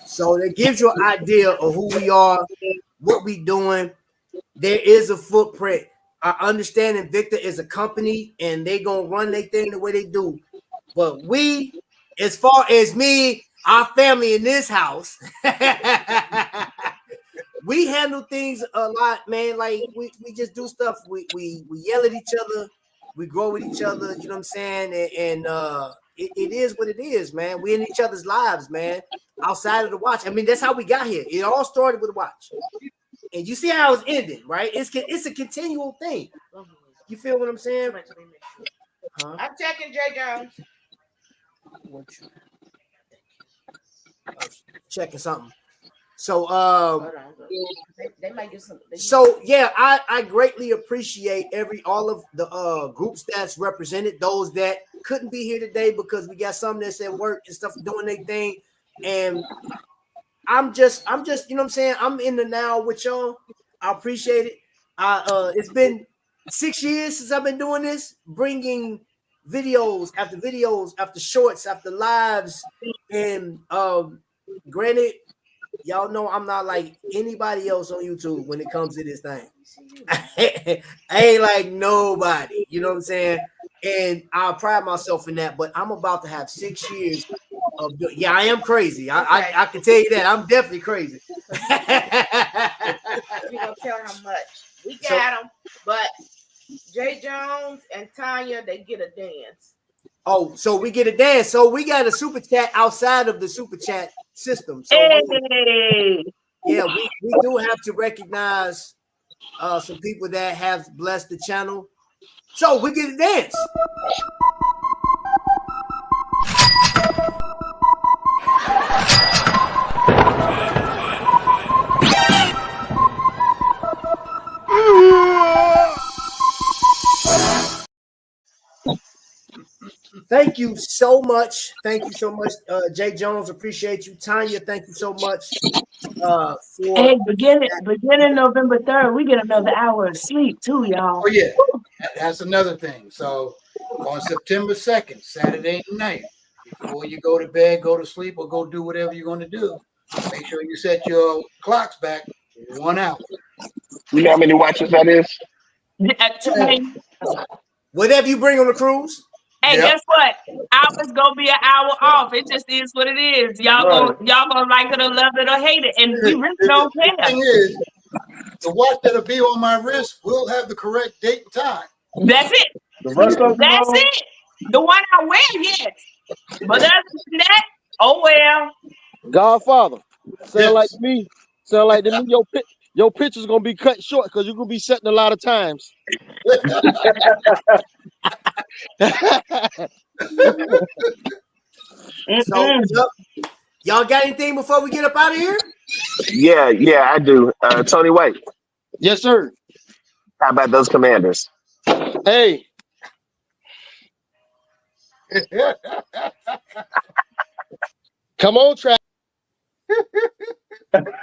So that gives you an idea of who we are, what we doing. There is a footprint. I understand Invicta is a company and they gonna run their thing the way they do. But we, as far as me, our family in this house, we handle things a lot, man. Like we just do stuff. We yell at each other, we grow with each other, you know what I'm saying? And it is what it is, man. We in each other's lives, man. Outside of the watch. I mean, that's how we got here. It all started with a watch. And you see how it's ending, right? It's a continual thing. You feel what I'm saying? Huh? I'm checking Jay Jones. Checking something. So they might do something. So yeah, I greatly appreciate all of the groups that's represented, those that couldn't be here today because we got some that's at work and stuff doing their thing. And I'm just, you know what I'm saying? I'm in the now with y'all. I appreciate it. It's been 6 years since I've been doing this, bringing videos after videos after shorts after lives, and granted, y'all know I'm not like anybody else on YouTube when it comes to this thing. I ain't like nobody, you know what I'm saying? And I pride myself in that, but I'm about to have 6 years of I am crazy. I can tell you that. I'm definitely crazy. We're gonna tell how much. We got them, but Jay Jones and Tanya, they get a dance. Oh, so we get a dance. So we got a super chat outside of the super chat system. So Hey. yeah, we do have to recognize some people that have blessed the channel. So we get a dance. Thank you so much. Thank you so much, Jay Jones. Appreciate you. Tanya, thank you so much. For Hey, beginning November 3rd, we get another hour of sleep too, y'all. Oh yeah, that's another thing. So on September 2nd, Saturday night, before you go to bed, go to sleep, or go do whatever you're going to do, make sure you set your clocks back 1 hour. You know how many watches that is? Whatever you bring on the cruise. Hey, guess what? Ours gonna be an hour off. It just is what it is. Y'all gonna like it or love it or hate it, and we really don't care. The thing is, the watch that'll be on my wrist will have the correct date and time. That's it. That's it. The one I wear, yes. But other than that, oh well. Godfather, sound like to me. Your picture's gonna be cut short because you're gonna be setting a lot of times. So, y'all got anything before we get up out of here? Yeah, I do. Tony White. Yes, sir. How about those Commanders? Hey. Come on, Trav.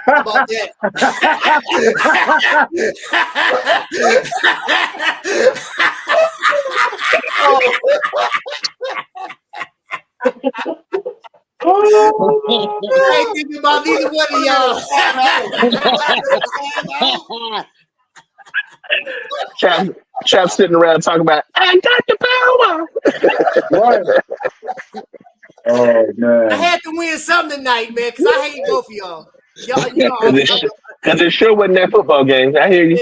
How about that? I ain't thinking about either one of y'all. Chap sitting around talking about, I got the power. Oh man! I had to win something tonight, man, because I hate both of y'all. Y'all, you know, because it sure wasn't that football game. I hear you.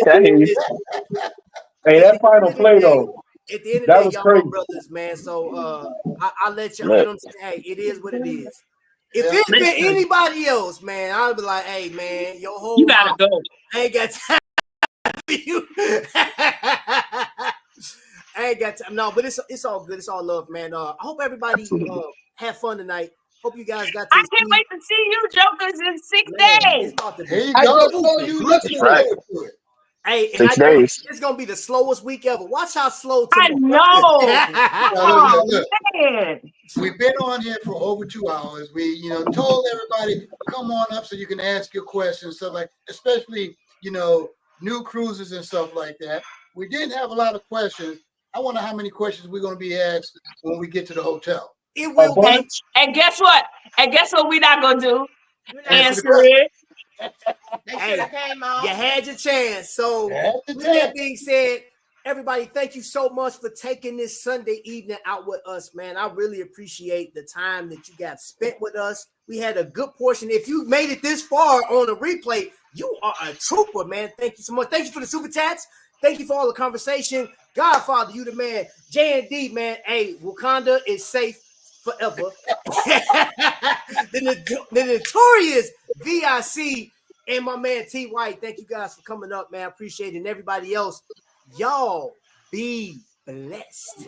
Hey, that final play though. At the end of that the day, was y'all crazy. my brothers, man. So I'll let y'all, you know what I'm saying? Hey, it is what it is. If it's been anybody else, man, I'll be like, hey, man, your whole you gotta go. I ain't got time for you. I ain't got time. No, but it's all good. It's all love, man. I hope everybody had fun tonight. Hope you guys got to I can't wait to see you jokers in 6 days. Here you go. Hey, 6 days. It's gonna be the slowest week ever. Watch how slow tomorrow. I know. Look. We've been on here for over 2 hours. We, told everybody come on up so you can ask your questions, stuff like, especially new cruises and stuff like that. We didn't have a lot of questions. I wonder how many questions we're going to be asked when we get to the hotel. It will be. And guess what? We're not gonna do? Answer it. Hey, you had your chance. So with that being said, everybody, thank you so much for taking this Sunday evening out with us, man. I really appreciate the time that you guys spent with us. We had a good portion. If you made it this far on a replay, you are a trooper, man. Thank you so much. Thank you for the super chats. Thank you for all the conversation. Godfather, you the man. J&D, man. Hey, Wakanda is safe forever. the notorious VIC and my man T White. Thank you guys for coming up, man. I appreciate it. And everybody else, y'all be blessed.